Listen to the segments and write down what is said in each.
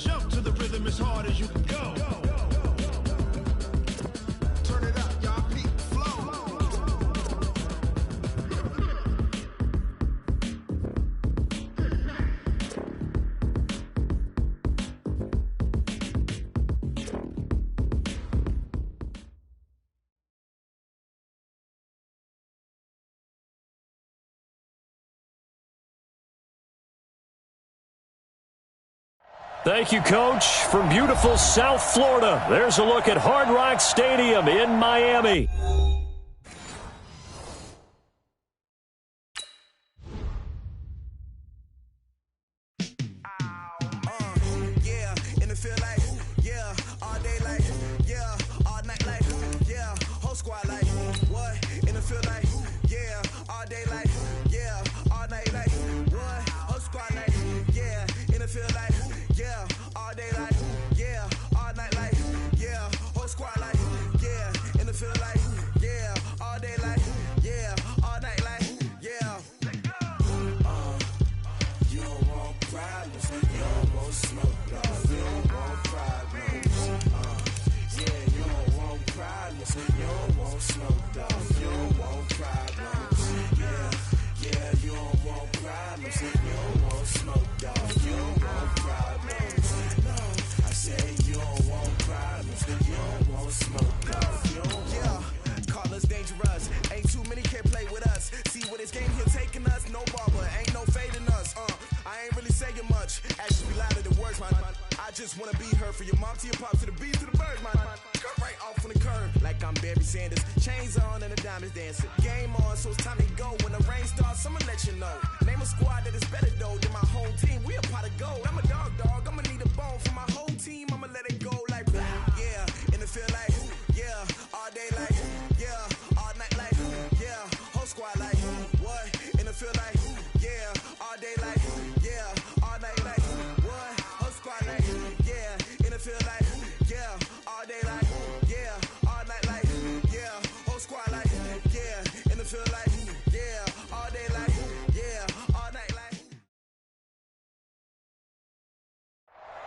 Jump to the rhythm as hard as you can go. Turn it up, y'all. Peak flow. Thank you, Coach. From beautiful South Florida, there's a look at Hard Rock Stadium in Miami.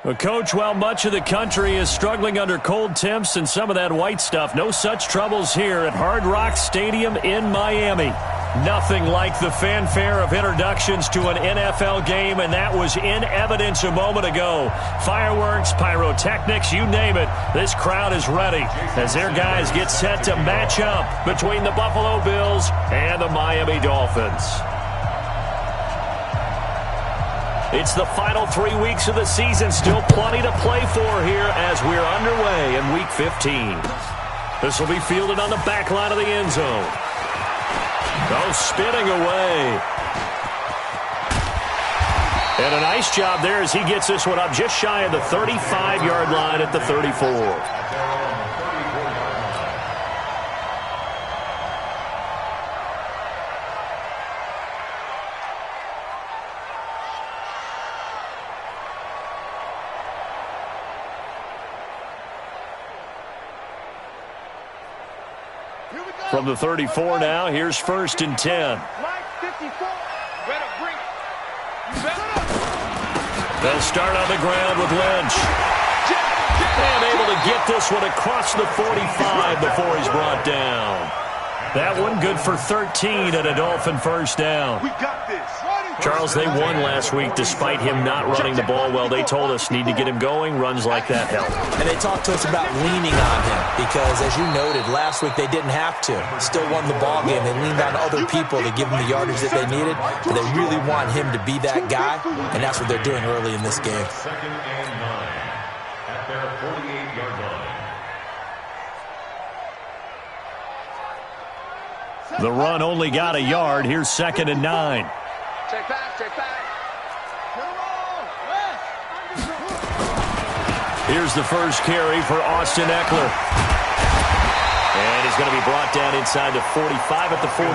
Well, Coach, while much of the country is struggling under cold temps and some of that white stuff, no such troubles here at Hard Rock Stadium in Miami. Nothing like the fanfare of introductions to an NFL game, and that was in evidence a moment ago. Fireworks, pyrotechnics, you name it. This crowd is ready as their guys get set to match up between the Buffalo Bills and the Miami Dolphins. It's the final 3 weeks of the season. Still plenty to play for here as we're underway in Week 15. This will be fielded on the back line of the end zone. Oh, spinning away. And a nice job there as he gets this one up just shy of the 35-yard line at the 34. From the 34 now, here's 1st and 10. They'll start on the ground with Lynch. And able to get this one across the 45 before he's brought down. That one good for 13 at a Dolphin first down. We got this. Charles, they won last week despite him not running the ball well. They told us need to get him going. Runs like that help. And they talked to us about leaning on him because, as you noted, last week they didn't have to. Still won the ball game. They leaned on other people to give them the yardage that they needed. But they really want him to be that guy, and that's what they're doing early in this game. 2nd and 9 at their 48-yard line. The run only got a yard. Here's 2nd and 9. Take back, take back. Here's the first carry for Austin Eckler. And he's going to be brought down inside the 45 at the 43.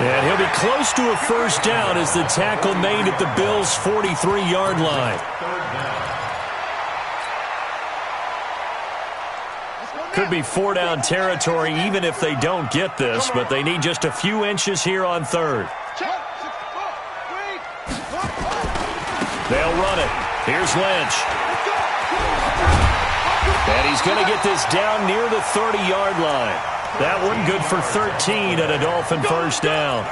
And he'll be close to a first down as the tackle made at the Bills' 43-yard line. Could be 4-down territory even if they don't get this, but they need just a few inches here on 3rd. They'll run it. Here's Lynch. And he's going to get this down near the 30-yard line. That one good for 13 and a Dolphin first down.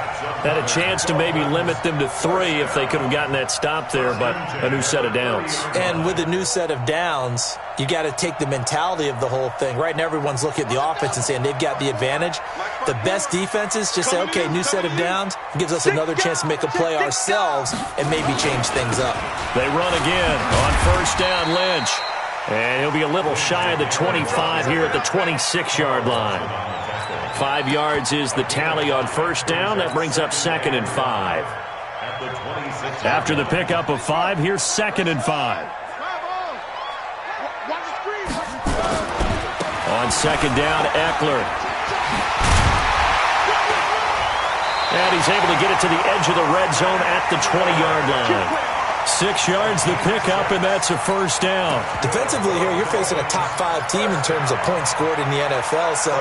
Had a chance to maybe limit them to 3 if they could have gotten that stop there, but a new set of downs. And with a new set of downs, you got to take the mentality of the whole thing. Right now, everyone's looking at the offense and saying they've got the advantage. The best defenses just say, okay, new set of downs, gives us another chance to make a play ourselves and maybe change things up. They run again on first down, Lynch. And he'll be a little shy of the 25 here at the 26-yard line. 5 yards is the tally on first down. That brings up 2nd and 5. After the pickup of 5, here's 2nd and 5. On second down, Eckler. And he's able to get it to the edge of the red zone at the 20-yard line. 6 yards the pickup, and that's a first down. Defensively here, you're facing a top 5 team in terms of points scored in the NFL. So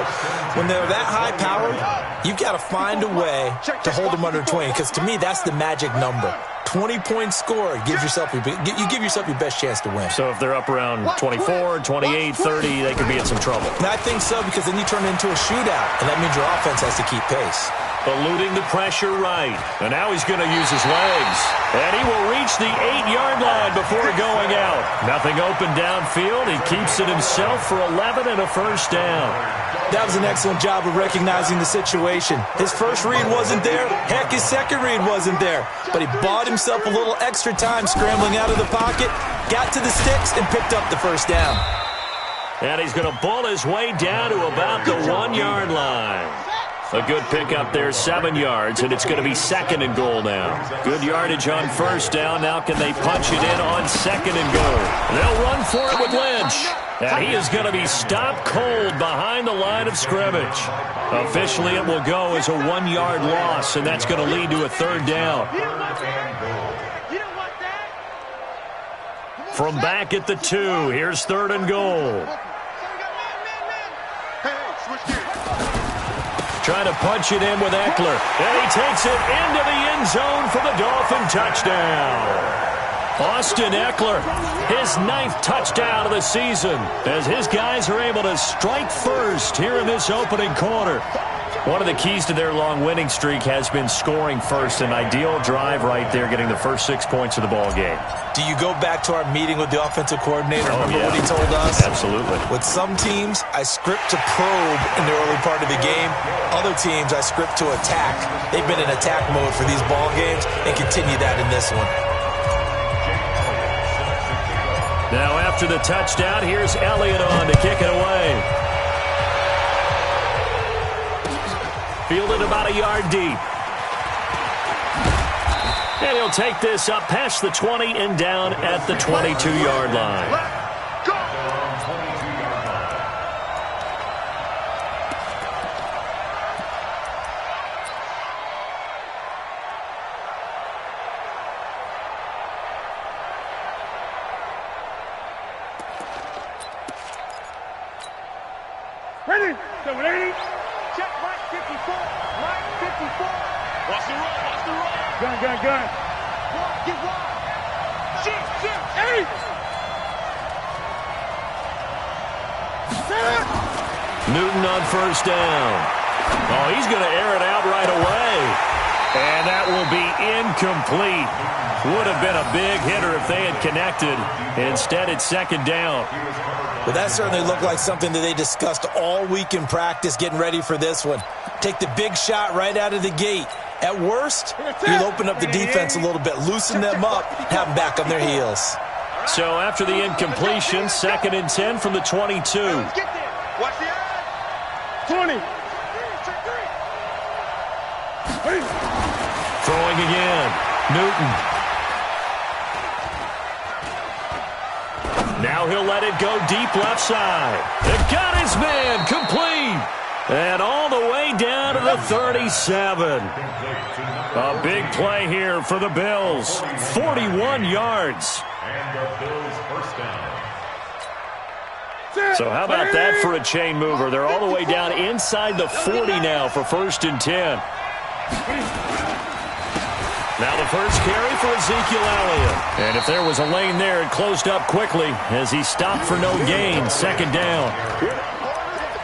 when they're that high-powered, you've got to find a way to hold them under 20. Because to me, that's the magic number. 20 points scored, you give yourself your best chance to win. So if they're up around 24, 28, 30, they could be in some trouble. And I think so, because then you turn it into a shootout, and that means your offense has to keep pace. Eluding the pressure right. And now he's going to use his legs. And he will reach the 8-yard line before going out. Nothing open downfield. He keeps it himself for 11 and a first down. That was an excellent job of recognizing the situation. His first read wasn't there. Heck, his second read wasn't there. But he bought himself a little extra time scrambling out of the pocket, got to the sticks, and picked up the first down. And he's going to bull his way down to about the 1-yard line. A good pickup there, 7 yards, and it's going to be 2nd and goal now. Good yardage on first down. Now can they punch it in on 2nd and goal? They'll run for it with Lynch. And he is going to be stopped cold behind the line of scrimmage. Officially, it will go as a 1-yard loss, and that's going to lead to a 3rd down. From back at the 2, here's 3rd and goal. Trying to punch it in with Eckler. And he takes it into the end zone for the Dolphin touchdown. Austin Eckler, his 9th touchdown of the season, as his guys are able to strike first here in this opening quarter. One of the keys to their long winning streak has been scoring first. An ideal drive right there, getting the first 6 points of the ball game. Do you go back to our meeting with the offensive coordinator? Remember what he told us? Absolutely. With some teams, I script to probe in the early part of the game. Other teams, I script to attack. They've been in attack mode for these ball games and continue that in this one. Now after the touchdown, here's Elliott on to kick it away. Fielded about a yard deep. And he'll take this up past the 20 and down at the 22-yard line. Ready? So ready? Check Mike 54. Mike 54. Watch the run. Watch the run. Gun. Walk, get wide. Shoot. 8. Newton on first down. Oh, he's going to air it out right away. And that will be incomplete. Would have been a big hitter if they had connected. Instead, it's 2nd down. Well, that certainly looked like something that they discussed all week in practice, getting ready for this one. Take the big shot right out of the gate. At worst, you'll open up the defense a little bit, loosen them up, have them back on their heels. So after the incompletion, 2nd and 10 from the 22. Watch the eye. 20. Throwing again. Newton. Now he'll let it go deep left side. They've got his man complete. And all the way down to the 37. A big play here for the Bills. 41 yards. And the Bills first down. So how about that for a chain mover? They're all the way down inside the 40 now for 1st and 10. Now the first carry for Ezekiel Elliott. And if there was a lane there, it closed up quickly as he stopped for no gain. Second down.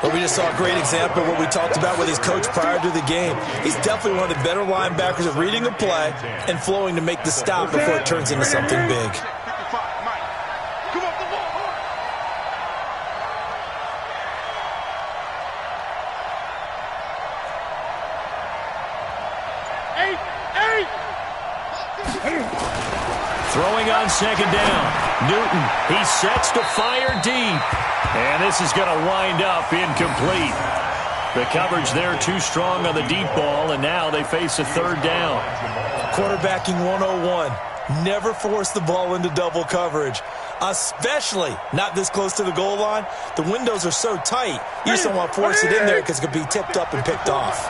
Well, we just saw a great example of what we talked about with his coach prior to the game. He's definitely one of the better linebackers at reading a play and flowing to make the stop before it turns into something big. Throwing on second down. Newton, he sets to fire deep. And this is going to wind up incomplete. The coverage there too strong on the deep ball, and now they face a third down. Quarterbacking 101. Never force the ball into double coverage, especially not this close to the goal line. The windows are so tight, you just don't want to force it in there because it could be tipped up and picked off.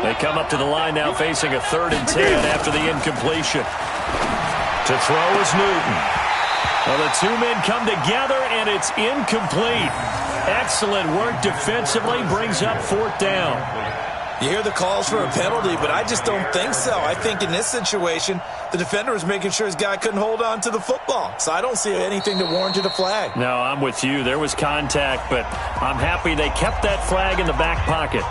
They come up to the line now facing a 3rd and 10 after the incompletion. To throw is Newton. Well, the two men come together, and it's incomplete. Excellent work defensively, brings up 4th down. You hear the calls for a penalty, but I just don't think so. I think in this situation, the defender was making sure his guy couldn't hold on to the football. So I don't see anything that warranted a flag. No, I'm with you. There was contact, but I'm happy they kept that flag in the back pocket.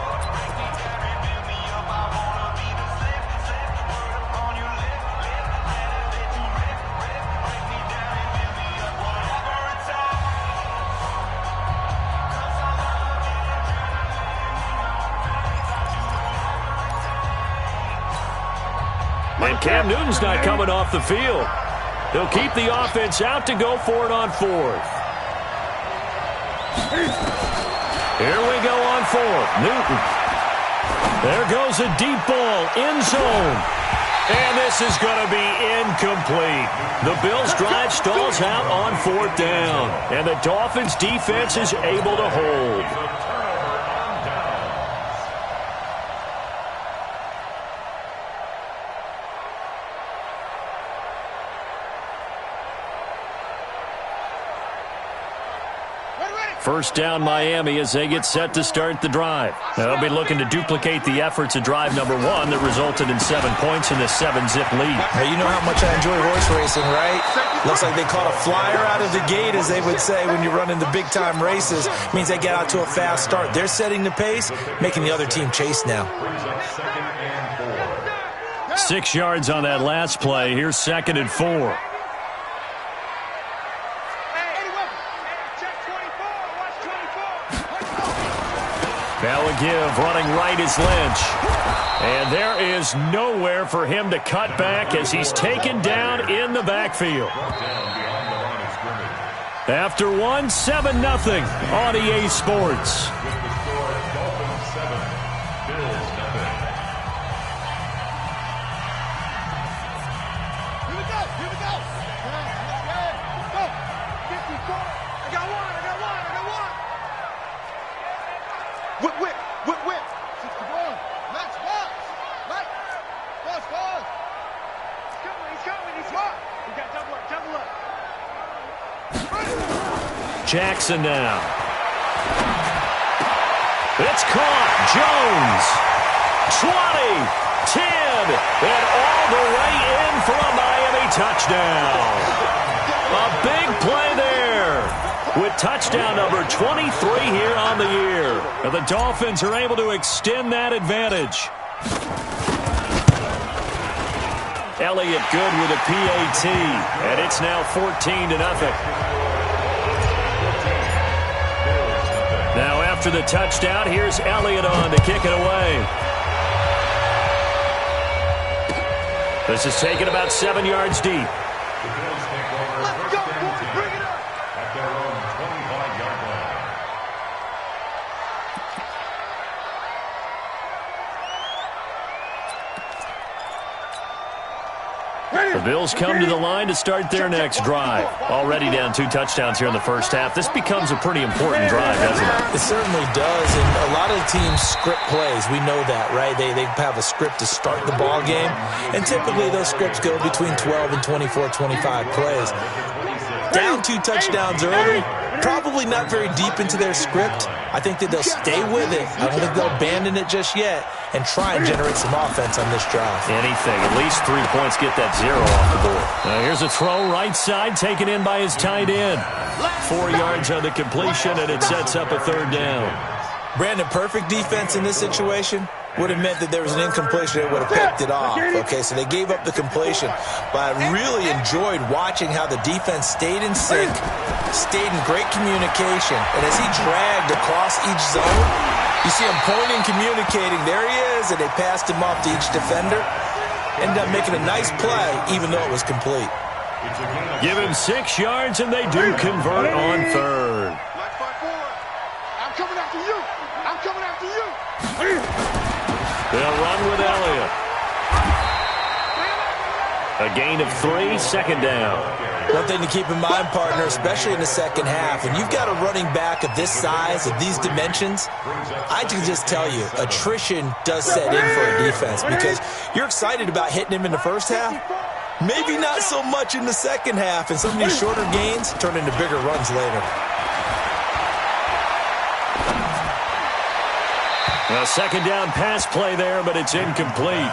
And Cam Newton's not coming off the field. They'll keep the offense out to go for it on 4th. Here we go on 4th. Newton. There goes a deep ball, end zone. And this is going to be incomplete. The Bills' drive stalls out on 4th down. And the Dolphins' defense is able to hold. First down Miami as they get set to start the drive. They'll be looking to duplicate the efforts of drive number 1 that resulted in 7 points in the 7-zip lead. Hey, you know how much I enjoy horse racing, right? Looks like they caught a flyer out of the gate, as they would say when you're running the big-time races. Means they get out to a fast start. They're setting the pace, making the other team chase now. 6 yards on that last play. Here's 2nd and 4. Now a give, running right is Lynch. And there is nowhere for him to cut back as he's taken down in the backfield. After 1, 7-0 on EA Sports. Jackson now. It's caught. Jones. 20, 10, and all the way in for a Miami touchdown. A big play there with touchdown number 23 here on the year. And the Dolphins are able to extend that advantage. Elliott good with a PAT, and it's now 14-0. Now after the touchdown, here's Elliott on to kick it away. This is taken about 7 yards deep. Let's go, boys, bring it up. At their own 25-yard line. The Bills come to the line to start their next drive. Already down 2 touchdowns here in the first half. This becomes a pretty important drive, doesn't it? It certainly does, and a lot of teams script plays. We know that, right? They have a script to start the ball game, and typically those scripts go between 12 and 24, 25 plays. Down 2 touchdowns early, probably not very deep into their script. I think that they'll stay with it. I don't think they'll abandon it just yet and try and generate some offense on this drive. Anything. At least 3 points, get that 0 off the board. Here's a throw right side, taken in by his tight end. 4 yards on the completion, and it sets up a 3rd down. Brandon, perfect defense in this situation would have meant that there was an incompletion that would have picked it off. Okay, so they gave up the completion. But I really enjoyed watching how the defense stayed in sync, stayed in great communication. And as he dragged across each zone, you see him pointing, communicating. There he is, and they passed him off to each defender. Ended up making a nice play, even though it was complete. Give him 6 yards, and they do convert on 3rd. I'm coming after you. I'm coming after you. They'll run with Elliott. A gain of 3, 2nd down. One thing to keep in mind, partner, especially in the second half, when you've got a running back of this size, of these dimensions, I can just tell you, attrition does set in for a defense because you're excited about hitting him in the first half. Maybe not so much in the second half, and some of these shorter gains turn into bigger runs later. A 2nd down pass play there, but it's incomplete.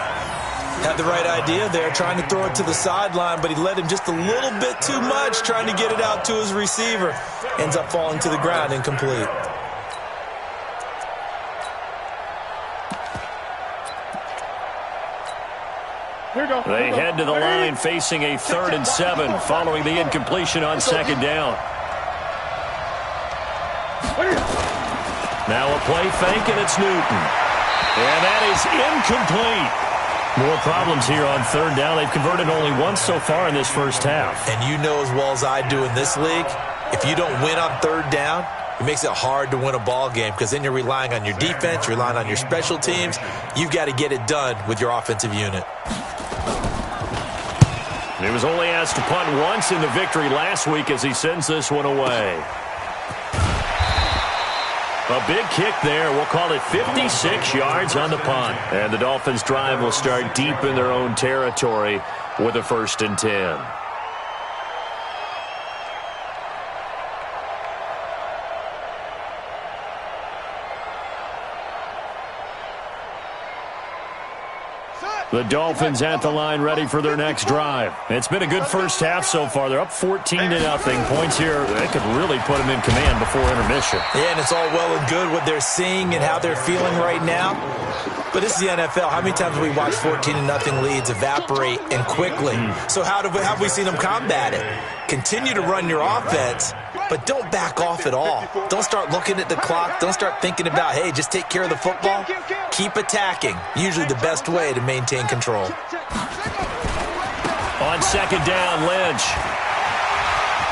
Had the right idea there, trying to throw it to the sideline, but he led him just a little bit too much, trying to get it out to his receiver. Ends up falling to the ground, incomplete. They head to the line facing a 3rd and 7 following the incompletion on 2nd down. Now a play fake, and it's Newton. And that is incomplete. More problems here on 3rd down. They've converted only once so far in this first half. And you know as well as I do in this league, if you don't win on 3rd down, it makes it hard to win a ball game because then you're relying on your defense, you're relying on your special teams. You've got to get it done with your offensive unit. He was only asked to punt once in the victory last week as he sends this one away. A big kick there. We'll call it 56 yards on the punt. And the Dolphins' drive will start deep in their own territory with a 1st and 10. The Dolphins at the line ready for their next drive. It's been a good first half so far. They're up 14-0. Points here, they could really put them in command before intermission. Yeah, and it's all well and good what they're seeing and how they're feeling right now. But this is the NFL. How many times have we watched 14-0 leads evaporate and quickly? So how have we seen them combat it? Continue to run your offense, but don't back off at all. Don't start looking at the clock. Don't start thinking about, hey, just take care of the football. Keep attacking. Usually the best way to maintain control. On 2nd down, Lynch.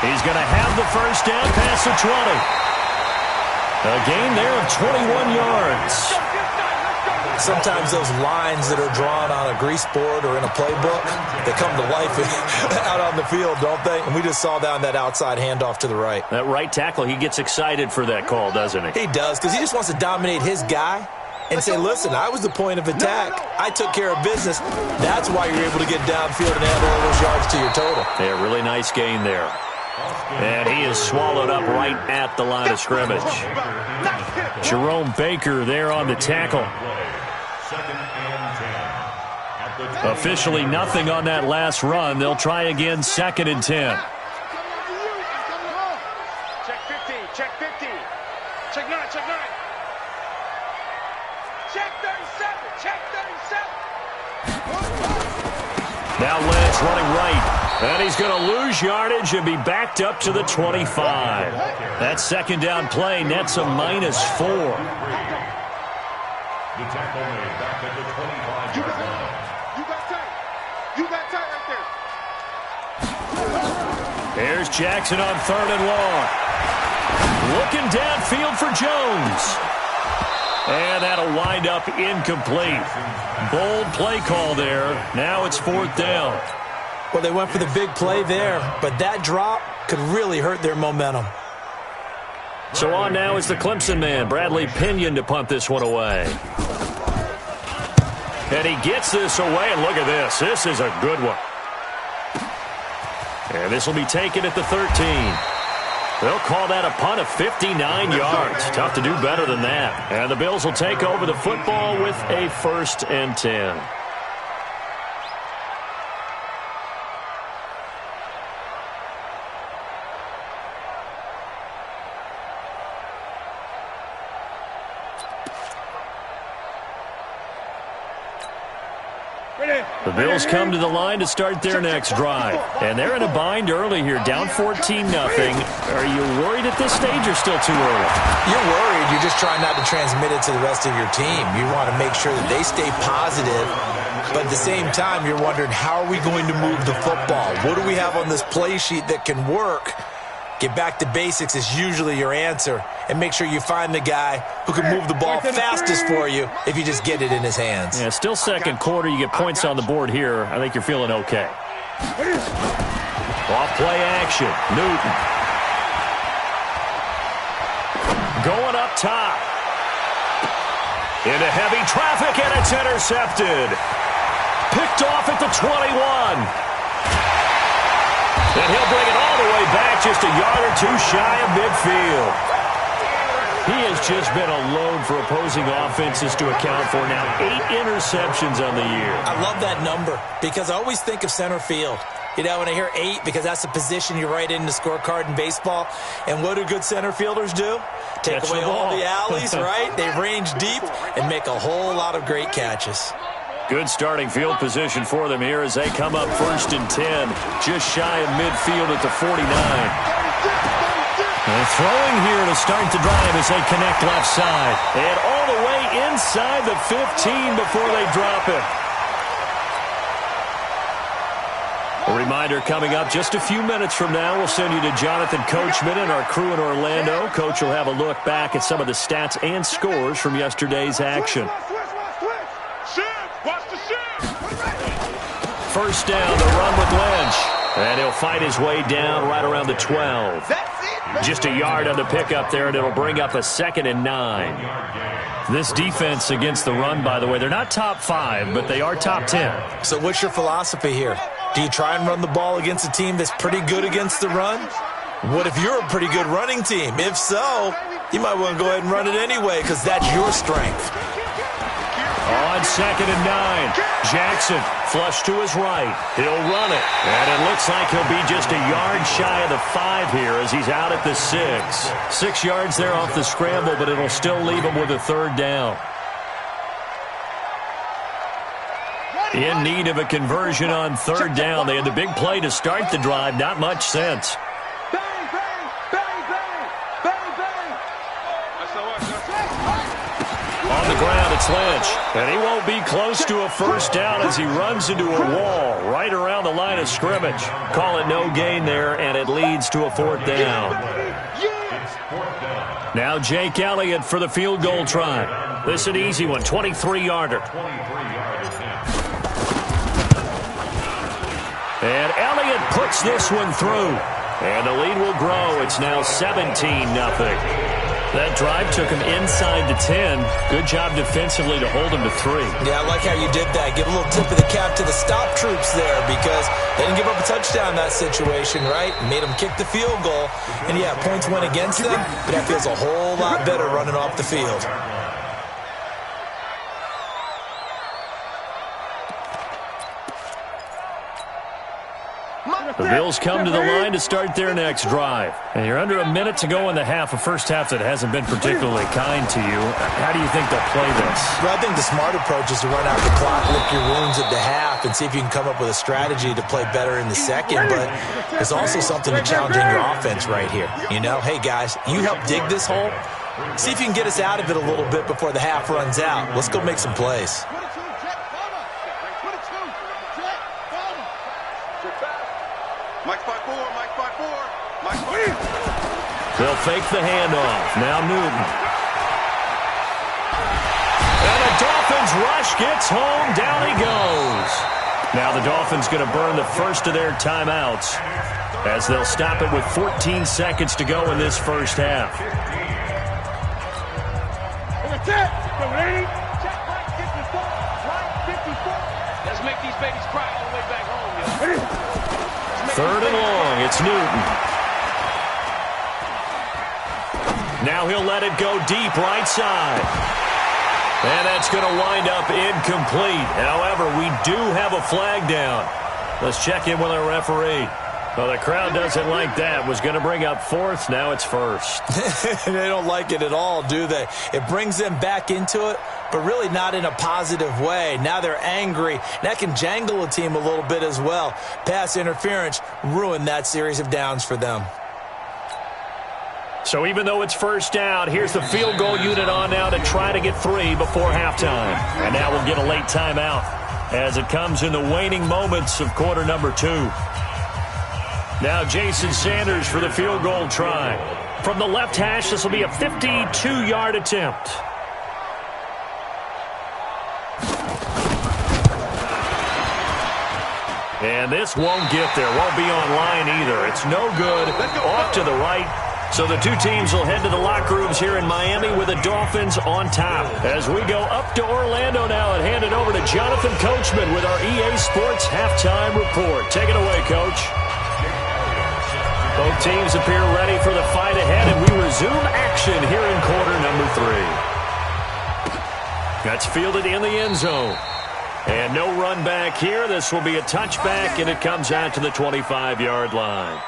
He's going to have the 1st down past the 20. A gain there of 21 yards. Sometimes those lines that are drawn on a grease board or in a playbook, they come to life out on the field, don't they? And we just saw down that outside handoff to the right. That right tackle, he gets excited for that call, doesn't he? He does, because he just wants to dominate his guy and say, listen, I was the point of attack. I took care of business. That's why you're able to get downfield and add all those yards to your total. Yeah, really nice gain there. And he is swallowed up right at the line of scrimmage. Jerome Baker there on the tackle. Officially nothing on that last run. They'll try again, 2nd and 10. Check 50, check 50. Check 9, check 9. Check 37, check 37. Now Lynch running right. And he's going to lose yardage and be backed up to the 25. That 2nd down play nets a -4. The tackle made back at the 25-yard line. You got tight. You got tight right there. Here's Jackson on 3rd and long. Looking downfield for Jones. And that'll wind up incomplete. Bold play call there. Now it's 4th down. Well, they went for the big play there, but that drop could really hurt their momentum. So on now is the Clemson man, Bradley Pinion, to punt this one away. And he gets this away, and look at this. This is a good one. And this will be taken at the 13. They'll call that a punt of 59 yards. Tough to do better than that. And the Bills will take over the football with a 1st and 10. The Bills come to the line to start their next drive. And they're in a bind early here, down 14-0. Are you worried at this stage or still too early? You're worried. You're just trying not to transmit it to the rest of your team. You want to make sure that they stay positive. But at the same time, you're wondering, how are we going to move the football? What do we have on this play sheet that can work? Get back to basics is usually your answer. And make sure you find the guy who can move the ball fastest for you if you just get it in his hands. Yeah, still second quarter. You get points on the board here. I think you're feeling okay. Off play action. Newton. Going up top. Into heavy traffic, and it's intercepted. Picked off at the 21. And he'll bring it all the way back, just a yard or two shy of midfield. He has just been a load for opposing offenses to account for now. 8 interceptions on the year. I love that number because I always think of center field. You know, when I hear 8, because that's the position you write in the scorecard in baseball. And what do good center fielders do? Take away all the alleys, right? They range deep and make a whole lot of great catches. Good starting field position for them here as they come up 1st and 10, just shy of midfield at the 49. And throwing here to start the drive as they connect left side. And all the way inside the 15 before they drop it. A reminder coming up just a few minutes from now, we'll send you to Jonathan Coachman and our crew in Orlando. Coach will have a look back at some of the stats and scores from yesterday's action. First down, the run with Lynch. And he'll fight his way down right around the 12. Just a yard on the pickup there, and it'll bring up a 2nd and 9. This defense against the run, by the way, they're not top 5, but they are top 10. So what's your philosophy here? Do you try and run the ball against a team that's pretty good against the run? What if you're a pretty good running team? If so, you might want to go ahead and run it anyway because that's your strength. On 2nd and 9, Jackson flush to his right. He'll run it. And it looks like he'll be just a yard shy of the 5 here as he's out at the 6. 6 yards there off the scramble, but it'll still leave him with a 3rd down. In need of a conversion on 3rd down. They had the big play to start the drive. Not much sense. On the ground, it's Lynch. And he won't be close to a 1st down as he runs into a wall right around the line of scrimmage. Call it no gain there, and it leads to a 4th down. Now Jake Elliott for the field goal try. This is an easy one, 23-yarder. And Elliott puts this one through. And the lead will grow. It's now 17-0. That drive took him inside the 10. Good job defensively to hold him to 3. Yeah, I like how you did that. Give a little tip of the cap to the stop troops there because they didn't give up a touchdown in that situation, right? Made them kick the field goal. And, yeah, points went against them, but that feels a whole lot better running off the field. The Bills come to the line to start their next drive. And you're under a minute to go in the half, a first half that hasn't been particularly kind to you. How do you think they'll play this? Well, I think the smart approach is to run out the clock, lick your wounds at the half, and see if you can come up with a strategy to play better in the second. But there's also something to challenging your offense right here. You know, hey, guys, you help dig this hole. See if you can get us out of it a little bit before the half runs out. Let's go make some plays. They'll fake the handoff. Now Newton. And the Dolphins rush gets home. Down he goes. Now the Dolphins going to burn the first of their timeouts as they'll stop it with 14 seconds to go in this first half. Let's make these babies cry all the way back home, yo. Third and long. It's Newton. Now he'll let it go deep right side. And that's going to wind up incomplete. However, we do have a flag down. Let's check in with our referee. Well, the crowd doesn't like that. Was going to bring up fourth. Now it's first. They don't like it at all, do they? It brings them back into it, but really not in a positive way. Now they're angry. That can jangle a team a little bit as well. Pass interference ruined that series of downs for them. So even though it's first down, here's the field goal unit on now to try to get 3 before halftime. And now we'll get a late timeout as it comes in the waning moments of quarter number 2. Now Jason Sanders for the field goal try. From the left hash, this will be a 52-yard attempt. And this won't get there. Won't be on line either. It's no good. Off to the right. So the two teams will head to the locker rooms here in Miami with the Dolphins on top. As we go up to Orlando now and hand it over to Jonathan Coachman with our EA Sports Halftime Report. Take it away, Coach. Both teams appear ready for the fight ahead, and we resume action here in quarter number 3. That's fielded in the end zone. And no run back here. This will be a touchback, and it comes out to the 25-yard line.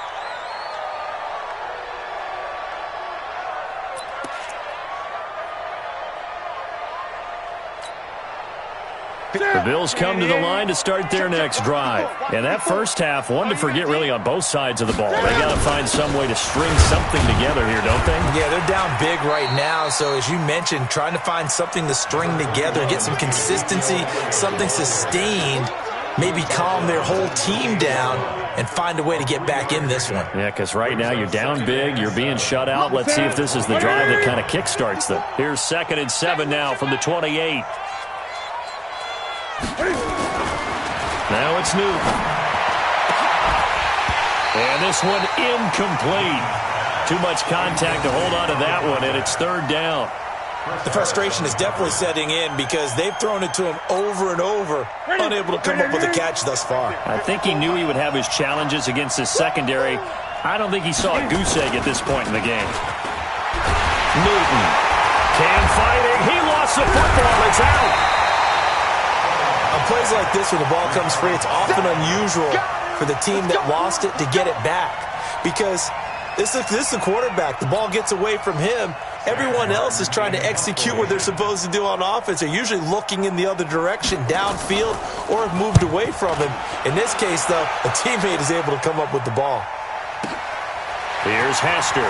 The Bills come to the line to start their next drive. And that first half, one to forget really on both sides of the ball. They got to find some way to string something together here, don't they? Yeah, they're down big right now. So as you mentioned, trying to find something to string together, get some consistency, something sustained, maybe calm their whole team down and find a way to get back in this one. Yeah, because right now you're down big, you're being shut out. Let's see if this is the drive that kind of kickstarts them. Here's 2nd and 7 now from the 28. Now it's Newton. And this one incomplete. Too much contact to hold on to that one, and it's 3rd down. The frustration is definitely setting in because they've thrown it to him over and over, unable to come up with a catch thus far. I think he knew he would have his challenges against his secondary. I don't think he saw a goose egg at this point in the game. Newton can fighting. He lost the football. It's out. On plays like this where the ball comes free, it's often unusual for the team that lost it to get it back because this is the quarterback. The ball gets away from him. Everyone else is trying to execute what they're supposed to do on offense. They're usually looking in the other direction, downfield, or have moved away from him. In this case, though, a teammate is able to come up with the ball. Here's Hester.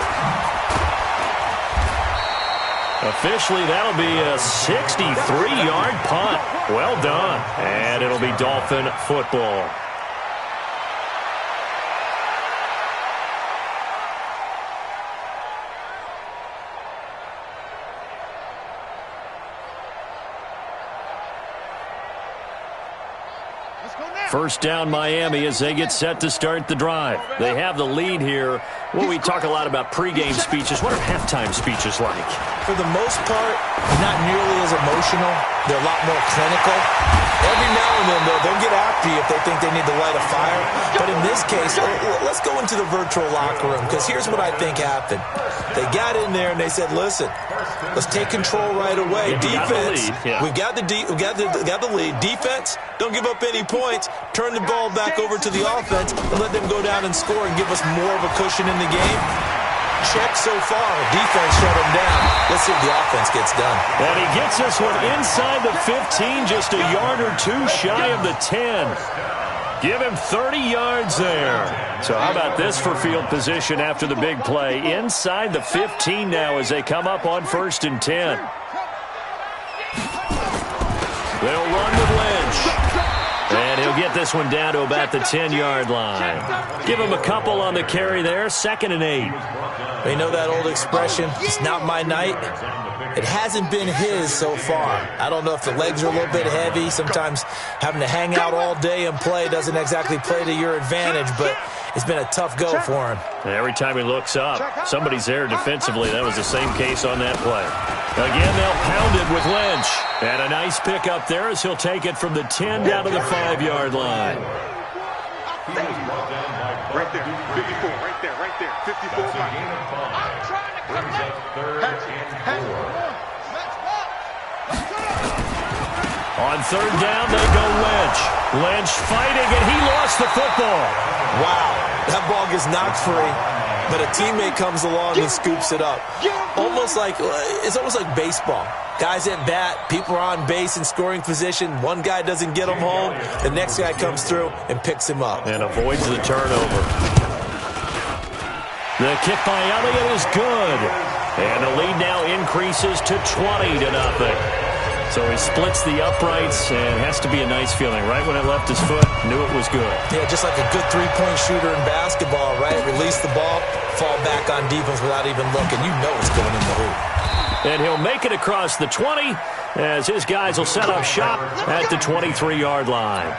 Officially, that'll be a 63-yard punt. Well done. And it'll be Dolphin football. First down Miami as they get set to start the drive. They have the lead here. Well, we talk a lot about pregame speeches. What are halftime speeches like? For the most part, not nearly as emotional. They're a lot more clinical. Every now and then, though, they'll get after you if they think they need to light a fire. But in this case, let's go into the virtual locker room because here's what I think happened. They got in there and they said, listen, let's take control right away. Defense, we've got the lead. Defense, don't give up any points. Turn the ball back over to the offense and let them go down and score and give us more of a cushion in the game. Check so far. Defense shut him down. Let's see if the offense gets done. And he gets this one inside the 15, just a yard or two shy of the 10. Give him 30 yards there. So how about this for field position after the big play? Inside the 15 now as they come up on 1st and 10. They'll run with Lynch. And he'll get this one down to about the 10-yard line. Give him a couple on the carry there. 2nd and 8. They know that old expression, it's not my night. It hasn't been his so far. I don't know if the legs are a little bit heavy. Sometimes having to hang out all day and play doesn't exactly play to your advantage, but it's been a tough go for him. Every time he looks up, somebody's there defensively. That was the same case on that play. Again, they'll pound it with Lynch. And a nice pick up there as he'll take it from the 10 down to the 5-yard line. He was brought down by Right there, 54, right there, 54. That's a gain of 5. I'm trying to Brings connect. up 3rd and 4. On 3rd down, they go Lynch. Lynch fighting, and he lost the football. Wow, that ball gets knocked free, but a teammate comes along and scoops it up. It's almost like baseball. Guys at bat, people are on base in scoring position. One guy doesn't get him home. The next guy comes through and picks him up. And avoids the turnover. The kick by Elliott is good. And the lead now increases to 20-0. So he splits the uprights, and has to be a nice feeling. Right when it left his foot, knew it was good. Yeah, just like a good three-point shooter in basketball, right? Release the ball, fall back on defense without even looking. You know it's going in the hoop. And he'll make it across the 20 as his guys will set up shop at the 23-yard line.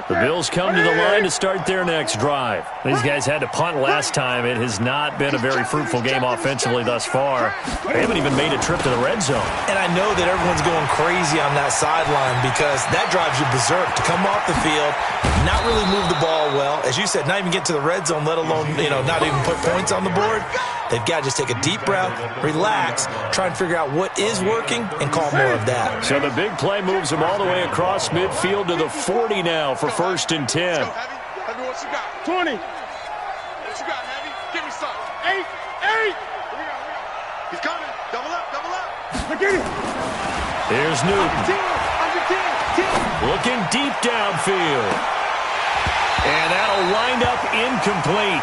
The Bills come to the line to start their next drive. These guys had to punt last time. It has not been a very fruitful game offensively thus far. They haven't even made a trip to the red zone. And I know that everyone's going crazy on that sideline because that drives you berserk. To come off the field, not really move the ball well. As you said, not even get to the red zone, let alone, not even put points on the board. They've got to just take a deep breath, relax, try and figure out what is working, and call more of that. So the big play moves them all the way across midfield to the 40 now for 1st and 10. Heavy, what you got? 20. What you got, Heavy? Give me some. 8. He's coming. Double up. Look at him. Here's Newton. Under 10. Looking deep downfield. And that'll wind up incomplete.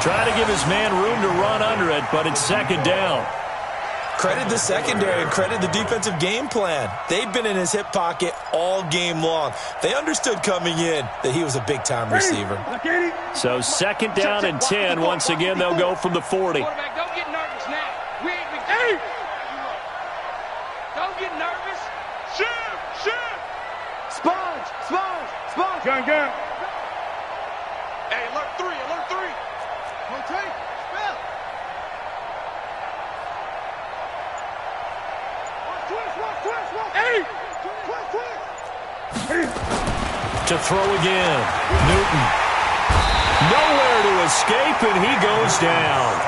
Try to give his man room to run under it, but it's 2nd down. Credit the secondary and credit the defensive game plan. They've been in his hip pocket all game long. They understood coming in that he was a big-time receiver. So 2nd down and 10. Once again, they'll go from the 40. Quarterback, don't get nervous now. We ain't been. Don't get nervous. Shoot. Sponge. Gun. Hey, alert 3. Rotate. Spell. To throw again. Newton. Nowhere to escape, and he goes down.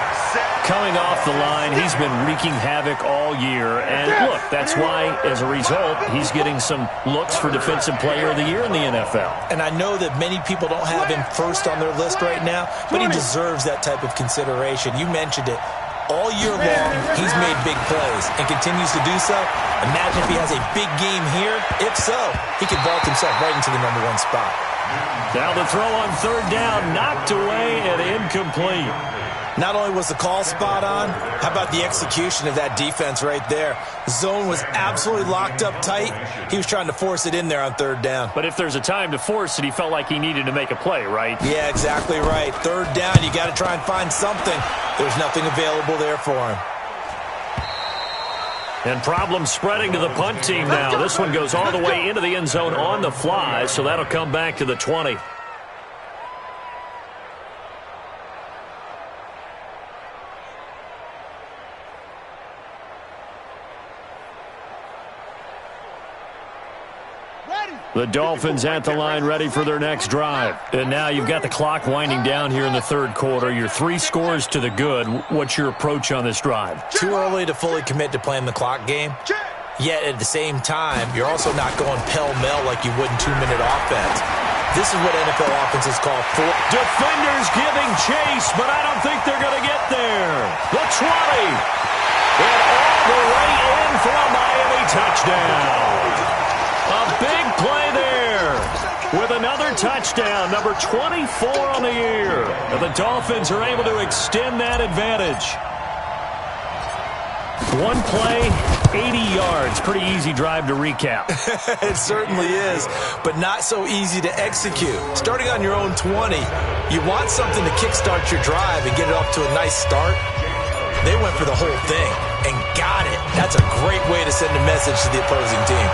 Coming off the line, he's been wreaking havoc all year. And look, that's why, as a result, he's getting some looks for Defensive Player of the Year in the NFL. And I know that many people don't have him first on their list right now, but he deserves that type of consideration. You mentioned it. All year long, he's made big plays and continues to do so. Imagine if he has a big game here. If so, he could vault himself right into the #1 spot. Now the throw on 3rd down, knocked away and incomplete. Not only was the call spot on, how about the execution of that defense right there? Zone was absolutely locked up tight. He was trying to force it in there on 3rd down. But if there's a time to force it, he felt like he needed to make a play, right? Yeah, exactly right. 3rd down, you got to try and find something. There's nothing available there for him. And problems spreading to the punt team now. This one goes all the way into the end zone on the fly, so that'll come back to the 20. The Dolphins at the line ready for their next drive. And now you've got the clock winding down here in the 3rd quarter. You're 3 scores to the good. What's your approach on this drive? Too early to fully commit to playing the clock game. Yet at the same time, you're also not going pell-mell like you would in 2-minute offense. This is what NFL offenses call full. Defenders giving chase, but I don't think they're going to get there. The 20. And all the way in for a Miami touchdown. A big play there with another touchdown, number 24 on the year. And the Dolphins are able to extend that advantage. One play, 80 yards. Pretty easy drive to recap. It certainly is, but not so easy to execute. Starting on your own 20, you want something to kickstart your drive and get it off to a nice start. They went for the whole thing and got it. That's a great way to send a message to the opposing team.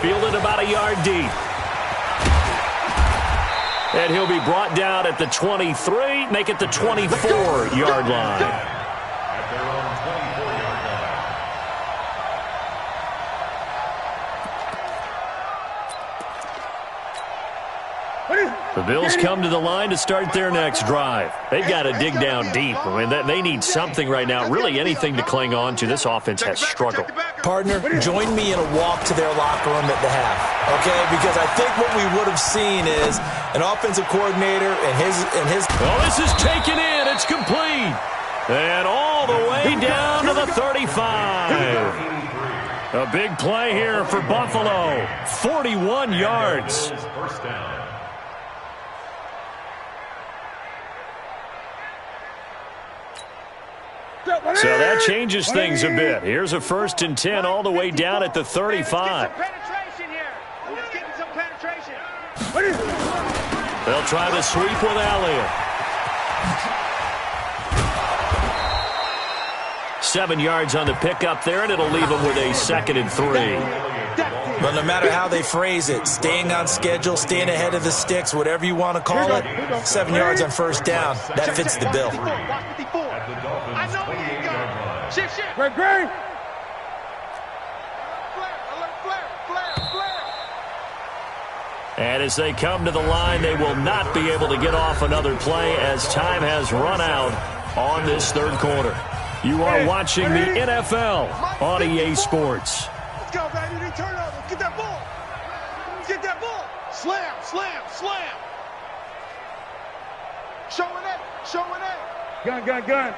Fielded about a yard deep. And he'll be brought down at the 23, make it the 24-yard line. At their own Bills come to the line to start their next drive. They've got to dig down deep. I mean, they need something right now, really anything to cling on to. This offense has struggled. Partner, join me in a walk to their locker room at the half, okay? Because I think what we would have seen is an offensive coordinator and his. Well, this is taken in. It's complete. And all the way down to the 35. A big play here for Buffalo. 41 yards. So that changes things a bit. Here's a 1st and 10 all the way down at the 35. They'll try the sweep with Elliott. 7 yards on the pickup there, and it'll leave them with a 2nd and 3. But no matter how they phrase it, staying on schedule, staying ahead of the sticks, whatever you want to call it, 7 yards on 1st down, that fits the bill. Great. And as they come to the line, they will not be able to get off another play as time has run out on this 3rd quarter. You are watching the NFL on EA Sports. Let's go, baby. Turnover. Get that ball. Get that ball. Slam. Showing it. Gun.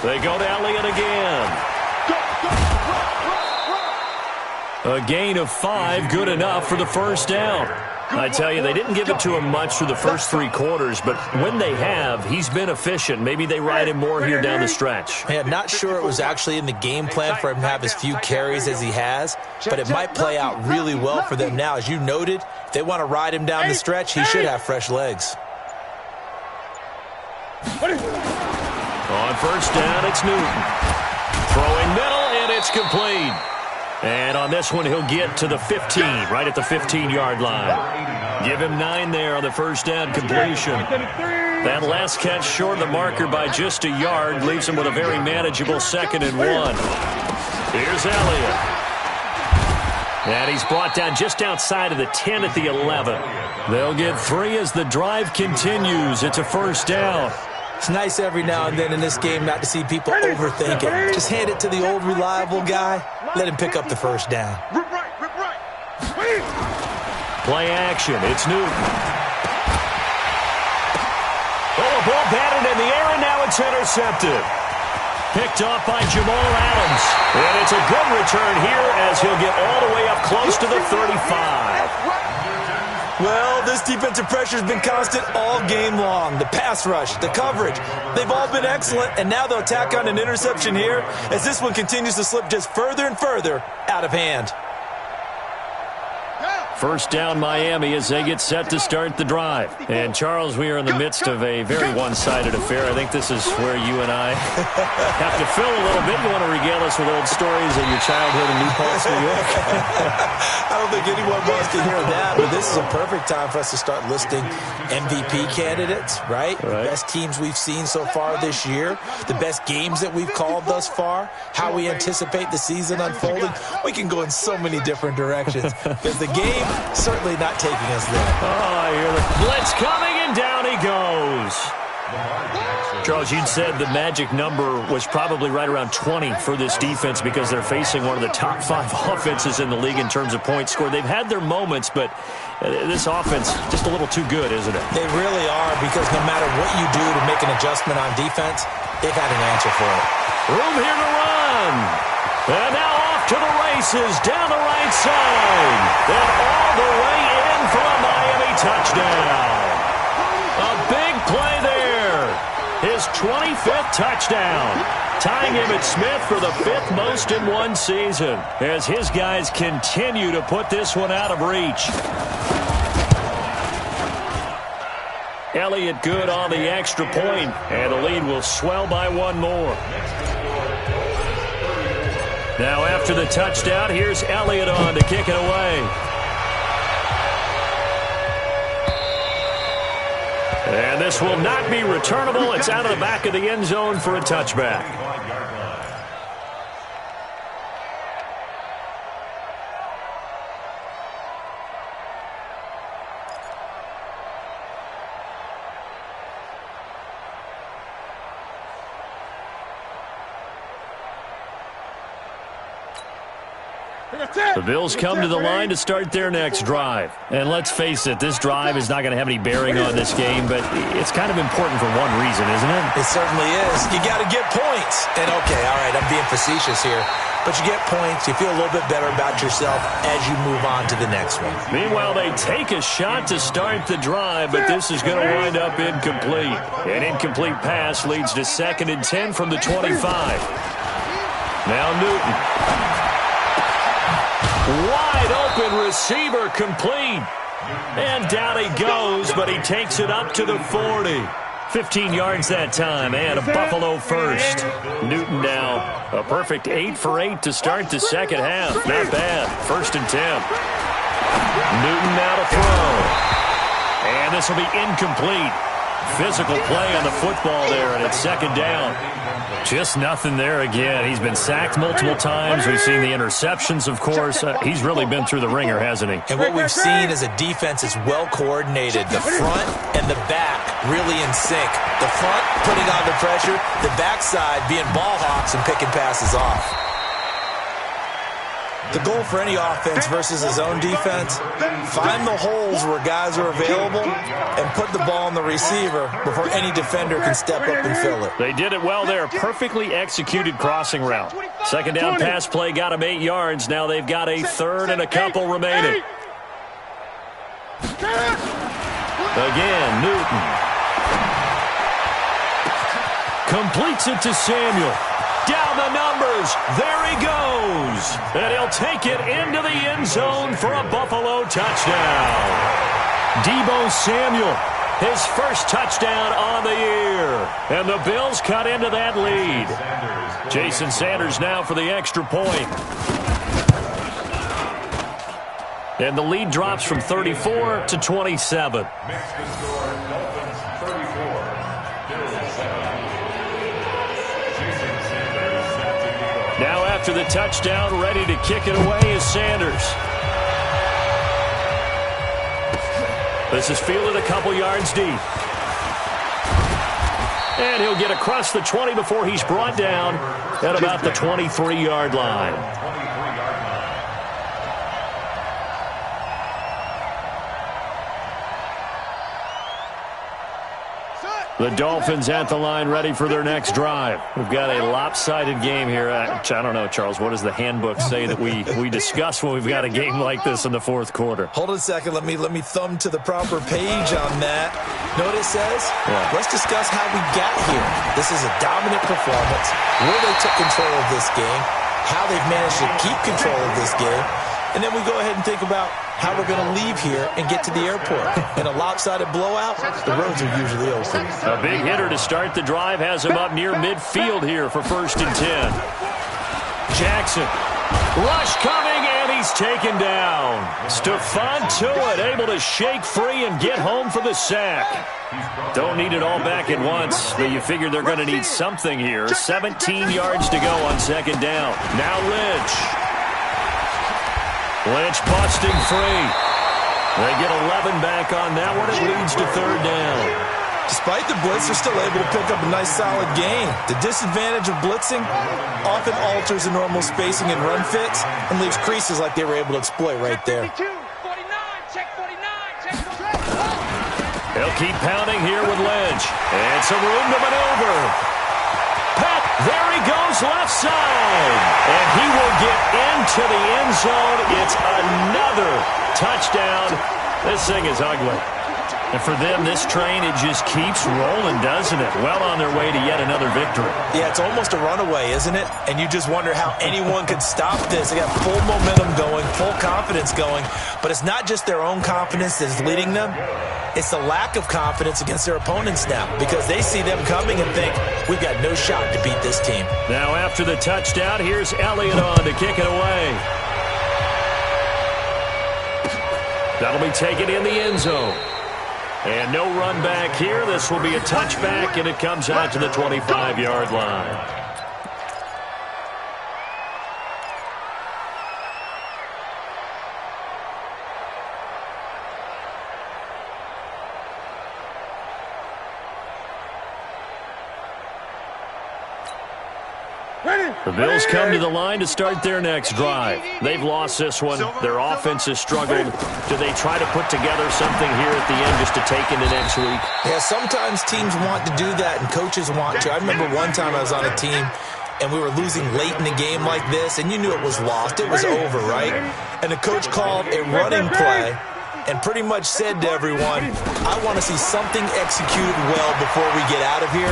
They go to Elliott again. A gain of 5, good enough for the 1st down. I tell you, they didn't give it to him much through the first 3 quarters, but when they have, he's been efficient. Maybe they ride him more here down the stretch. Yeah, not sure it was actually in the game plan for him to have as few carries as he has, but it might play out really well for them now. As you noted, if they want to ride him down the stretch, he should have fresh legs. On 1st down, it's Newton. Throwing middle, and it's complete. And on this one, he'll get to the 15, right at the 15-yard line. Give him 9 there on the 1st down completion. That last catch short of the marker by just a yard leaves him with a very manageable 2nd and 1. Here's Elliott. And he's brought down just outside of the 10 at the 11. They'll get 3 as the drive continues. It's a 1st down. It's nice every now and then in this game not to see people overthink it. Just hand it to the old reliable guy. Let him pick up the 1st down. Rip right. Play action. It's Newton. Oh, a ball batted in the air, and now it's intercepted. Picked off by Jamal Adams. And it's a good return here as he'll get all the way up close to the 35. Well, this defensive pressure has been constant all game long. The pass rush, the coverage, they've all been excellent, and now they'll tack on an interception here as this one continues to slip just further and further out of hand. 1st down Miami as they get set to start the drive. And, Charles, we are in the midst of a very one-sided affair. I think this is where you and I have to fill a little bit. You want to regale us with old stories of your childhood in New Paltz, New York? I don't think anyone wants to hear that, but this is a perfect time for us to start listing MVP candidates, right? The best teams we've seen so far this year, the best games that we've called thus far, how we anticipate the season unfolding. We can go in so many different directions because the game certainly not taking us there. Oh, I hear the blitz coming, and down he goes. Charles, you'd said the magic number was probably right around 20 for this defense because they're facing one of the top 5 offenses in the league in terms of points scored. They've had their moments, but this offense just a little too good, isn't it? They really are, because no matter what you do to make an adjustment on defense, they've had an answer for it. Room here to run. And now off to the races down the right side. Then all the way in for a Miami touchdown. A big play there. His 25th touchdown. Tying Emmitt Smith for the 5th most in one season as his guys continue to put this one out of reach. Elliott good on the extra point, and the lead will swell by 1 more. Now after the touchdown, here's Elliott on to kick it away. And this will not be returnable. It's out of the back of the end zone for a touchback. The Bills come to the line to start their next drive. And let's face it, this drive is not going to have any bearing on this game, but it's kind of important for one reason, isn't it? It certainly is. You got to get points. And, okay, all right, I'm being facetious here. But you get points, you feel a little bit better about yourself as you move on to the next one. Meanwhile, they take a shot to start the drive, but this is going to wind up incomplete. An incomplete pass leads to 2nd and 10 from the 25. Now Newton. Wide open receiver complete. And down he goes, but he takes it up to the 40. 15 yards that time, and a Buffalo first. Newton now a perfect 8 for 8 to start the second half. Not bad. 1st and 10. Newton now to throw. And this will be incomplete. Physical play on the football there, and it's 2nd down. Just nothing there again. He's been sacked multiple times. We've seen the interceptions, of course. He's really been through the ringer, hasn't he? And what we've seen is a defense is well coordinated. The front and the back really in sync. The front putting on the pressure, the backside being ball hawks and picking passes off. The goal for any offense versus his own defense, find the holes where guys are available and put the ball on the receiver before any defender can step up and fill it. They did it well there. Perfectly executed crossing route. 2nd down pass play got him 8 yards. Now they've got a 3rd and a couple remaining. Again, Newton. Completes it to Samuel. Down the numbers. There he goes. And he'll take it into the end zone for a Buffalo touchdown. Deebo Samuel, his first touchdown on the year. And the Bills cut into that lead. Jason Sanders now for the extra point. And the lead drops from 34 to 27. Now after the touchdown, ready to kick it away is Sanders. This is fielded a couple yards deep. And he'll get across the 20 before he's brought down at about the 23-yard line. The Dolphins at the line ready for their next drive. We've got a lopsided game here. I don't know, Charles, what does the handbook say that we discuss when we've got a game like this in the 4th quarter? Hold on a second. Let me thumb to the proper page on that. Know what it says? Yeah. Let's discuss how we got here. This is a dominant performance, where they took control of this game, how they've managed to keep control of this game, and then we go ahead and think about how we're going to leave here and get to the airport. In a lopsided blowout, the roads are usually open. A big hitter to start the drive has him up near midfield here for 1st and 10. Jackson. Rush coming, and he's taken down. Stephon Tuitt able to shake free and get home for the sack. Don't need it all back at once, but you figure they're going to need something here. 17 yards to go on 2nd down. Now Lynch. Lynch busting free. They get 11 back on that one. It leads to 3rd down. Despite the blitz, they're still able to pick up a nice solid gain. The disadvantage of blitzing often alters the normal spacing and run fits and leaves creases like they were able to exploit right there. They'll keep pounding here with Lynch. And some room to maneuver. Pat, there he goes left side. And he will get into the end zone. It's another touchdown. This thing is ugly. And for them, this train, it just keeps rolling, doesn't it? Well on their way to yet another victory. Yeah, it's almost a runaway, isn't it? And you just wonder how anyone could stop this. They got full momentum going, full confidence going. But it's not just their own confidence that's leading them. It's the lack of confidence against their opponents now, because they see them coming and think, we've got no shot to beat this team. Now after the touchdown, here's Elliott on to kick it away. That'll be taken in the end zone. And no run back here. This will be a touchback, and it comes out to the 25-yard line. The Bills come to the line to start their next drive. They've lost this one. Their offense has struggled. Do they try to put together something here at the end just to take into next week? Yeah, sometimes teams want to do that and coaches want to. I remember one time I was on a team and we were losing late in the game like this, and you knew it was lost. It was over, right? And the coach called a running play and pretty much said to everyone, I want to see something executed well before we get out of here.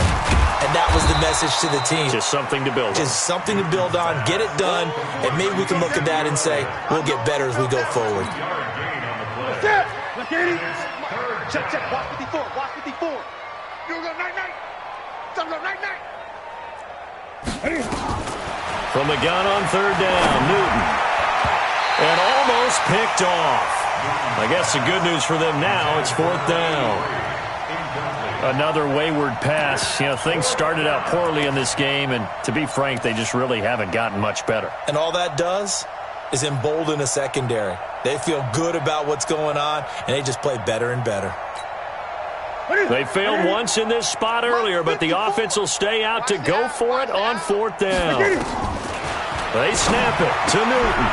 And that was the message to the team. Just something to build on. Just something to build on, get it done, and maybe we can look at that and say, we'll get better as we go forward. Check, watch 54, watch 54. You go night-night. Some go night-night. From the gun on third down, Newton. And almost picked off. I guess the good news for them now, it's fourth down. Another wayward pass. You know, things started out poorly in this game, and to be frank, they just really haven't gotten much better. And all that does is embolden a secondary. They feel good about what's going on, and they just play better and better. They failed once in this spot earlier, but the offense will stay out to go for it on fourth down. They snap it to Newton.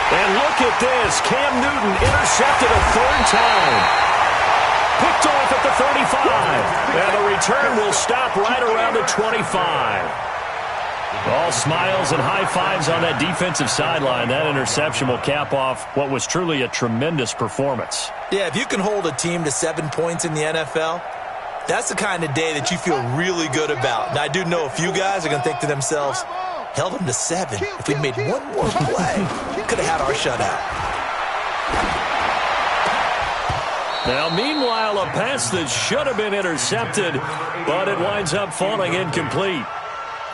And look at this. Cam Newton intercepted a third time. Picked off at the 35. And the return will stop right around the 25. All smiles and high fives on that defensive sideline. That interception will cap off what was truly a tremendous performance. Yeah, if you can hold a team to 7 points in the NFL, that's the kind of day that you feel really good about. And I do know a few guys are going to think to themselves, held them to 7. If we'd made one more play, could have had our shutout. Now, meanwhile, a pass that should have been intercepted, but it winds up falling incomplete.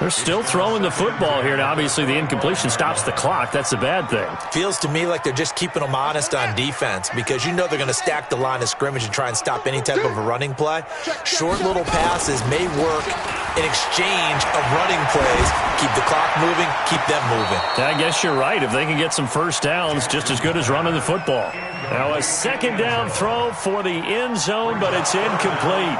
They're still throwing the football here. Now, obviously, the incompletion stops the clock. That's a bad thing. Feels to me like they're just keeping them honest on defense because you know they're going to stack the line of scrimmage and try and stop any type of a running play. Short little passes may work in exchange of running plays. Keep the clock moving, keep them moving. I guess you're right. If they can get some first downs, just as good as running the football. Now, a second down throw for the end zone, but it's incomplete.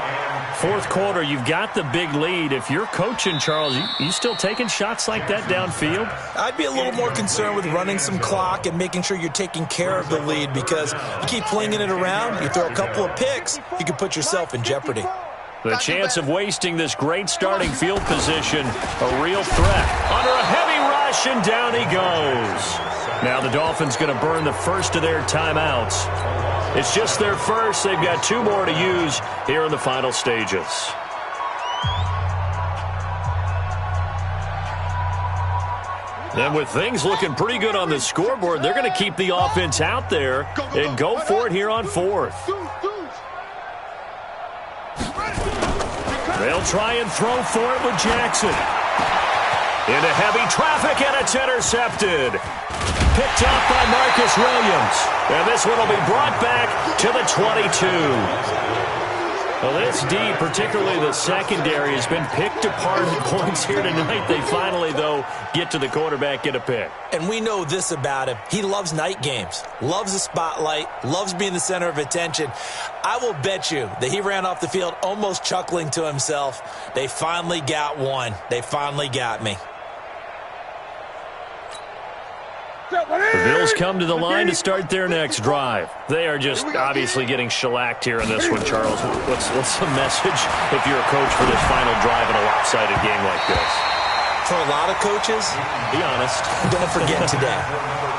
Fourth quarter, you've got the big lead. If you're coaching, Charles, you still taking shots like that downfield? I'd be a little more concerned with running some clock and making sure you're taking care of the lead because you keep flinging it around, you throw a couple of picks, you can put yourself in jeopardy. The chance of wasting this great starting field position, a real threat. Under a heavy rush, and down he goes. Now the Dolphins going to burn the first of their timeouts. It's just their first. They've got 2 more to use here in the final stages. And with things looking pretty good on the scoreboard, they're going to keep the offense out there and go for it here on fourth. They'll try and throw for it with Jackson. Into heavy traffic, and it's intercepted. Picked off by Marcus Williams. And this one will be brought back to the 22. Well, this D, particularly the secondary, has been picked apart at points here tonight. They finally, though, get to the quarterback, get a pick. And we know this about him. He loves night games, loves the spotlight, loves being the center of attention. I will bet you that he ran off the field almost chuckling to himself. They finally got one. They finally got me. The Bills come to the line to start their next drive. They are just obviously getting shellacked here in this one, Charles. What's the message if you're a coach for this final drive in a lopsided game like this? For a lot of coaches, be honest. Don't forget today.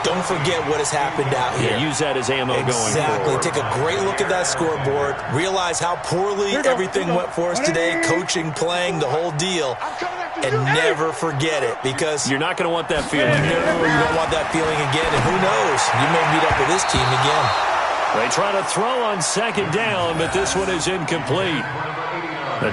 Don't forget what has happened out here. Yeah, use that as ammo going forward. Exactly. Take a great look at that scoreboard. Realize how poorly everything went for us today. Coaching, playing, the whole deal. And never forget it because you're not going to want that feeling. No, you don't want that feeling again. And who knows? You may meet up with this team again. They try to throw on second down, but this one is incomplete.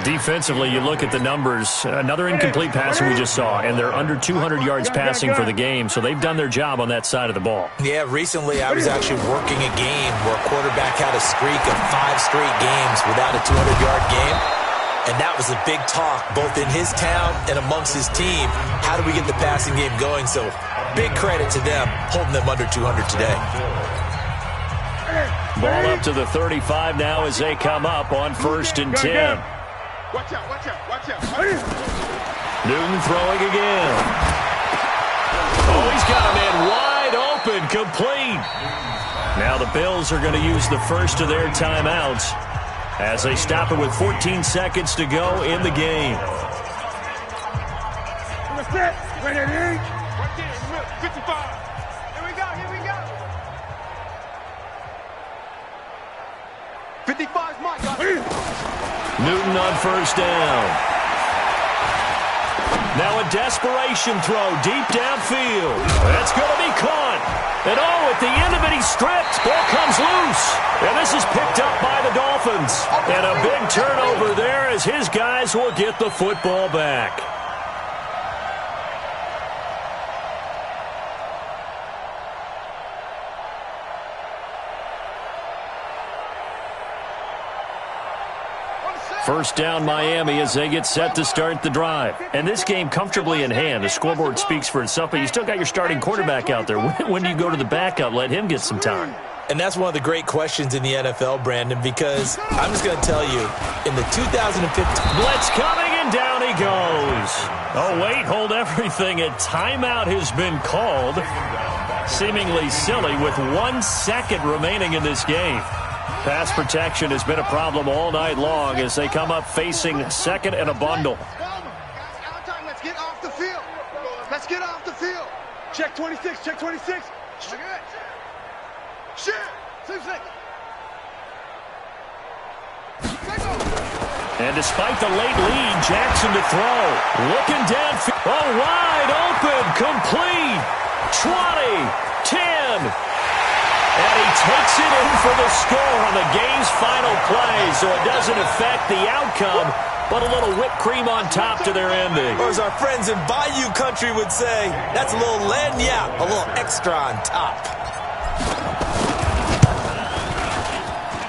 Defensively, you look at the numbers. Another incomplete pass we just saw, and they're under 200 yards passing for the game, so they've done their job on that side of the ball. Yeah, recently I was actually working a game where a quarterback had a streak of 5 straight games without a 200-yard game. And that was a big talk, both in his town and amongst his team. How do we get the passing game going? So big credit to them, holding them under 200 today. Ball up to the 35 now as they come up on 1st and 10. Watch out, watch out, watch out. Newton throwing again. Oh, he's got a man wide open, complete. Now the Bills are going to use the first of their timeouts as they stop it with 14 seconds to go in the game. Right there, 55. Here we go. 55's Mike. Newton on first down. Now a desperation throw deep downfield. That's going to be caught. And at the end of it, he's stripped. Ball comes loose. And this is picked up by the Dolphins. And a big turnover there as his guys will get the football back. First down, Miami, as they get set to start the drive. And this game comfortably in hand. The scoreboard speaks for itself, but you still got your starting quarterback out there. When do you go to the backup? Let him get some time. And that's one of the great questions in the NFL, Brandon, because I'm just going to tell you, in the 2015... Blitz coming, and down he goes. Oh, wait, hold everything. A timeout has been called. Seemingly silly with 1 second remaining in this game. Pass protection has been a problem all night long as they come up facing second and a bundle. Let's get off the field. Let's get off the field. Check 26. Check 26. Shit. 6. And despite the late lead, Jackson to throw. Looking downfield. Oh, wide open. Complete. 20. 10. And he takes it in for the score on the game's final play, so it doesn't affect the outcome, but a little whipped cream on top to their ending. Or as our friends in Bayou Country would say, that's a little lagniappe, a little extra on top.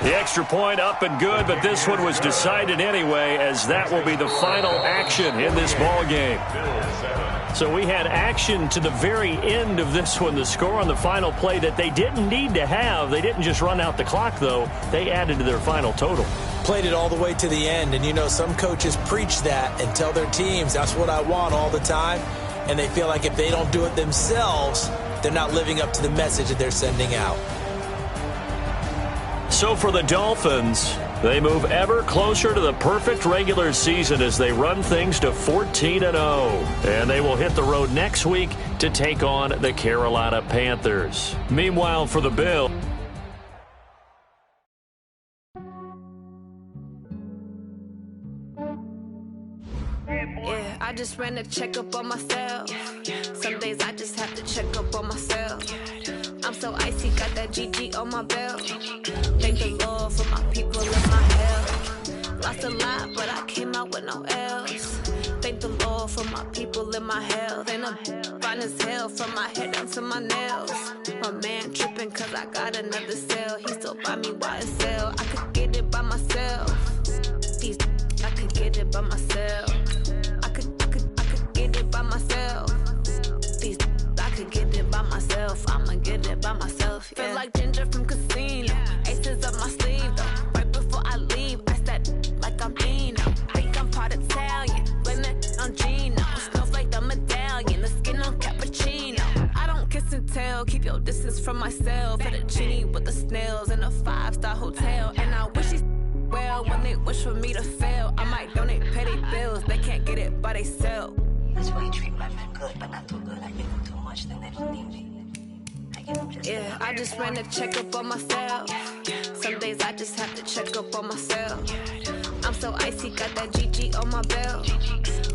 The extra point up and good, but this one was decided anyway, as that will be the final action in this ball game. So we had action to the very end of this one, the score on the final play that they didn't need to have. They didn't just run out the clock, though. They added to their final total. Played it all the way to the end, and you know some coaches preach that and tell their teams, that's what I want all the time, and they feel like if they don't do it themselves, they're not living up to the message that they're sending out. So for the Dolphins, they move ever closer to the perfect regular season as they run things to 14-0. And they will hit the road next week to take on the Carolina Panthers. Meanwhile, for the Bills, I just ran a checkup on myself. Some days I just have to check up on myself. I'm so icy, got that GG on my belt. Thank the Lord for my people and my health. Lost a lot, but I came out with no L's. Thank the Lord for my people and my health. And I'm fine as hell from my head down to my nails. My man tripping cause I got another cell. He still buy me YSL. I could get it by myself. These I could get it by myself. I could get it by myself. These I could get it by myself. I'ma get it by myself. Yeah. Feel like Ginger from Casino. Aces up my sleeve though. Right before I leave, I said like I'm Dino. Think I'm part Italian. Blame it on Gino. Snowflake the medallion. The skin on cappuccino. I don't kiss and tell. Keep your distance from myself. Fettuccine with the snails in a 5-star hotel. And I wish well when they wish for me to fail. I might donate petty bills. They can't get it by they sell. That's why you treat my men good, but not too good. I give them too much, then they don't need me. I give them just yeah, I just ran a checkup on myself. Some days I just have to check up on myself. I'm so icy, got that GG on my belt.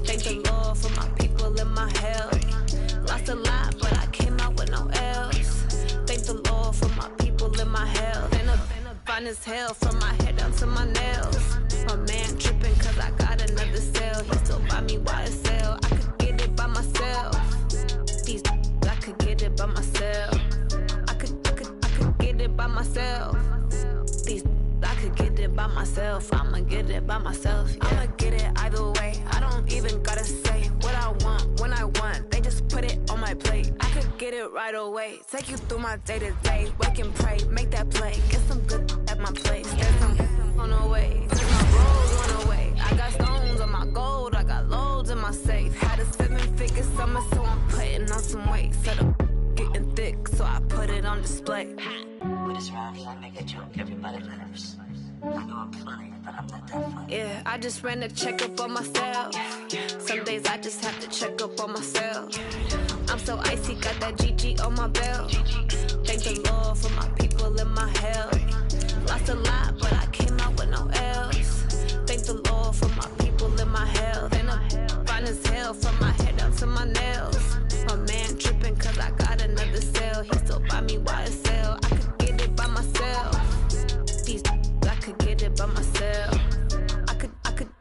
Thank the Lord for my people and my health. Lost a lot, but I came out with no L's. Thank the Lord for my people and my health. And I'm fine as hell from my head down to my nails. My man tripping cause I got another cell. He still buy me YSL. I could get it by myself. These I could get it by myself. I could get it by myself. These I could get it by myself. I'ma get it by myself. Yeah. I'ma get it either way. I don't even gotta say what I want when I want. They just put it on my plate. I could get it right away. Take you through my day to day. Wake and pray, make that play. Get some good at my place. There's some on the way. Cause my road went away. I got stones on my gold. I got loads in my safe. Had summer, so I'm putting on some weight. Said I'm getting thick, so I put it on display. With this round, I make a joke, everybody laughs. I know I'm funny, but I'm not that funny. Yeah, I just ran a checkup on myself. Some days I just have to check up on myself. I'm so icy, got that GG on my belt. Thank the Lord for my people in my health. Lost a lot, but I came out with no else. Thank the Lord for my people in my health. And I'm fine as hell from my head up to my nails. My man tripping cause I got another cell. He still buy me YSL. I could get it by myself. These I could get it by myself. I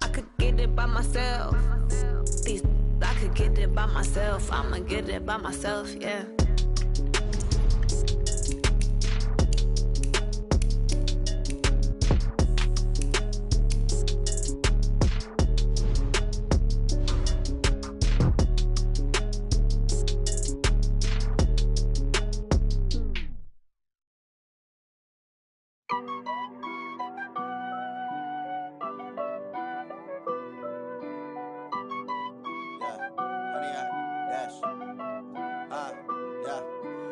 could get it by myself. These I could get it by myself. I'ma get it by myself, yeah.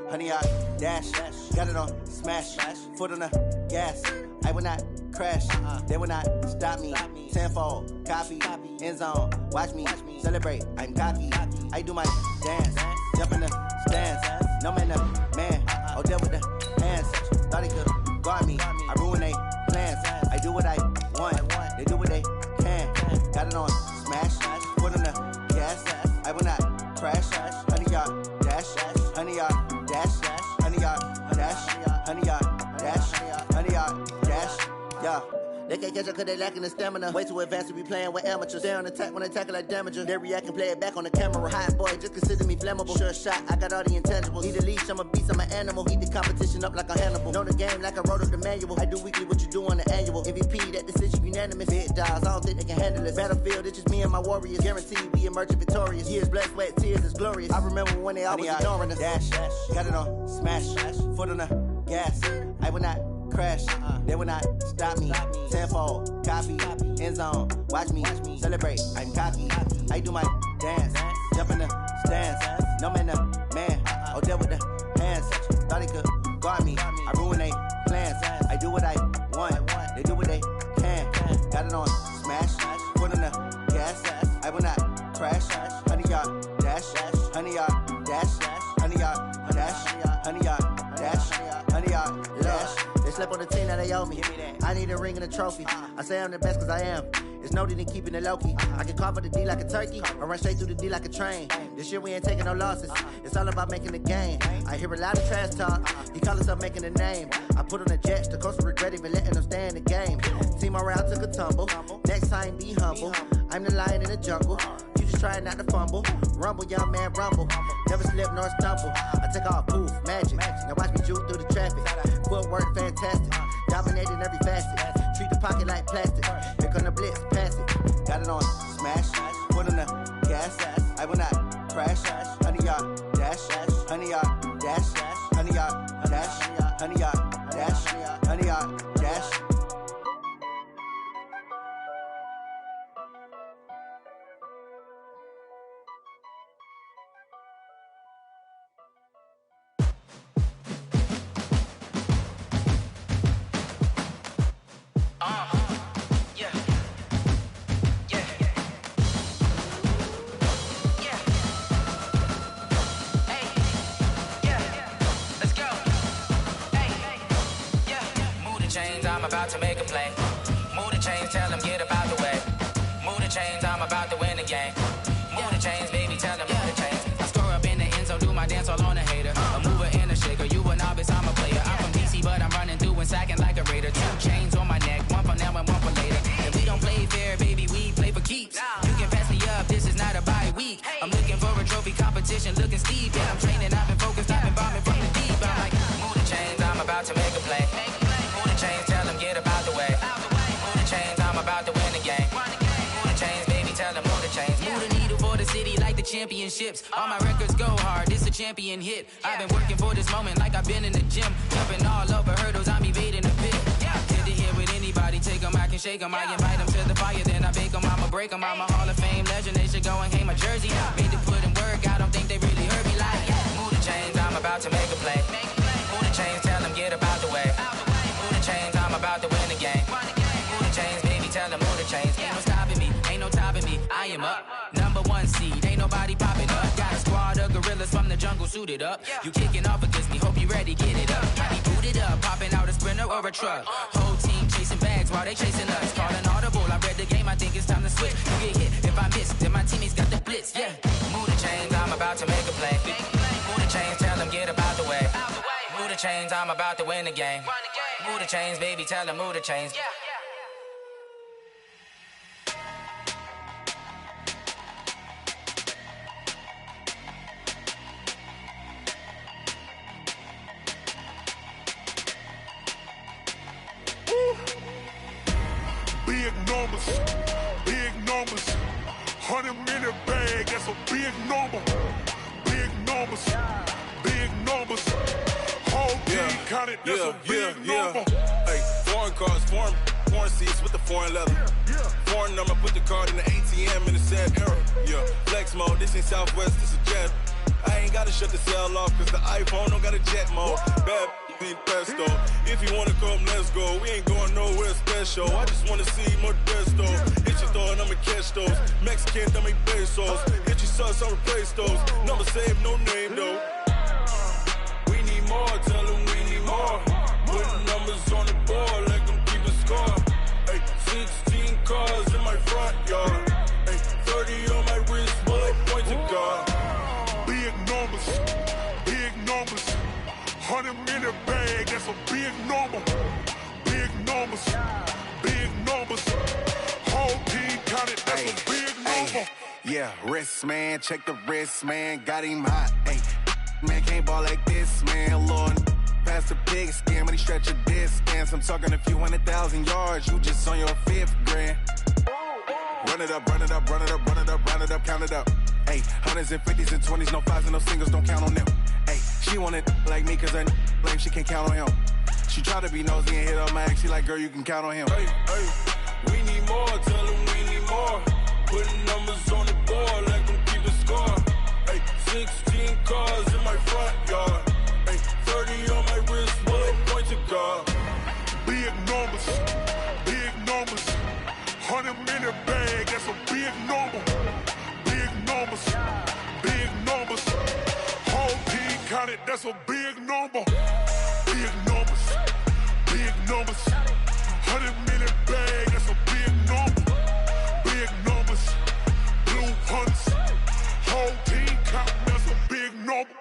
Honey, I dash, got it on smash, foot on the gas. I will not crash, they will not stop me. Tenfold, copy, end zone, watch me celebrate. I'm cocky, I do my dance, jump in the stands. No man, the man, oh deal with the hands. Thought he could guard me, I ruin they plans. I do what I want, they do what they can. Got it on smash, foot on the gas. I will not crash, honey, y'all dash, honey, y'all dash, honey, y'all dash, honey, y'all dash, honey, y'all dash, yeah. They can't catch up cause they lacking the stamina. Way too advanced to be playing with amateurs. Stay on attack when they tackle like damager. They react and play it back on the camera. Hot boy, just consider me flammable. Sure shot, I got all the intangibles. Need a leash, I'm a beast, I'm an animal. Heat the competition up like a Hannibal. Know the game like I wrote up the manual. I do weekly what you do on the annual. MVP, that decision unanimous. Big dogs, I don't think they can handle it. Battlefield, it's just me and my warriors. Guaranteed we emerging victorious. Years, blood, sweat, tears, it's glorious. I remember when they always ignoring us. Dash, got it on smash, foot on the gas. I will not crash, they will not stop me. Tenfold, copy, end zone, watch me celebrate. I'm cocky, I do my dance, jump in the stands. No man, the man, oh deal with the hands. Thought he could guard me, I ruin they plans. I do what I want, they do what they can. Got it on smash, foot on the gas. I will not crash, honey, y'all dash, honey, y'all dash, honey, y'all dash, honey, y'all dash, honey, y'all dash. They slept on the team that they owe me. I need a ring and a trophy. I say I'm the best cause I am. It's no need in keeping it low-key. I can call for the D like a turkey, or run straight through the D like a train. This year we ain't taking no losses. It's all about making the game. I hear a lot of trash talk. He call himself making a name. I put on the Jets, the coach will regret even letting them stay in the game. Team morale took a tumble. Next time be humble. I'm the lion in the jungle. You just trying not to fumble. Rumble, young man, rumble. Never slip nor stumble. I take off, poof, magic. Now watch me juke through the traffic. Footwork fantastic. Dominating every facet. Treat the pocket like plastic. Here come the blitz, pass it. Got it on smash. Foot on the gas. I will not crash. Honey, y'all dash. Honey, y'all dash. Honey, y'all dash. Honey, y'all dash. Honey, y'all dash. I'm about to make a play. Move the chains, tell them get about the way. Move the chains, I'm about to win the game. Move the chains, baby, tell them move the chains. I score up in the end zone, do my dance all on a hater. A mover and a shaker, you a novice, I'm a player. I'm from DC, but I'm running through and sacking like a raider. 2 chains on my neck, one for now and one for later. If we don't play fair, baby, we play for keeps. You can pass me up, this is not a bye week. I'm looking for a trophy competition, looking steep. Yeah, I'm training, I've been focused, I've been bombing from the deep. I'm like, move the chains, I'm about to make a play. Move the chains, tell them get about the way. Move the chains, I'm about to win the game. Move the chains, baby, tell them move the chains. Move the needle for the city like the championships. All my records go hard, this a champion hit. I've been working for this moment like I've been in the gym. Jumping all over hurdles, I'm evading the pit. Head to head with anybody, take them, I can shake them. I invite them to the fire, then I bake them, I'ma break them. I'm a Hall of Fame legend, they should go and hang my jersey. Made to put in work, got 'em about to make a play. Move the chains, tell them get about the way. Move the chains, I'm about to win the game. Move the chains, baby, tell them move the chains. Ain't no stopping me, ain't no topping me. I am up, #1 seed, ain't nobody popping up. Got a squad of gorillas from the jungle suited up. You kicking off against me, hope you ready, get it up. I be booted up, popping out a sprinter or a truck. Whole team chasing bags while they chasing us. Calling audible, I read the game, I think it's time to switch. You get hit if I miss, then my teammates got the blitz, yeah. Move the chains, I'm about to make a play. Move the chains, tell them get about the way. Move the chains, I'm about to win the game. Move the chains, baby, tell them move the chains. Big numbers, big numbers. 100-minute bag, that's a big number. Big numbers, big numbers. Whole team counted, that's a big number. Hey, foreign cars, foreign seats with the foreign leather. Foreign number, put the card in the ATM in the sad era. Yeah, flex mode, this ain't Southwest, this is jet. I ain't gotta shut the cell off, cause the iPhone don't got a jet mode. Bad need pesto. If you wanna come, let's go. We ain't going nowhere special. I just wanna see more desto. Hit your thought, I'ma catch those. Mexican, I make pesos. Hit your sus, I'll replace those. Number saved, no name though. We need more, tell them we need more. Putting numbers on the board, let them keep a score. Hey, 16 cars in my front yard. Hey, 30 on my wrist, bullet point to God. Big numbers, big numbers. 100-minute bag, that's a big number. Big numbers, big numbers. Whole team counted, that's a big number. Yeah, wrist man, check the wrist man, got him hot. Ay, man can't ball like this, man. Lord, past the pig skin, when he stretch a distance. I'm talking a few 100,000 yards, you just on your 5th grand. Run it up, run it up, run it up, run it up, run it up, count it up. Ay, 100s and 50s and 20s, no 5s and no singles, don't count on them. Ay, she want it like me, cause her lame, she can't count on him. She try to be nosy and hit up my ex, she like, girl, you can count on him. Hey, we need more, tell them we need more. Putting numbers on the board, let them keep the score. Hey, 16 cars in my front yard. Hey, 30 on my wrist, bullet point to God. Big numbers, big numbers. 100-minute bag, that's a big number. Big numbers, big numbers. Whole team counted, that's a big number. Big numbers, big numbers. 100-minute bag, that's a big number. Big numbers, blue hunts. Whole team counting, that's a big number.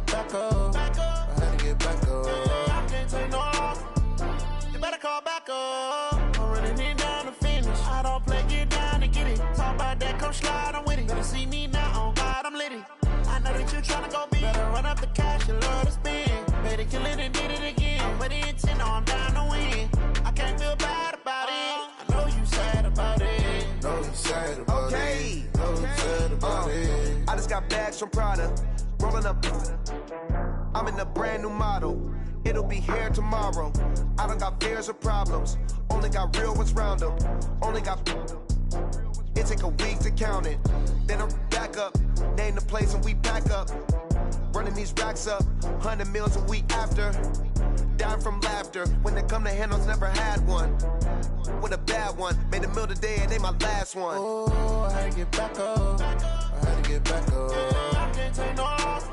Back up. I had to get back up. I can't take no loss. You better call back up. I'm running it down to finish. I don't play, get down and get it. Talk about that, come slide, I'm with it. Better see me now, on God, I'm litty. I know that you tryna go big. Better run up the cash, you love to spend. Better kill it and did it again. With the intent, I'm down to win. I can't feel bad about it. I know you sad about it. Know you sad about it. Know you sad about it. I just got bags from Prada. Rolling up, I'm in a brand new model. It'll be here tomorrow. I don't got fears or problems. Only got real ones round them. Only got. It take a week to count it. Then I'm back up. Name the place and we pack up. Running these racks up. 100 meals a week after. Down from laughter. When they come to handles, never had one. With a bad one. Made a meal today and they my last one. Oh, I had to get back up. I had to get back up. I can't take no loss.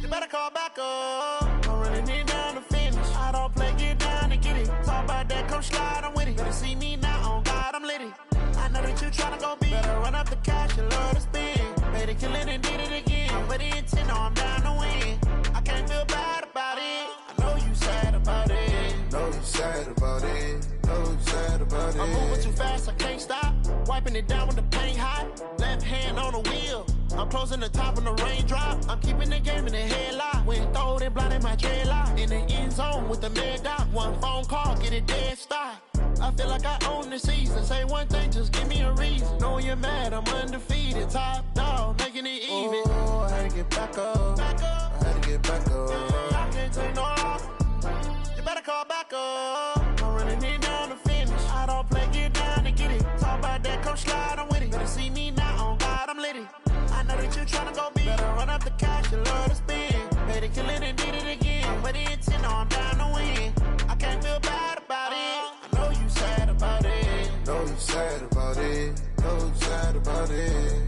You better call back up. I'm running it down to finish. I don't play, get down and get it. Talk about that, come slide, I'm with it. Better see me now, on God, I'm litty. I know that you tryna go big. Better run up the cash, you love to spend. Better kill it and did it again. With the intent, I'm down to win. I can't feel bad about it. I know you sad about it. Know you sad about it. Know you sad about it. I'm moving too fast, I can't stop. Wiping it down with the paint hot. Left hand on the wheel. I'm closing the top when the raindrop. I'm keeping the game in the headlock. When throwed and blinded my dreadlock. In the end zone with the mad dot. One phone call, get it dead stop. I feel like I own the season. Say one thing, just give me a reason. Knowing you're mad, I'm undefeated. Top dog, making it even. Oh, I had to get back up. I had get back up. I can't take no loss. You better call back up. I'm running it down to finish. I don't play, get down to get it. Talk about that, come slide, I'm with it. Better see me now, on God, I'm litty. I know that you tryna go big. Better run up the cash, you love to spend. Better kill it and did it again. But the intent, I'm down to win. I can't feel bad about it. I know you sad about it. Know you sad about it. Know you sad about it.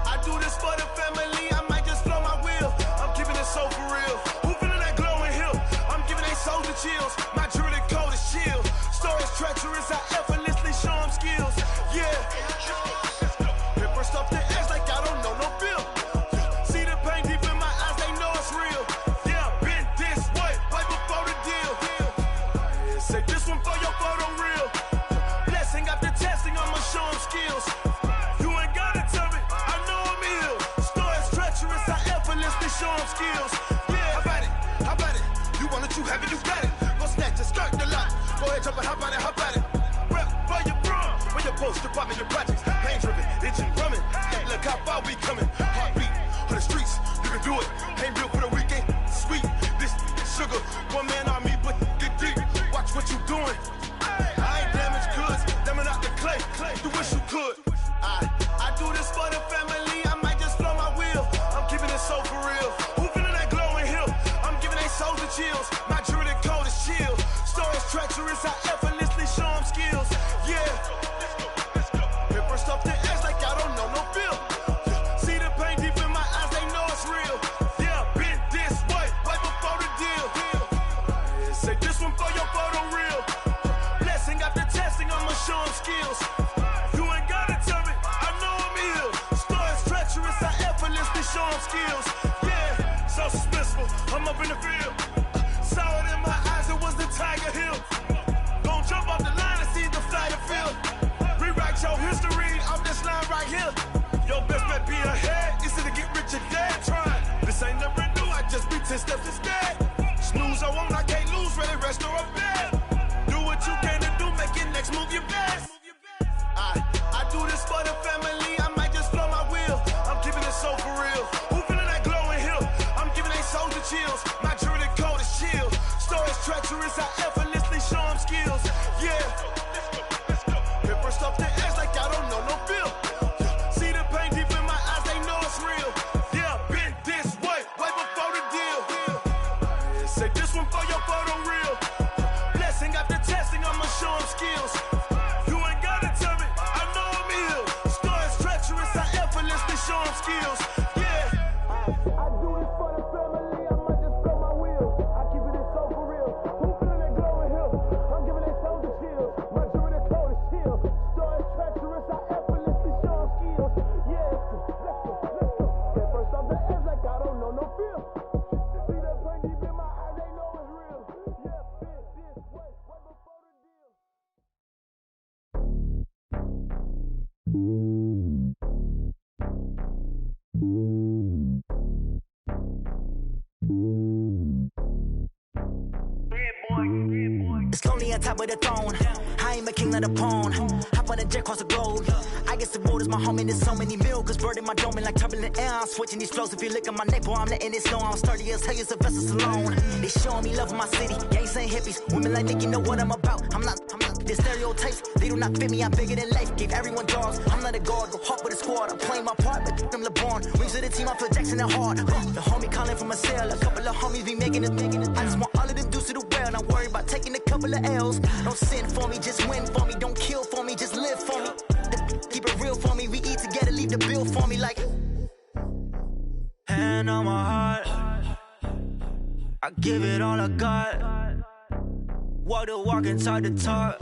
I do this for the family, I might just blow my wheel. I'm keeping it so for real. Who feeling that glowing hill? I'm giving they soldier chills. My jewelry cold is chill. Stories treacherous, I effortlessly show them skills. Yeah. Hit first up the edge like I don't know no feel. See the pain deep in my eyes, they know it's real. Yeah, been this way, right before the deal. Say this one for your photo real. Blessing after testing, I'ma show them skills. You ain't gotta tell me, I know I'm ill. Stories treacherous, I effortlessly show them skills. Yeah, how about it? How about it? You want it, you have it, you got it. Go snatch it, skirt the lot. Go ahead, jump it, how about it, how about it? Rep for your bro, for your post, department, your projects. Pain driven, itching, drumming. Look how far we coming. Heartbeat on the streets, you can do it. Ain't real for the weekend, sweet. This sugar, one man army, but get deep. Watch what you doing. I ain't damaged goods, damn out the clay. You wish you could. I do this for the family, I might just blow my wheel. I'm keeping it so for real. Who feeling that glowing hill? I'm giving they soldier chills. My jewelry cold is chill. Stories treacherous, I effortlessly show them skills. Yeah. Hit first off the edge like I don't know no feel. See the pain deep in my eyes, they know it's real. Yeah, been this way, right before the deal. Say this one for your photo real. Blessing after testing, I'ma show them skills. You ain't gotta tell me, I know I'm ill. Stories treacherous, I effortlessly show them skills. Yeah, so suspenseful, I'm up in the field. Saw it in my eyes, it was the Tiger Hill. Gon' jump off the line and see the fly the field. Rewrite your history off this line right here. Your best bet be ahead, easy to get rich or dead. Trying, this ain't never new, I just be 10 steps instead. Snooze I won't, I can't lose, ready, rest or up bed. Do what you can to do, make your next move your best. I do this for the family, I might just blow my wheel. I'm keeping it so for real. Who feeling that glowing hill? I'm giving they soldier chills. My jewelry cold is chill. Stories treacherous, I effortlessly show them skills. Yeah. Hit first off the edge like I don't know no feel. See the pain deep in my eyes, they know it's real. Yeah, been this way, right before the deal. Say this one for your photo real. Blessing after testing, I'ma show them skills. You ain't gotta tell me, I know I'm ill. Stories treacherous, I effortlessly show them skills. Yeah. I do this for the family, I might just blow my wheel. I keep it so for real. Who feeling that glowing hill? I'm giving they soldier chills. My jewelry cold is chill. Stories treacherous, I effortlessly show them skills. Yeah, let's go. Get first off the edge like I don't know no feel. See that pain deep in my eyes, they know it's real. Yeah, been this way, right before the deal. It's lonely on top of the throne. I ain't a king of the pawn. Hop on a jet across the globe. I guess the road is my home and there's so many mil. Cause bird in my dome and like turbulent air. I'm switching these flows. If you look at my neck, boy, I'm letting it snow. I'm sturdy as hell, it's a vessel alone. They showing me love in my city. Gangs ain't hippies. Women like Nick, you know what I'm about. I'm not. The stereotypes, they do not fit me. I'm bigger than life. Gave everyone dogs. I'm not a guard. Go hard with a squad. I'm playing my part, but I'm LeBron. Wings of the team, I feel Jackson and hard. The homie calling from a cell. A couple of homies be making it. I just want all of them dudes to do well. Not worry about taking a couple of L's. Don't sin for me, just win for me. Don't kill for me, just live for me. Keep it real for me. We eat together, leave the bill for me like. Hand on my heart, I give it all I got. Walk the walk and talk the talk.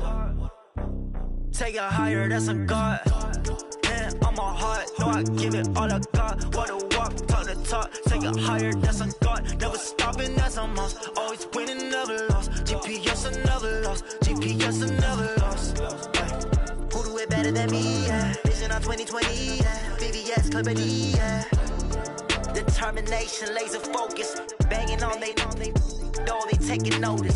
Take it higher, that's a God. Hand on my heart, no, I give it all I got. Walk the walk, talk the talk. Take it higher, that's a God. Never stopping, that's a must. Always winning, never lost. GPS, I never lost. GPS, I never lost. Who do it better than me? Yeah. Vision on 2020, yeah. VVS, Clipper D, yeah. Determination, laser focus, banging on they door, they taking notice.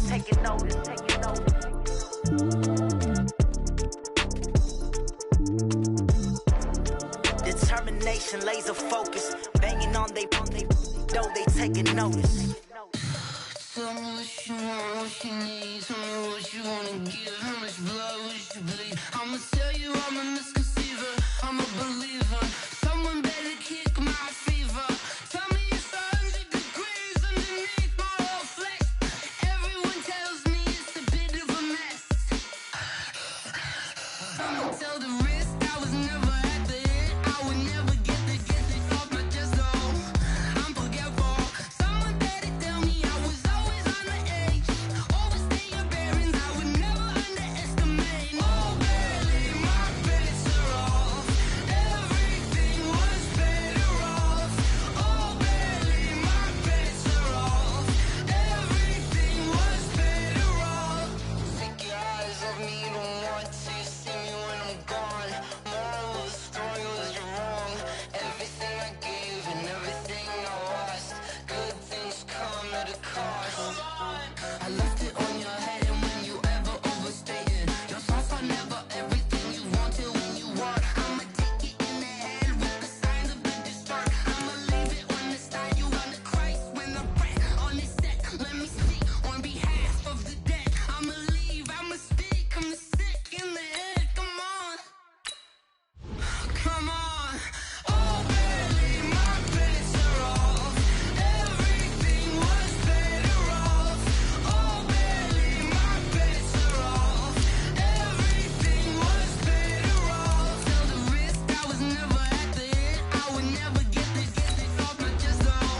Determination, laser focus, banging on they door, they taking notice. Tell me what you want, what you need. Tell me what you wanna give. How much blood would you bleed? I'ma tell you I'm a misconceiver. I'm a believer. Someone better kick my fever. Tell me it's 100 degrees underneath my whole flesh. Everyone tells me it's a bit of a mess. I'ma tell the risk I was never at the end. I would never get it off my chest. Oh, I'm forgetful. Someone better tell me I was always on the edge. Overstay your bearings, I would never underestimate. Oh, barely, my bets are off. Everything was better off. Oh, barely, my bets are off. Everything was better off. Take your eyes off me, you don't want to see me when I'm gone. Moral of the story was you're wrong. Everything I gave and everything I lost. Good things come at a cost. I left it on your head, and when you ever overstated, your thoughts are never everything you wanted when you want. I'ma take it in the head with the signs of the distort. I'ma leave it on the side. You want the Christ when the breath on this set. Let me speak on behalf of the dead. I'ma leave, I'ma speak. I'm the sick in the head. Come on. Come on. Oh, barely, my bets are off. Everything was better off. Oh, barely, my bets are off. Everything was better off. Tell the risk I was never at the end. I would never get it off my chest. Oh,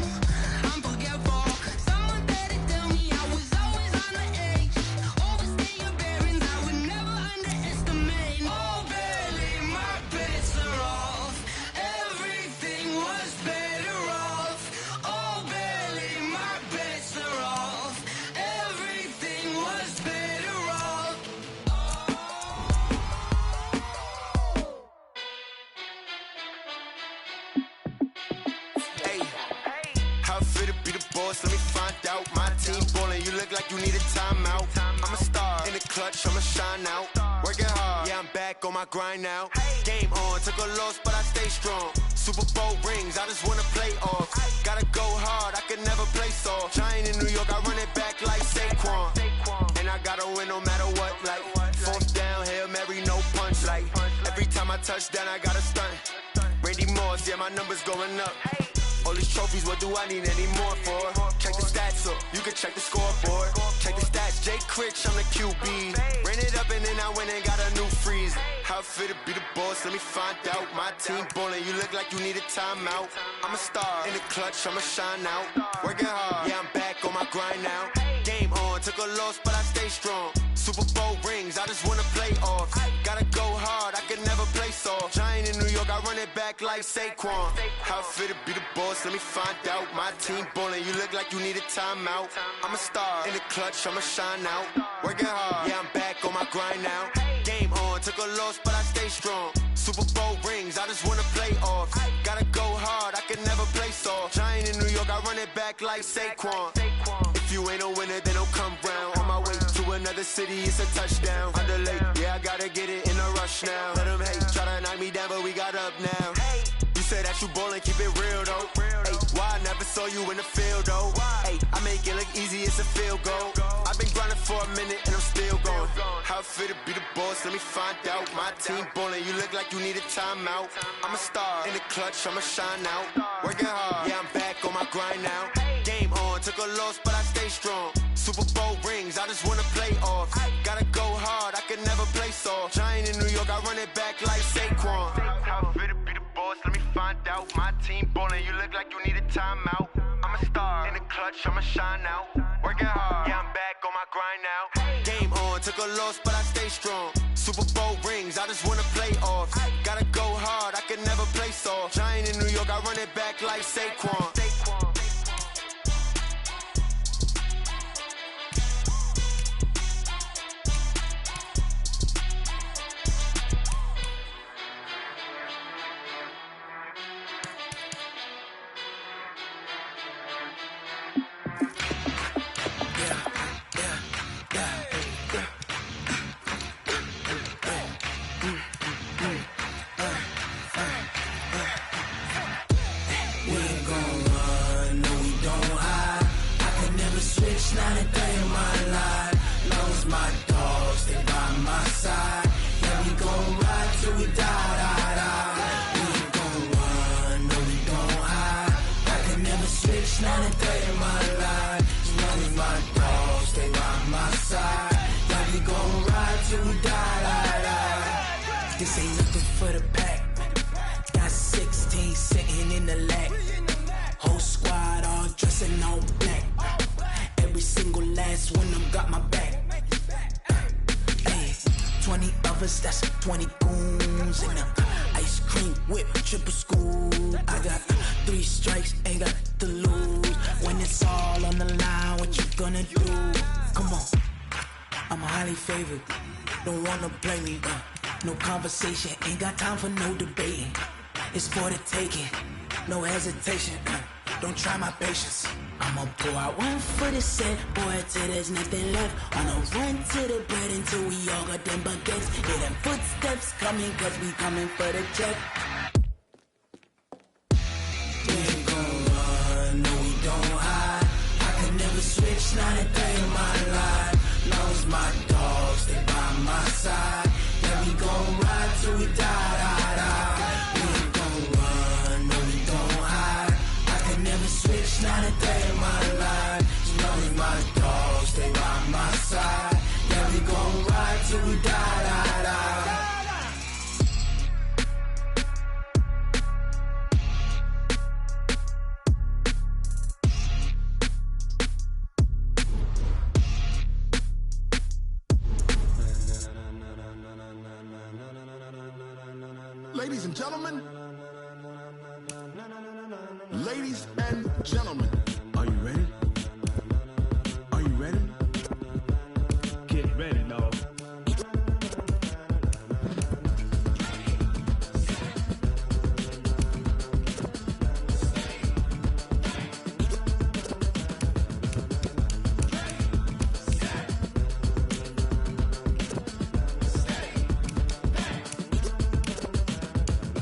I'm forgetful. Someone better tell me I was always on the edge. Overstay your bearings, I would never underestimate. Oh, barely, my bets are off. Everything was better off. Oh, barely, my bets are off. Everything was better off. Hey, how it feel to be the boss? Let me find out. My team ballin', you look like you need a timeout. I'm a star in the clutch, I'ma shine out. Working hard, yeah, I'm back on my grind now. Game on, took a loss, but I stay strong. Super Bowl rings, I just wanna play off. Gotta go hard, I can never play soft. Giant in New York, I run it back like Saquon. And I gotta win no matter what, like fourth down, Hail Mary, no punch. Like every time I touch down, I gotta stunt. Randy Moss, yeah, my numbers going up. All these trophies, what do I need any more for? Check the stats up, you can check the scoreboard. Check the stats, Jay Critch, I'm the QB. Ran it up and then I went and got a new freeze. How it feel to be the boss, let me find out. My team ballin', you look like you need a timeout. I'm a star in the clutch, I'ma shine out. Working hard, yeah, I'm back on my grind now. Game on, took a loss, but I stay strong. Super Bowl rings, I just wanna play off. Gotta go hard, I can never play soft. Giant in New York, I run it back like Saquon. How it feel to be the boss, let me find out. My team ballin', you look like you need a timeout. I'm a star in the clutch, I'ma shine out. Working hard, yeah, I'm back on my grind now. Game on, took a loss, but I stay strong. Super Bowl rings, I just wanna play off. Gotta go hard, I can never play soft. Giant in New York, I run it back like Saquon. If you ain't a winner, then don't come round. On my way to another city, it's a touchdown. Underlay, yeah, I gotta get it in a rush now. Let them hate, try to knock me down, but we got up now. You said that you ballin', keep it real though. Hey, why I never saw you in the field though? Hey, I make it look easy, it's a field goal. I've been grinding for a minute and I'm still going. How it feel to be the boss, let me find out. My team ballin', you look like you need a timeout. I'm a star in the clutch, I'ma shine out. Working hard, yeah, I'm back on my grind now. Game on, took a loss, but I stay strong. Super Bowl rings, I just wanna play off. Gotta go hard, I can never play soft. Giant in New York, I run it back like Saquon. How it feel to be the boss, let me find out. My team ballin', you look like you need a timeout. I'm a star in the clutch, I'ma shine out. Working hard, yeah, I'm back on my grind now. Game on, took a loss, but I stay strong. Super Bowl rings, I just wanna play off. Gotta go hard, I can never play soft. Giant in New York, I run it back like Saquon. whip, triple school. I got 3 strikes, ain't got to lose. When it's all on the line, what you gonna do? Come on, I'm highly favored. Don't wanna play me, no conversation. Ain't got time for no debating. It's for the taking, no hesitation. Don't try my patience. I'ma pull out 1 foot and set, boy, till there's nothing left. On a run to the bed until we all got them baguettes. Hear them footsteps coming, cause we coming for the check. We ain't gon' run, no we don't hide. I can never switch, not a day in my life. Long as my dogs, they by my side. Yeah, we gon' ride till we die, die, die. We ain't gon' run, no we don't hide. I can never switch, not a day in my life. As long as my dogs, they by my side. Yeah, we gon' ride till we die, die, die. Ladies and gentlemen, ladies and gentlemen, are you ready? Are you ready? Get ready, dog.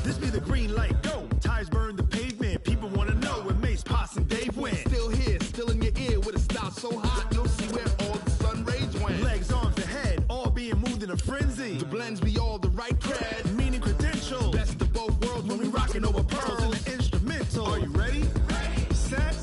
This be the green light, go. Tires burn the pavement. People wanna know where Mace, Potts, and Dave went. Still here, still in your ear with a style so hot, you'll see where all the sun rays went. Legs, arms, the head, all being moved in a frenzy. The blends be all the right cred, meaning credentials. best of both worlds when we rockin' over Pearls in pearls. the instrumental. Are you ready? Set,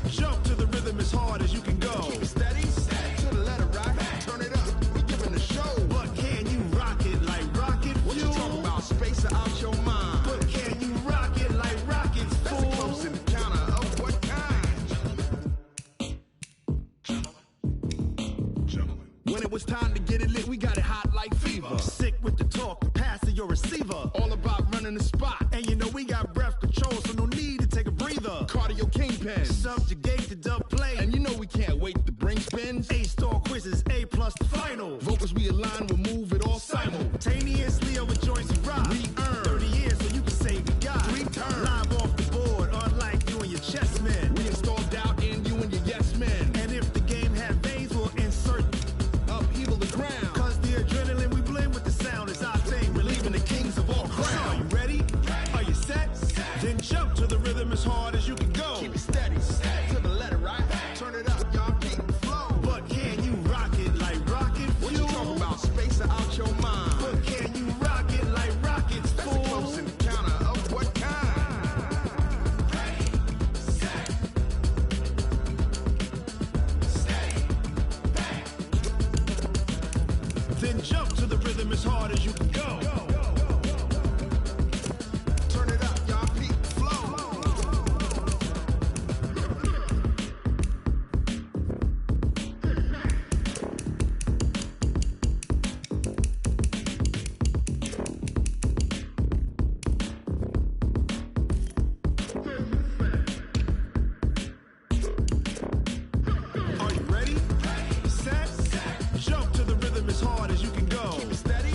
jump to the rhythm as hard as you can go. Keep it steady, to the letter right, turn it up, we giving a show. But can you rock it like rocket What you fuel? talking about, space out your mind? But can you rock it like rockets, That's a close fool? encounter of what kind? When it was time to get it lit, we got it hot like fever. Sick with the talk, pass to your receiver. All about running the spot. And you know we got breath control, so no need to take a breather. Cardio kingpin. Subjugate the dub play. And you know we can't wait to bring spins. A-star quizzes, A+ the final. Vocals we align, we'll move it all Simultaneously over joints we rock. We earn 30 years so you can say we got 3 turns. live off the board, unlike you and your chess men. We install doubt in you and your yes men. And if the game had veins, we'll insert Upheaval the ground. cause the adrenaline we blend with the sound is our thing, relieving the kings of all Crown. crown. Are you ready? Are you set? Then jump to the rhythm as hard as you can go. Keep it steady, to the letter right. Turn it up, y'all beat the flow. But can you rock it like rocket fuel? What you talking about, space out your mind? But can you rock it like rockets, That's a fool? close encounter of what kind? Then jump to the rhythm as hard as you can go. Turn it up, y'all beat the flow. Are you ready? Set, jump to the rhythm as hard as you can go. Keep it steady,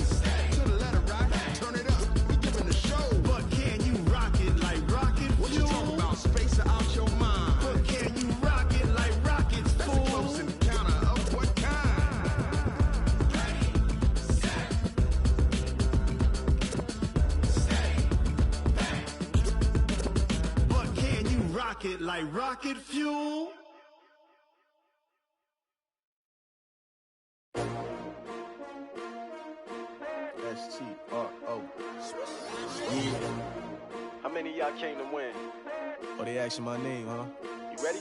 to the letter right. Turn it up, we giving the show. But can you rock it like rocket What you fuel? talking about, space out your mind? But can you rock it like rockets, That's a fool? close encounter of what kind? But can you rock it like rocket fuel? S-T-R-O. Yeah. How many of y'all came to win? Oh, they asking my name, huh? You ready?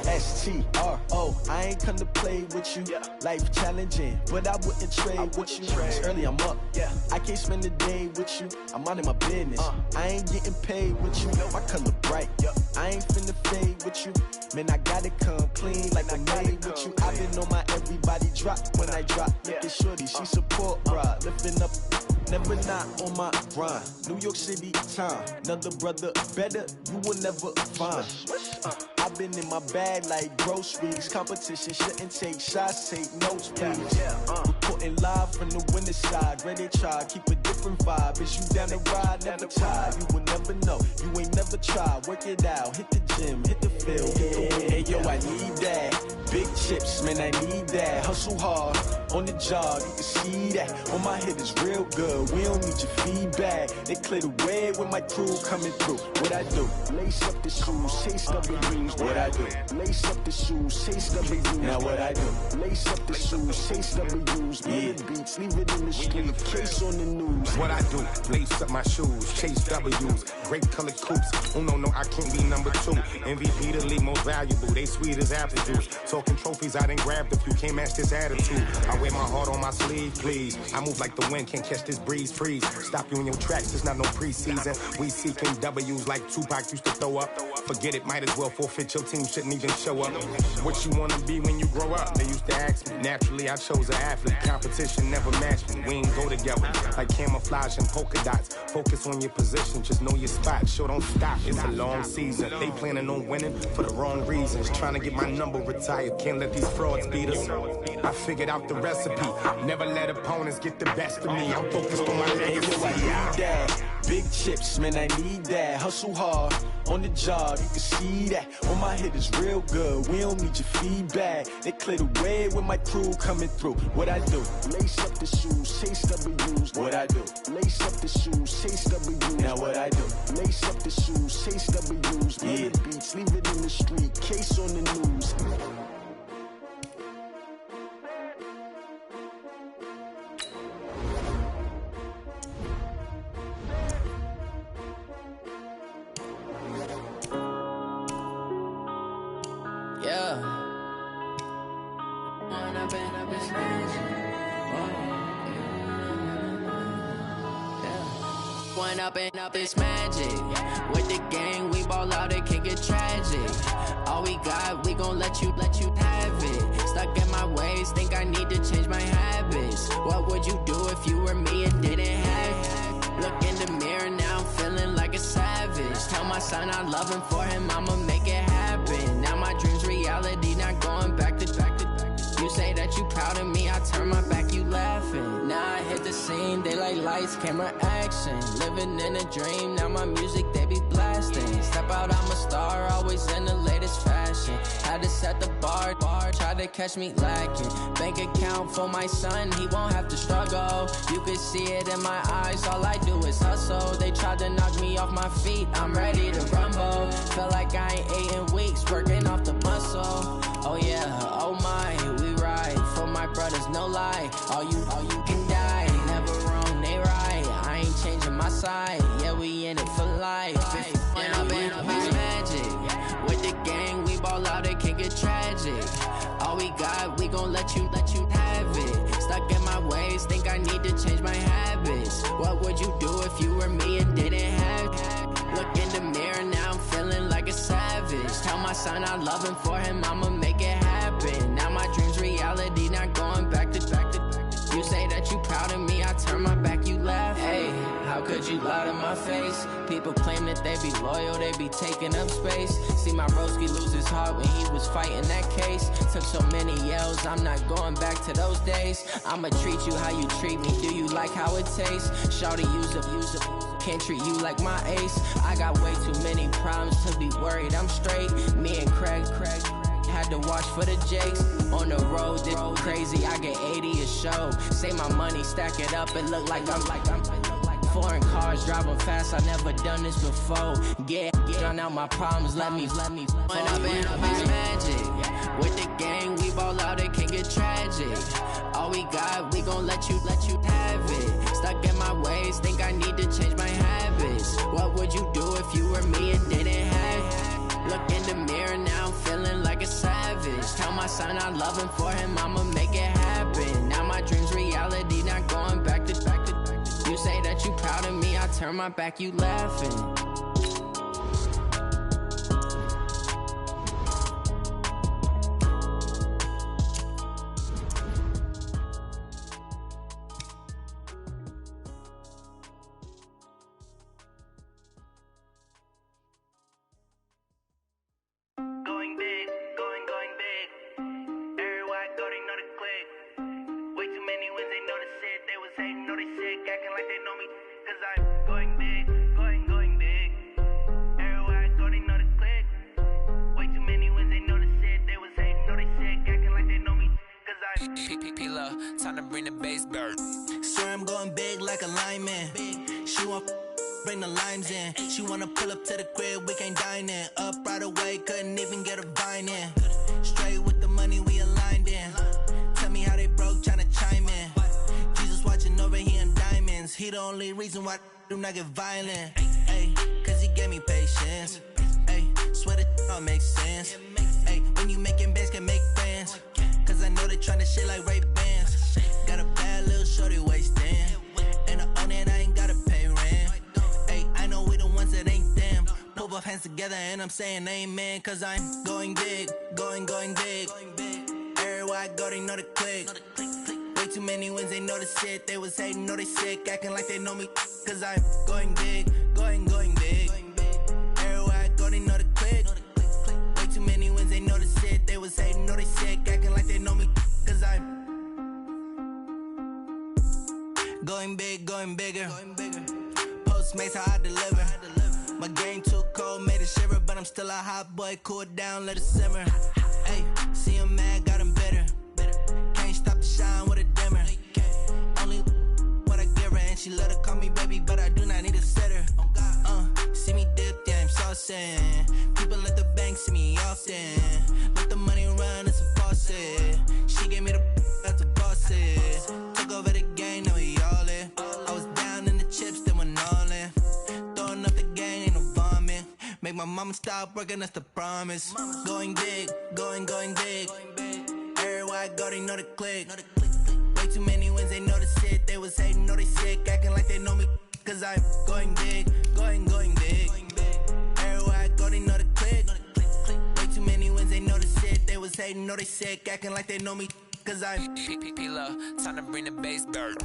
S-T-R-O. I ain't come to play with you. Yeah. Life challenging, but I wouldn't trade with you. It's early, I'm up. Yeah. I can't spend the day with you. I'm minding my business. I ain't getting paid with you. My color bright. I ain't finna fade with you. Man, I gotta come clean like I'm made with you. I've been on my everybody drop when I drop. Look at shorty, she support, bruh. Lifting up never not on my grind. New York City time, another brother better, you will never find. I've been in my bag like groceries. Competition shouldn't take shots, take notes, please. Reporting live from the winter side. Ready to try, keep a different vibe. Is you down the ride, never tired. You will never know, you ain't never tried. Work it out, hit the gym, hit the field, hit the wind. Hey yo, I need that. Big chips, man, I need that. Hustle hard, on the job, you can see that. On my head is real good, we don't need your feedback. They clear the way when my crew coming through. What I do? Lace up the shoes, chase W's. What I do? Lace up the shoes, chase W's. Now what I do? Lace up the shoes, chase W's. Yeah. Beats, leave it in the street, case on the news. What I do? Lace up my shoes, chase W's. Great colored coops. Oh no, I can't be number 2. MVP the league most valuable. They sweet as apple juice. Talking trophies, I done grabbed a few. Can't match this attitude. I wear my heart on my sleeve, please. I move like the wind, can't catch this breeze, freeze. Stop you in your tracks, it's not no preseason. We seeking W's like Tupac used to throw up. Forget it, might as well forfeit. Your team shouldn't even show up. What you wanna be when you grow up? They used to ask me. Naturally, I chose an athlete. Competition never matched me. We ain't go together like camouflage and polka dots. Focus on your position, just know your spot. Sure, don't stop. It's a long season. They planning on winning for the wrong reasons. Trying to get my number retired. Can't let these frauds beat us. I figured out the recipe. Never let opponents get the best of me. I'm focused on my legacy. Big chips, man, I need that. Hustle hard, on the job, you can see that. On my head is real good, we don't need your feedback. They clear the way when my crew coming through. What I do? Lace up the shoes, chase W's. What I do? Lace up the shoes, chase W's. Now what I do? Lace up the shoes, chase W's. Yeah. Beats, leave it in the street, case on the news. Up this magic. With the gang, we ball out, it can get tragic. All we got, we gon' let you have it. Stuck in my ways, think I need to change my habits. What would you do if you were me and didn't have it? Look in the mirror now, I'm feeling like a savage. Tell my son I love him, for him I'ma make it happen. Now my dream's reality, not going back to. You say that you proud of me, I turn my back, you laughing. Now I hit the scene, they like lights, camera, action. Living in a dream, now my music, they be blasting. Step out, I'm a star, always in the latest fashion. Had to set the bar, try to catch me lacking. Bank account for my son, he won't have to struggle. You can see it in my eyes, all I do is hustle. They tried to knock me off my feet, I'm ready to rumble. Felt like I ain't ate in weeks, working off the muscle. Oh yeah, oh my, we ride for my brothers, no lie. All you can die, never wrong, they right. I ain't changing my side, yeah, we in it for life. When I've been up, it's magic. With the gang, we ball out, it can get tragic. All we got, we gon' let you have it. Stuck in my ways, think I need to change my habits. What would you do if you were me and didn't have it? Look in the mirror, now I'm feeling like a savage. Tell my son I love him, for him I'ma make it happen. Now my dream's reality, not going back to. You say that you proud of me, I turn my back, you laugh. Hey, how could you lie to my face? People claim that they be loyal, they be taking up space. See my broski lose his heart when he was fighting that case. Took so many yells, I'm not going back to those days. I'ma treat you how you treat me, do you like how it tastes? Shawty, use up, can't treat you like my ace. I got way too many problems to be worried, I'm straight. Me and Craig had to watch for the Jakes. On the road, it's crazy, I get 80 a show. Say my money, stack it up, it look like I'm foreign cars, driving fast, I never done this before. Drown out my problems, let me. When I've been up, it's magic. With the gang, we ball out, it can get tragic. All we got, we gon' let you have it. Stuck in my ways, think I need to change my habits. What would you do if you were me and didn't have it? Look in the mirror, now I'm feeling like a savage. Tell my son I love him, for him I'ma make it happen. Now my dream's reality, not going back to. You say that you proud of me, I turn my back, you laughing. bring the limes in. She wanna pull up to the crib, we can't dine in. Up right away, couldn't even get a vine in. Straight with the money we aligned in. Tell me how they broke, tryna chime in. Jesus watching over, he in diamonds. He the only reason why I do not get violent. Ay, cause he gave me patience. Ay, swear that all makes sense. Ay, when you making bands, can make friends. Cause I know they tryna shit like Ray-Bans. Got a bad little shorty wasting. And I own it, I ain't gotta pay rent. Ay, I know we the ones that ain't them. Pull both hands together and I'm saying amen. Cause I'm going big, going big. Everywhere I go, they know the click. Way too many wins, they know the shit. They was hating, know they sick, acting like they know me. Cause I'm going big, going big. Everywhere I go, they know the click. Way too many wins, they know the shit. They was hating, know they sick, acting like they know me. Cause I'm going big, going bigger. Postmates, how I deliver. My game too cold, made it shiver. But I'm still a hot boy, cool it down, let it simmer. Hey, see him mad, got him bitter. Can't stop the shine with a dimmer. Only what I give her, and she let her call me baby, but I do not need a sitter. See me dip, yeah, I'm saucing. People at the bank see me often. Let the money run, it's a faucet. She gave me the that's a bosses. Took over the game, now we all in. I was down in the chips, then went all in. Throwing up the gang, ain't no vomit. Make my mama stop working, that's the promise. Going big, going big. Everywhere I go, they know the click. Way too many wins, they know the shit. They was hating, know they sick, acting like they know me. Cause I'm going big, going big. Everywhere I go, they know the click. Way too many wins, they know the shit. They was hating, know they sick, acting like they know me. Cause I'm P-P-P-Love, time to bring the bass dirt.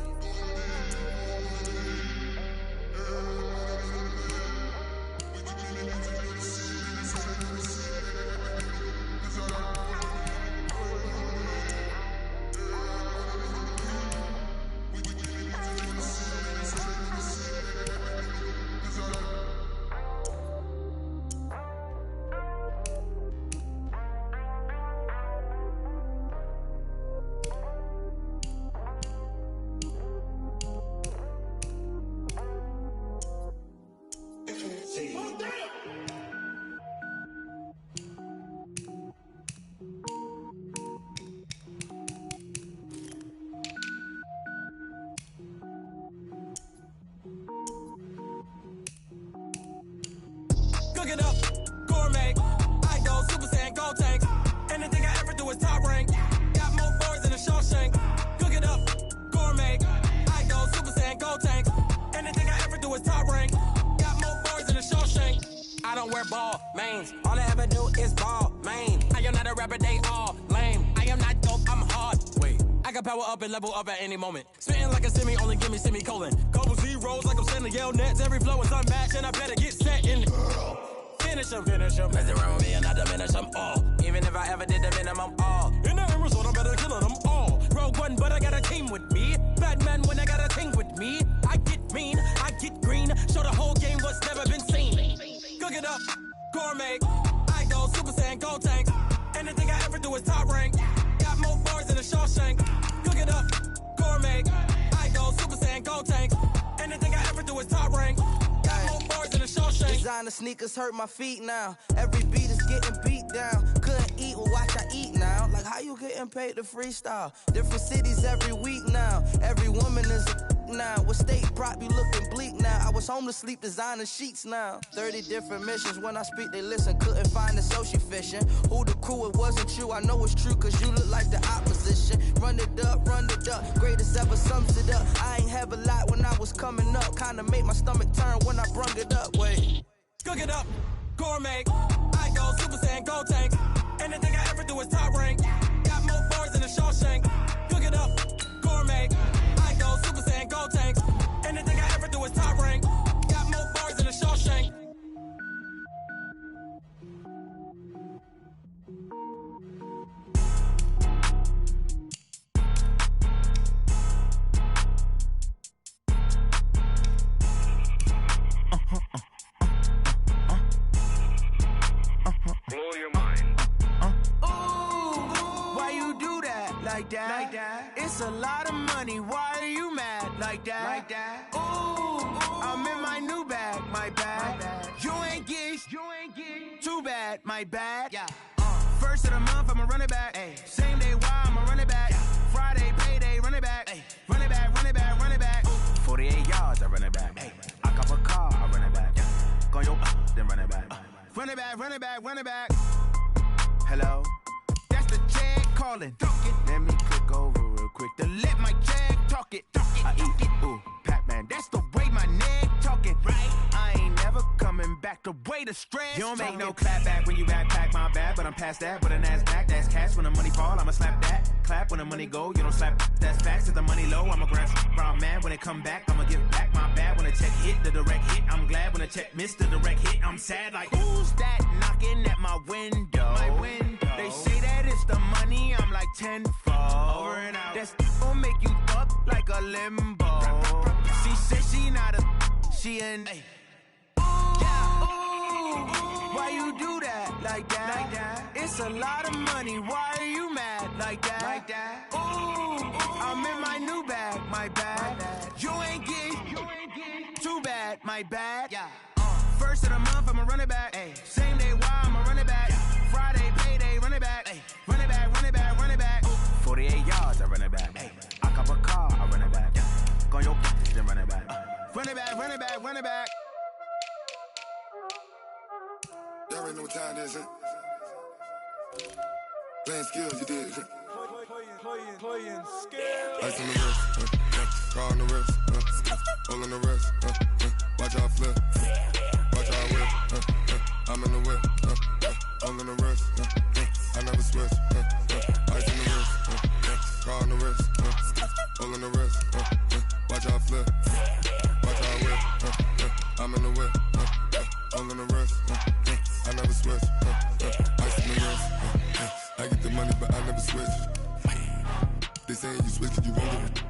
Cook it up, gourmet. I go Super Saiyan, gold tank. Anything I ever do is top rank. Got more boys than a Shawshank. Cook it up, gourmet. I go Super Saiyan, gold tank. Anything I ever do is top rank. Got more boys than a Shawshank. I don't wear ball mains. All I ever do is ball main. I am not a rapper, they all lame. I am not dope, I'm hard. Wait, I can power up and level up at any moment. Spitting like a semi, only give me semicolon. Couple zeros like I'm sending yell nets. Every flow is unmatched and I better get set in. Finish them. Mess around with me and I diminish them all. Even if I ever did the minimum all. In the result, I better kill them all. Rogue One, but I got a team with me. Batman when I got a team with me. I get mean, I get green. Show the whole game what's never been seen. Cook it up, gourmet. I go Super Saiyan, gold tank. Anything I ever do is top rank. Got more bars than a Shawshank. Cook it up, gourmet. I go Super Saiyan, gold tank. Anything I ever do is top rank. Got more bars than a Shawshank. Designer sneakers hurt my feet now. Every beat is getting beat down. Couldn't eat, well watch I eat now. Like how you getting paid to freestyle? Different cities every week now. Every woman is a now. With state prop, you looking bleak now. I was home to sleep, designer sheets now. 30 different missions. When I speak, they listen. Couldn't find the social fishing. Who the crew, it wasn't you. I know it's true, cause you look like the opposition. Run it up. Greatest ever sums it up. I ain't have a lot when I was coming up. Kinda made my stomach turn when I brung it up. Wait. Cook it up, gourmet. I go Super Saiyan, gold tank. Anything I ever do is top rank. Got more bars than a Shawshank. Cook it up, gourmet. I go Super Saiyan, gold tank. Anything I ever do is top rank. Got more bars than a Shawshank. Blow your mind. Why you do that? Like that? It's a lot of money. Why are you mad? Like that? Ooh, I I'm in my new bag, my bad. You ain't geeks, too bad, my bad. Yeah. First of the month, I'ma run it back. Ay. Same day, why I'ma run it back. Friday, payday, run it back. Ay. Run it back, run it back, run it back. 48 yards, I run it back. Ay. I cop a car, I run it back. Go yo, then run it back. Run it back, run it back, run it back. Hello? That's the check calling. Let me click over real quick to let my check talk it. I eat it, ooh, Pac-Man. That's the way my neck talking. Right? I ain't never coming back. The way the stress. You don't make no clap back when you backpack, my bad. But I'm past that. But a NASDAQ, that's cash. When the money fall, I'ma slap that. Clap when the money go. You don't slap. That's facts. If the money low, I'ma grab brown man. When it come back, I'ma give back my bad. When the check hit, the direct hit. I'm glad when the check missed the direct hit. I'm sad like, who's that knocking at my window? My window. They say that it's the money. I'm like tenfold. Over and out. That's gon' make you up like a limbo. She said she not a. She an. Ay. Why you do that like that? It's a lot of money. Why are you mad like that? Ooh, I'm in my new bag, my bad. You ain't geek, too bad, my bad. Yeah. First of the month, I'ma run it back. Ay. Same day, why I'ma run it back. Friday, payday, run it back. Ay. Run it back, run it back, run it back. 48 yards, I run it back. Ay. I cop a car, I run it back. Go yo, then run it back. Run it back, run it back, run it back. Y'all already know what time it is, huh? Playing skills, you did. Playing skills. Ice on the wrist, car on the wrist, all on the wrist, watch out flip, watch out whip, I'm in the whip, all on the wrist, I never switch, ice on the wrist, car on the wrist, all on the wrist, watch out flip, watch out whip, I'm in the whip, all on the wrist, I never switch, ice on the wrist, I get the money but I never switch. They saying you switch it, you won't get it.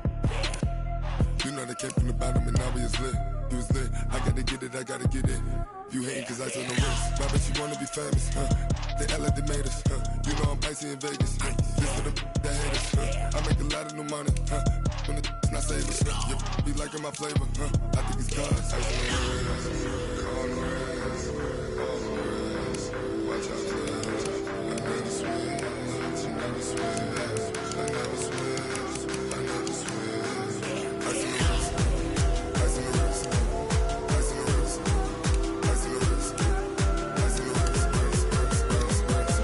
You know they came from the bottom and now we is lit. You was lit, I gotta get it, I gotta get it. You hating cause ice on the wrist. Why bet you wanna be famous, They act like they made us, You know I'm icy in Vegas, This for the that hate us, I make a lot of new money, When it's not savers, You be liking my flavor, I think it's cause ice on the wrist, on the wrist, on the wrist. Watch out for this, I never switch, you never switch. I never switch, I never switch. Ice on the wrist, ice on the wrist, ice on the wrist, ice on the wrist, ice on the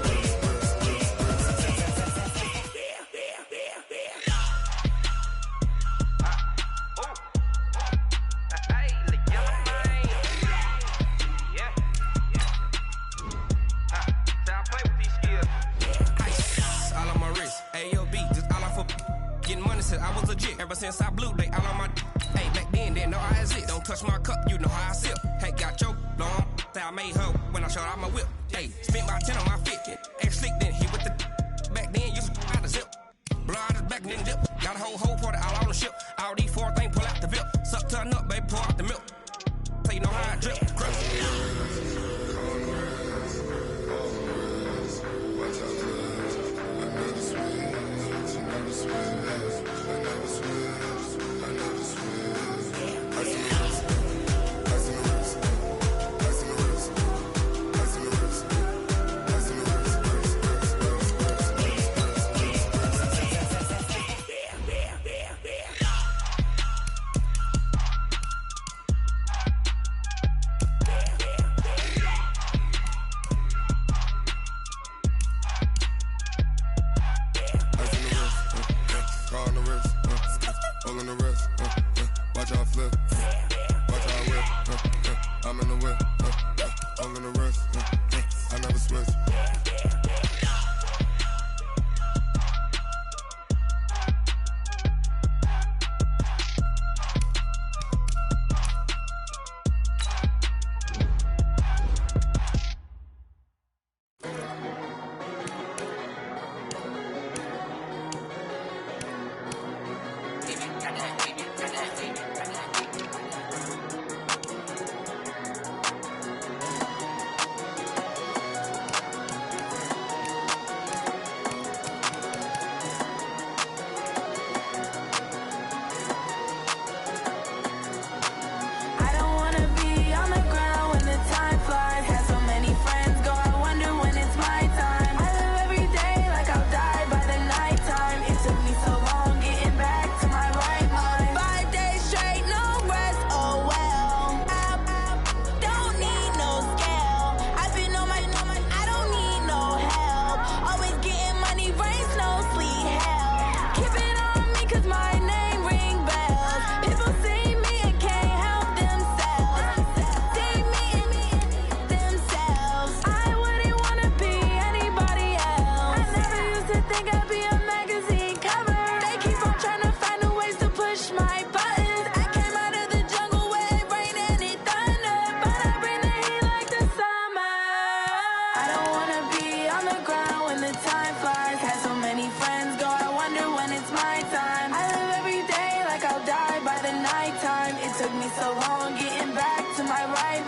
I was legit. Ever since I blew, they all on my hey, back then, didn't know I exist. Don't touch my cup, you know how I sip. Hey, got your long, say I made her when I showed out my whip. Hey, spent about 10 on my fit. Ex slick, then hit with the back then, used to out the zip. Blow out his back, then dip. Got a whole party all on the ship. All these four things pull out the VIP. Suck, turn up, baby, pour out the milk. So you know how I drip.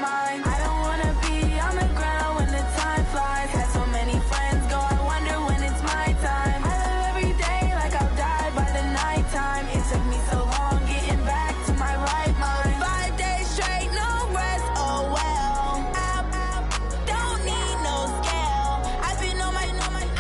mind. I don't wanna be on the ground when the time flies. Had so many friends go, I wonder when it's my time. I live every day like I'll die by the nighttime. It took me so long getting back to my right mind. 5 days straight, no rest, oh well. Don't need no scale. I've been on my,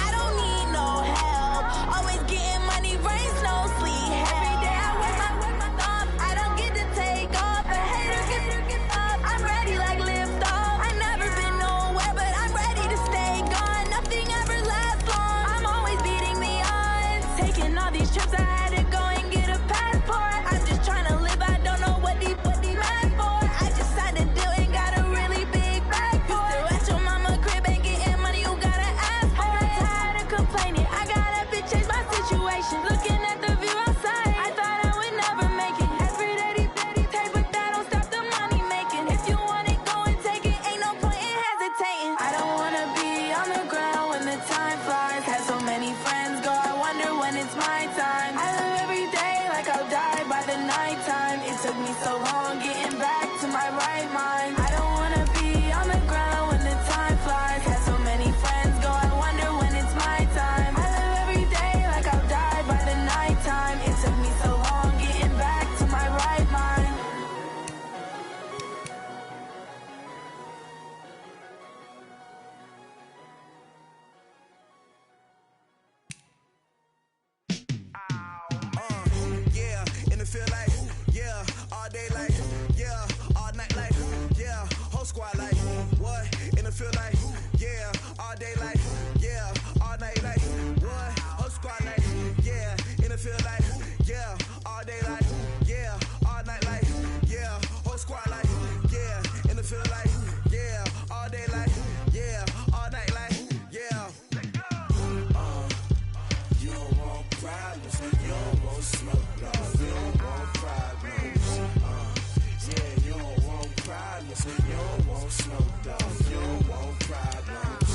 I don't need no help. Always getting money, rains, no sleep. Every day I work my thumb. I don't get to take off. The haters get up. I'm ready like lift off. I never been nowhere, but I'm ready to stay gone. Nothing ever lasts long. I'm always beating the odds. Taking all these trips, I had to go and get a passport. I'm just trying to live. I don't know what the mad for. I just signed a deal and got a really big bag for it. Still at your mama crib and getting money, you gotta ask for it. I'm tired of complaining. I got up and changed my situation. Looking at the view outside, I thought I would never make it. Every day they take, but that don't stop the money making. If you want it, go and take it. Ain't no point in hesitating. I don't wanna be on the ground when the time flies. Had so many friends go, I wonder when it's my time. I live every day like I'll die by the nighttime. It took me so long getting back to my right mind. I don't wanna be on the ground when the time flies. Had so many friends go, I wonder when it's my time. I live every day like I'll die by the nighttime. It took me so long getting back to my right mind. Yeah, and it feel like, yeah, all day like, yeah, all night like, yeah, whole squad like, what? And it feel like, yeah, all day like, yeah, all night like, what? Whole squad like, yeah, and it feel like, yeah, all day like, yeah, all night like, yeah, whole squad like, yeah, and it feel like, yeah, all day like, yeah, all night like, yeah. You don't want problems, you don't want smoke, dog. You don't want problems. Yeah, you don't want problems, you don't want smoke, dog. You don't want problems.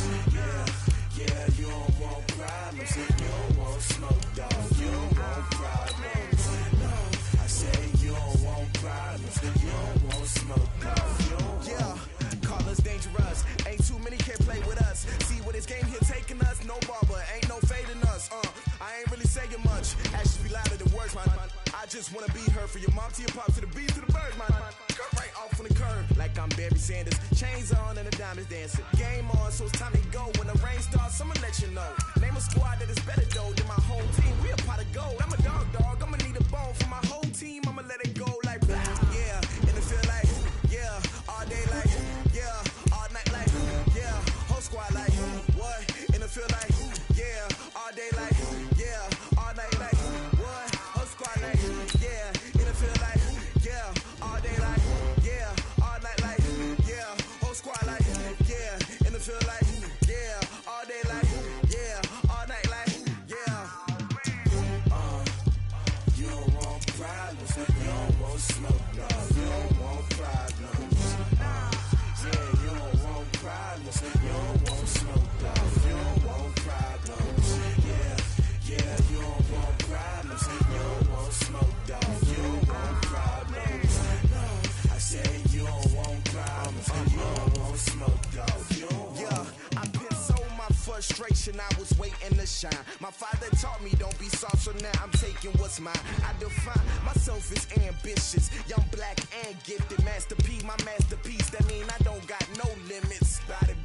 Yeah, you don't want problems, you don't want smoke, dog. You don't want problems. No, I say you don't want problems, you don't want smoke, dog. Yeah, call us dangerous. Ain't too many can play with us. See where this game here taking us. No barber, ain't no fading us. I ain't really saying much. Actions be louder than words, man. I just wanna be heard from your mom to your pop to the beat to the birds, man. Cut right off on the curb like I'm Barry Sanders. Chains on and the diamonds dancing. Game on, so it's time to go. When the rain starts, I'ma let you know. Name a squad that is better though than my whole team. We a pot of gold. I'm a dog. I'ma need a bone for my whole team. I'ma let it go like blah. Yeah, and it feel like, yeah, all day like, yeah, all night like, yeah, whole squad like, what? And it feel like, yeah, all day like, yeah, all night like, what? Whole squad like, yeah, and it feel like, yeah, all day like, yeah, all night like, yeah, whole squad like, yeah, and it feel like, yeah, all day like, yeah, all night like, yeah. You don't want problems, you don't want smoke, dog. You don't want problems. Yeah, you don't want problems, you don't want smoke, dog. You don't want problems. Yeah, you don't want problems, you don't want smoke, dog. You don't want problems. No, I say you don't want problems, you don't want smoke, dog. You don't want. Yeah, I've been so my frustration, I was waiting to shine. My father taught me don't be soft, so now I'm taking what's mine. I define myself as ambitious, young, black, and gifted. Master P, my masterpiece. That mean I don't got no limits. Bout it,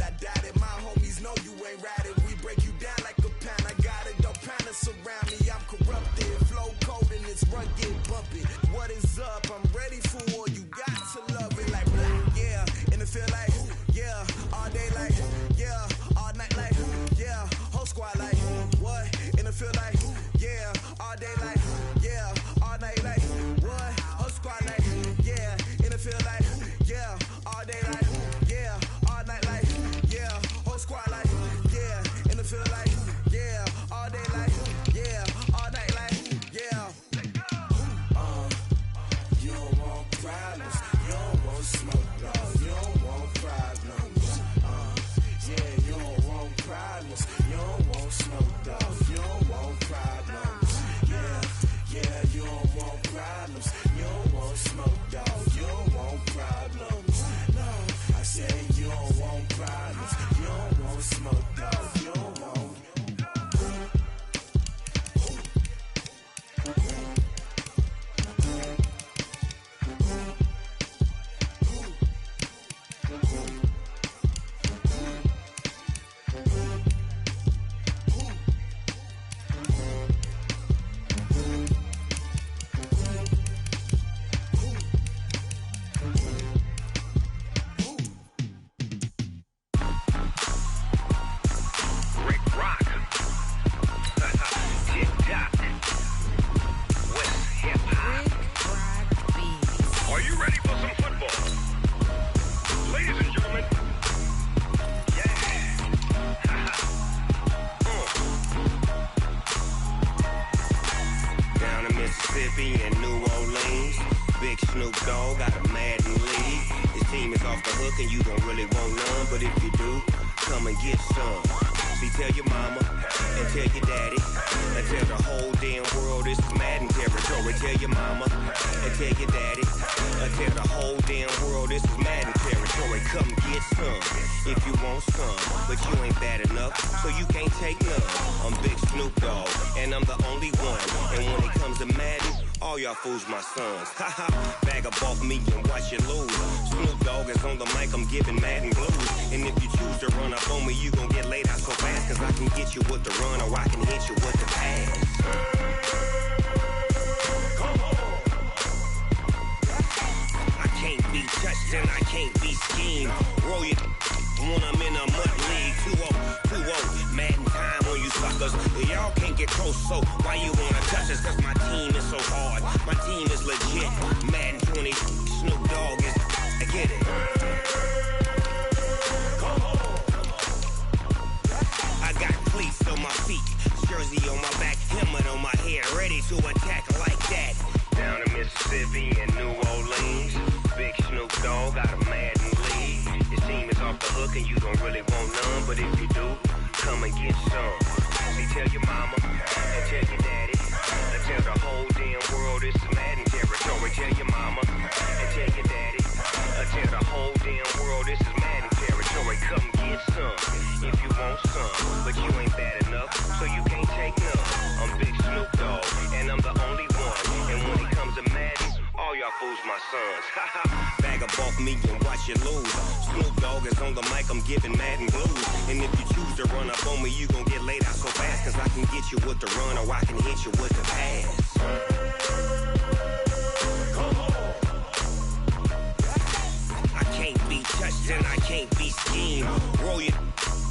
I doubt it. My homies know you ain't ratted. We break you down like a pound. I got it, don't pound us around me. I'm corrupted, flow cold and it's rugged, bumpy. What is up? I'm ready for war. You got to love it like blah. Yeah, and it feel like, yeah, all day like, yeah, all night like, yeah, whole squad like, what? And it feel like, yeah, all day like, yeah, all night like, what? Whole squad like, yeah, and it feel like, yeah, all day. off the hook and you don't really want none. But if you do, come and get some. See, tell your mama and tell your daddy and tell the whole damn world this is Madden territory. Tell your mama and tell your daddy and tell the whole damn world this is Madden territory. Come get some if you want some, but you ain't bad enough, so you can't take none. I'm Big Snoop Dogg, and I'm the only one. And when it comes to Madden, all y'all fools my sons. Haha, bag up off me and watch you lose. Snoop Dogg is on the mic, I'm giving Madden blues. And if you choose to run up on me, you gon' get laid out so fast, cause I can get you with the run or I can hit you with the pass. Come on. I can't be touched and I can't be schemed. Roll you when I'm in a mud league. 2-0, Madden time on you suckers. Y'all can't get close, so why you wanna touch us? Cause my team is so hard, my team is legit. Madden 20, Snoop Dogg is, I get it. Come on. I got cleats on my feet, jersey on my back, helmet on my head, ready to attack like that. Down in Mississippi and New Orleans, Big Snoop Dogg got a Madden league. Your team is off the hook and you don't really want none, but if you do, come and get some. See, tell your mama and tell your daddy and tell the whole damn world this is Madden territory. Tell your mama and tell your daddy and tell the whole damn world this is Madden territory. Come get some if you want some, but you ain't bad enough, so you can't take none. I'm Big Snoop Dogg, and I'm the only one. And when it comes to Madden, all y'all fools my sons. Bag up off me and watch you lose. Snoop Dogg is on the mic, I'm giving Madden blues. And if you choose to run up on me, you gon' get laid out so fast, cause I can get you with the run or I can hit you with the pass. Come on. I can't be touched and I can't be schemed. Roll you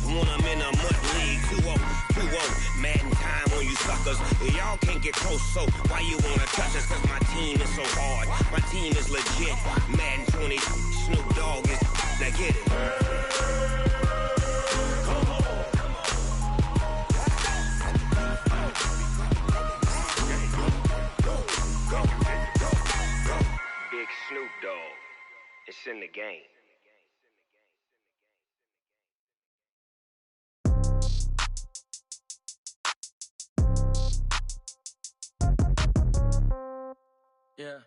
when I'm in a mud league. 2-0, Madden time on you suckers. Y'all can't get close, so why you wanna touch us? Cause my team is so hard, my team is legit. Madden 20, Snoop Dogg is, now get it. Come on. Big Snoop Dogg, it's in the game. Yeah.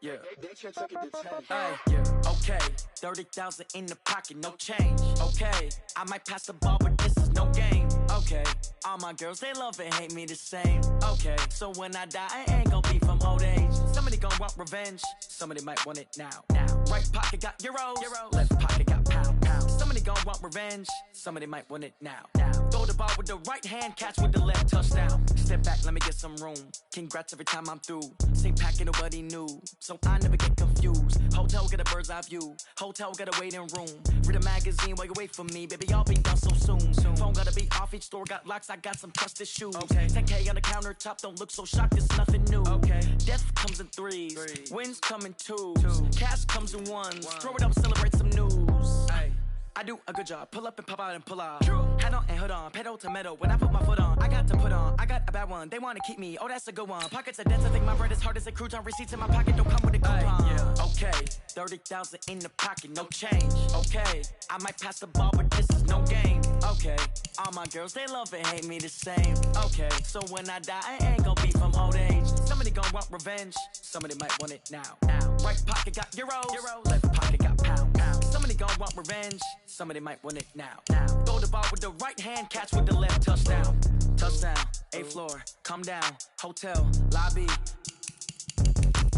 Yeah. Hey, yeah. Okay. 30,000 in the pocket, no change. Okay. I might pass the ball, but this is no game. Okay. All my girls, they love and hate me the same. Okay. So when I die, I ain't gon' be from old age. Somebody gon' want revenge. Somebody might want it now. Right pocket got euros. Left pocket got pound. Somebody gon' want revenge. Somebody might want it now. Throw the ball with the right hand, catch with the left, touchdown. Step back, let me get some room. Congrats every time I'm through. Same packet, nobody knew, so I never get confused. Hotel get a bird's eye view. Hotel get a waiting room. Read a magazine while you wait for me, baby. I'll be done so soon. Phone gotta be off, each store got locks. I got some trusted shoes. 10K on the countertop, don't look so shocked. It's nothing new. Death comes in threes. Wins come in twos. Cash comes in ones. Throw it up, celebrate some news. I do a good job. Pull up and pop out and pull out. Head on and hood on. Pedal to metal. When I put my foot on, I got to put on. I got a bad one. They want to keep me. Oh, that's a good one. Pockets are dense. I think my bread is hard as a crouton. Receipts in my pocket don't come with a coupon. Okay. 30,000 in the pocket. No change. Okay. I might pass the ball, but this is no game. Okay. All my girls, they love and hate me the same. Okay. So when I die, I ain't gon' be from old age. Somebody gon' want revenge. Somebody might want it now. Right pocket got euros. Left pocket got pound. Somebody gon' want revenge. Somebody might want it now. Throw the ball with the right hand, catch with the left, touchdown. Touchdown, 8th floor, come down, hotel, lobby.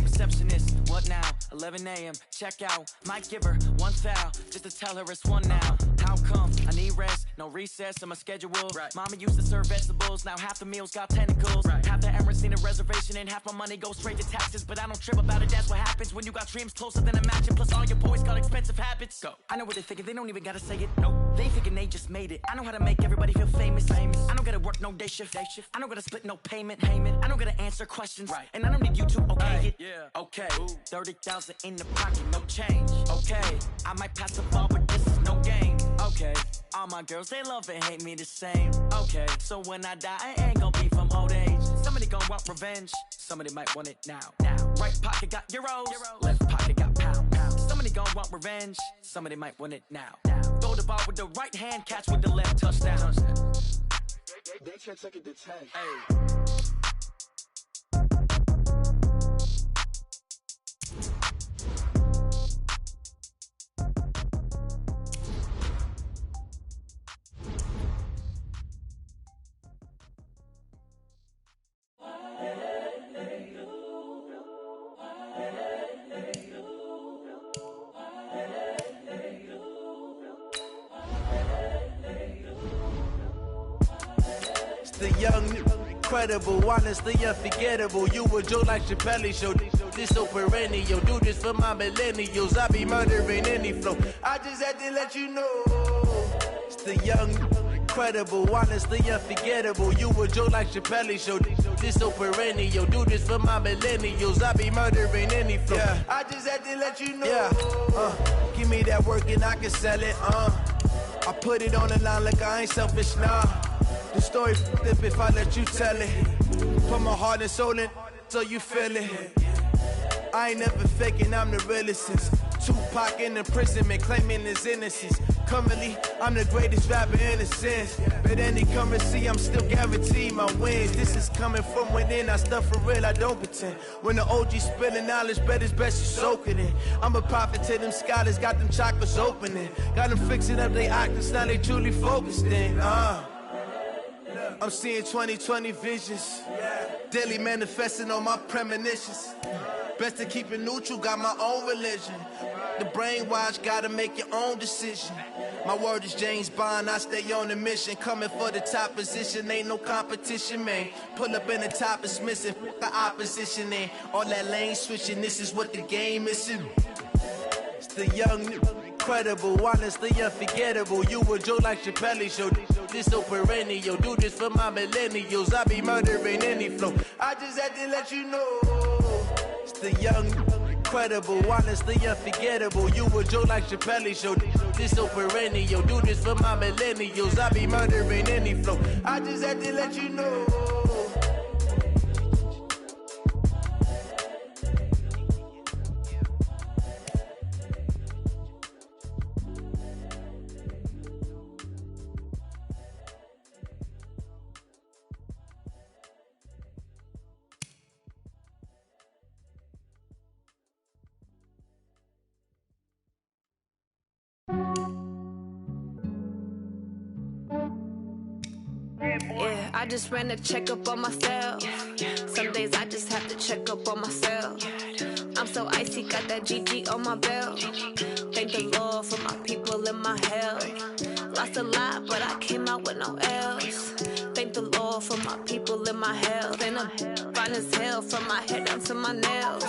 Receptionist, what now? 11 a.m., check out. Might give her one foul, just to tell her it's one now. How come? I need rest, no recess in my schedule. Mama used to serve vegetables, now half the meals got tentacles. Half the Emirates need a reservation and half my money goes straight to taxes. But I don't trip about it, that's what happens when you got dreams closer than a match. And plus all your boys got expensive habits. Go. I know what they're thinking, they don't even gotta say it. Nope. They thinking they just made it. I know how to make everybody feel famous. I don't gotta work no day shift. I don't gotta split no payment. I don't gotta answer questions. And I don't need you to okay it. Okay. 30,000 in the pocket, no change. Okay. I might pass the ball, but this is no game. Okay. All my girls, they love and hate me the same. Okay. So when I die, I ain't gon' be from old age. Somebody gon' want revenge. Somebody might want it now. Right pocket got euros. Left pocket got pound. revenge, somebody might want it now. Throw the ball with the right hand, catch with the left, touchdown. They can't take it to 10. Hey. The young, incredible, honestly unforgettable. You a joke like Chappelle show. This so perennial. Do this for my millennials. I be murdering any flow. I just had to let you know. It's the young, incredible, honestly unforgettable. You a joke like Chappelle show. This so perennial. Do this for my millennials. I be murdering any flow. Yeah. I just had to let you know. Yeah. Give me that work and I can sell it. I put it on the line like I ain't selfish, nah. The story flip if I let you tell it. Put my heart and soul in so you feel it. I ain't never faking, I'm the realest since Tupac in imprisonment, claiming his innocence. Currently, I'm the greatest rapper in a sense. But any currency, I'm still guaranteed my wins. This is coming from within, I stuff for real, I don't pretend. When the OG spilling knowledge, bet it's best you soak it in. I'm a prophet to them scholars, got them chakras opening. Got them fixing up their octaves, now they truly focused in. I'm seeing 2020 visions. Daily manifesting on my premonitions. Best to keep it neutral, got my own religion. The brainwash, gotta make your own decision. My word is James Bond, I stay on a mission. Coming for the top position, ain't no competition, man. Pull up in the top, it's missing, the opposition in. All that lane switching, this is what the game is. It's the young, incredible, honestly unforgettable. You a joke like Chappelle show. This so perennial. Do this for my millennials. I be murdering any flow. I just had to let you know. It's the young, incredible, honestly unforgettable. You a joke like Chappelle show. This so perennial. Do this for my millennials. I be murdering any flow. I just had to let you know. Yeah, I just ran a checkup on myself. Some days I just have to check up on myself. I'm so icy, got that GG on my belt. Thank the Lord for my people in my health. Lost a lot, but I came out with no L's. Thank the Lord for my people in my health. And I'm fine as hell from my head down to my nails.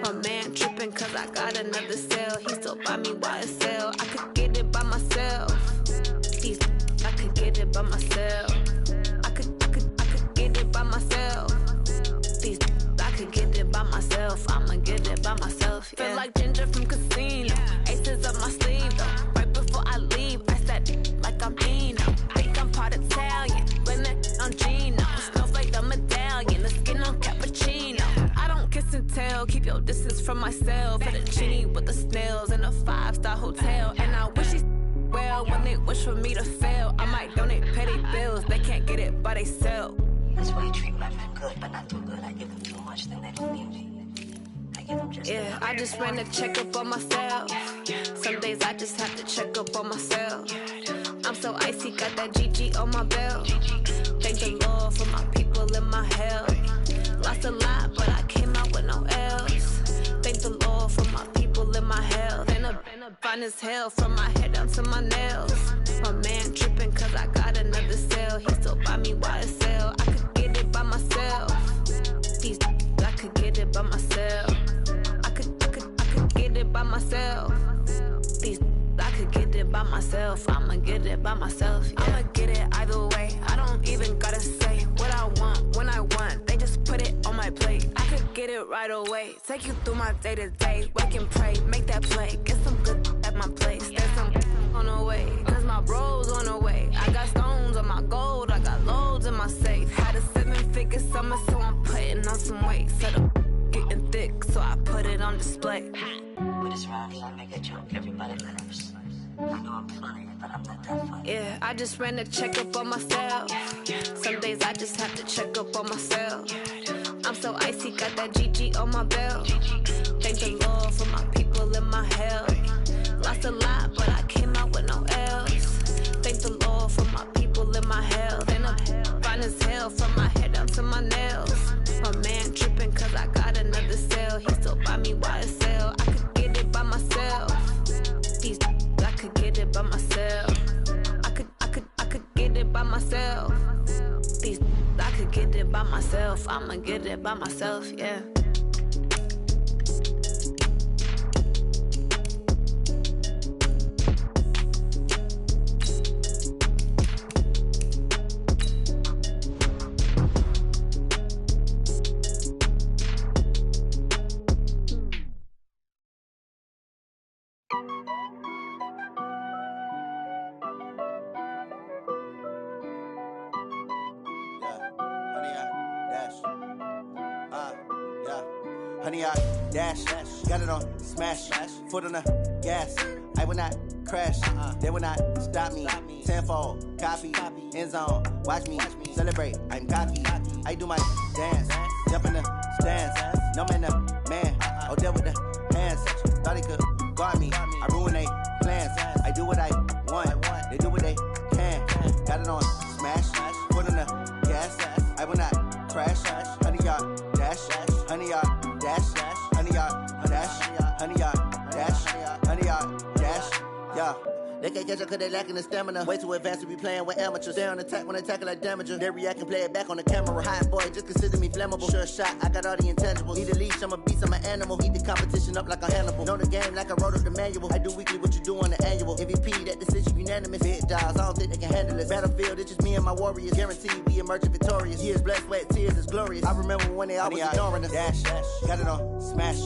My man tripping cause I got another cell. He still buy me YSL. I could get it by myself. I could get it by myself. I could get it by myself. I could get it by myself. I'ma get it by myself. Yeah. Feel like Ginger from Casino. Aces up my sleeve though. Right before I leave, I said like I'm Dino. Think I'm part Italian. Blame that on Gino. Snowflake the medallion. The skin on cappuccino. I don't kiss and tell. Keep your distance from myself. Fettuccine with the snails in a 5-star hotel. And I wish he well when they wish for me to fail. I might donate petty bills. They can't get it by they sell. That's why you treat women good, but not too good. I give them too much, then they don't need me. I give them just yeah, I just ran a checkup on myself. Some days I just have to check up on myself. I'm so icy, got that GG on my belt. Thank the Lord for my people in my health. Lost a lot, but I came out with no L's. Thank the Lord for my people in my health. And I'm fine as hell from my head down to my nails. My man tripping cause I got another cell. He still buy me YSL. I could get it by myself. I could get it by myself. I could get it by myself. I could get it by myself. I'ma get it by myself. Yeah. I'ma get it either way. I don't even gotta say what I want when I want. They just put it on my plate. I could get it right away. Take you through my day to day. Wake and pray, make that play. Get some good at my place. There's some on the way. Cause my bros on the way. I got stones on my gold. I got loads in my safe. Had a 7-figure summer, so I'm putting on some weight. Set up getting thick, so I put it on display. But mess around, you wanna make a joke, everybody laughs. I know I'm funny, but I'm not that funny. Yeah, I just ran a checkup on myself. Some days I just have to check up on myself. I'm so icy, got that GG on my belt. Thank the Lord for my people in my health. Lost a lot, but I came out with no L's. Thank the Lord for my people in my health. And I'm fine as hell from my head down to my nails. My man tripping cause I got another cell. He still buy me YSL. I could get it by myself. These I could get it by myself. I could get it by myself. These I could get it by myself. I'ma get it by myself, yeah. Honey, I dash, got it on smash, foot on the gas. I will not crash, they will not stop me. Tenfold, copy, end zone, watch me celebrate. I'm cocky, I do my dance, jump in the stands. No man, the man, oh, deal with the hands. Thought he could guard me, I ruin they plans. I do what I want, they do what they can. Got it on smash, foot on the gas. I will not crash, honey, y'all dash, honey, y'all dash, honey, y'all dash, honey, y'all dash, honey, y'all dash, yeah. They can't catch up cause they lacking the stamina. Way too advanced to be playing with amateurs. They on attack when they tackle like damager. They react and play it back on the camera. Hot boy, just consider me flammable. Sure shot, I got all the intangibles. Need a leash, I'm a beast, I'm an animal. Heat the competition up like a Hannibal. Know the game like I wrote up the manual. I do weekly what you do on the annual. MVP, that decision unanimous. Big dials, I don't think they can handle it. Battlefield, it's just me and my warriors. Guaranteed we emerging victorious. Years, blood, sweat, tears, it's glorious. I remember when they always ignoring us. Dash, got it on smash,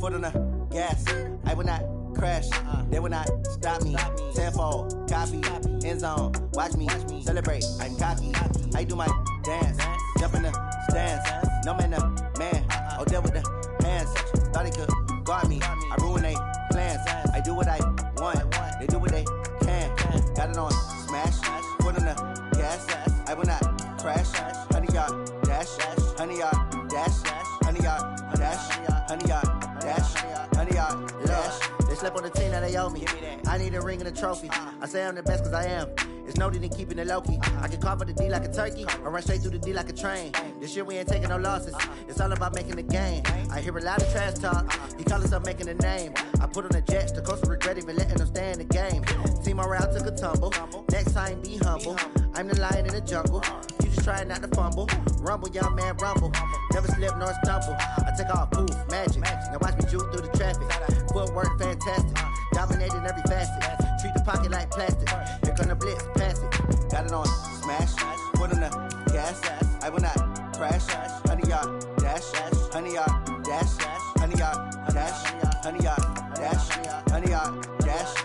foot on the gas. I will not crash, they will not stop me. Tenfold, copy, end zone, watch me celebrate. I'm cocky, I do my dance, jump in the stands. No man, the man, oh, deal with the hands. Thought he could guard me, I ruin they plans. I do what I want, they do what they can. Got it on smash, foot on the gas. I will not crash, honey, y'all dash, honey, y'all dash, honey, y'all dash, honey, y'all dash, honey, y'all dash. They slept on the team that they owe me. I need a ring and a trophy. I say I'm the best cause I am. It's no need in keeping it low-key. I can carve for the D like a turkey, or run straight through the D like a train. This year we ain't taking no losses. It's all about making the game. I hear a lot of trash talk. He call himself making a name. I put on the jets, the coach will regret even letting them stay in the game. Team morale took a tumble. Next time be humble. I'm the lion in the jungle. You just trying not to fumble. Rumble, young man, rumble. Never slip nor stumble. I take off, poof, magic. Now watch me juke through the traffic. Footwork fantastic. Dominating every facet. Treat the pocket like plastic. Here come the blitz, pass it. Got it on smash, foot on the gas. I will not crash. Honey, y'all dash, honey, y'all dash, honey, y'all dash, honey, y'all dash, honey, y'all dash.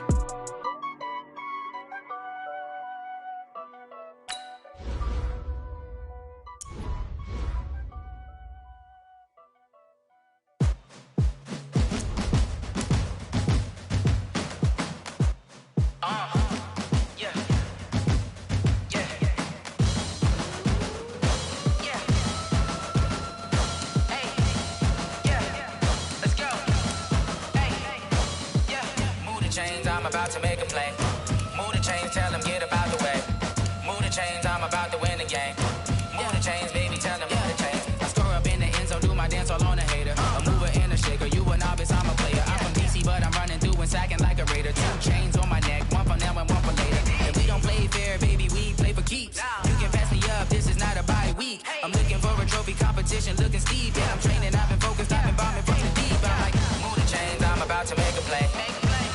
I'm about to make a play. Move the chains, tell them get about the way. Move the chains, I'm about to win the game. Move the chains, baby, tell them move the chains. I score up in the end zone, do my dance all on a hater. A mover and a shaker, you a novice, I'm a player. I'm from DC, but I'm running through and sacking like a raider. 2 chains on my neck, one for now and one for later. If we don't play fair, baby, we play for keeps. You can pass me up, this is not a bye week. I'm looking for a trophy competition, looking steep. Yeah, I'm training, I've been focused, I've been bombing from the deep. I'm like, move the chains, I'm about to make a play.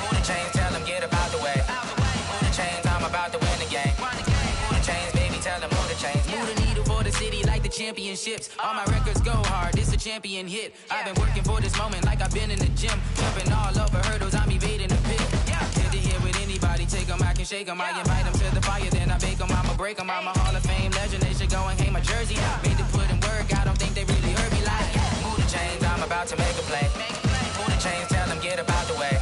Move the chains, tell them get about the way. Move the chains, I'm about to win the game. Move the chains, baby, tell them move the chains. Move the needle for the city like the championships. All my records go hard, this a champion hit. I've been working for this moment like I've been in the gym. Jumping all over hurdles, I'm evading the pit. Hit it here with anybody, take them, I can shake them. I invite them to the fire, then I bake them, I'ma break them. I'm a Hall of Fame legend, they should go and hang my jersey. Made to put in work, I don't think they really heard me like. Move the chains, I'm about to make a play. Move the chains, tell them get about the way.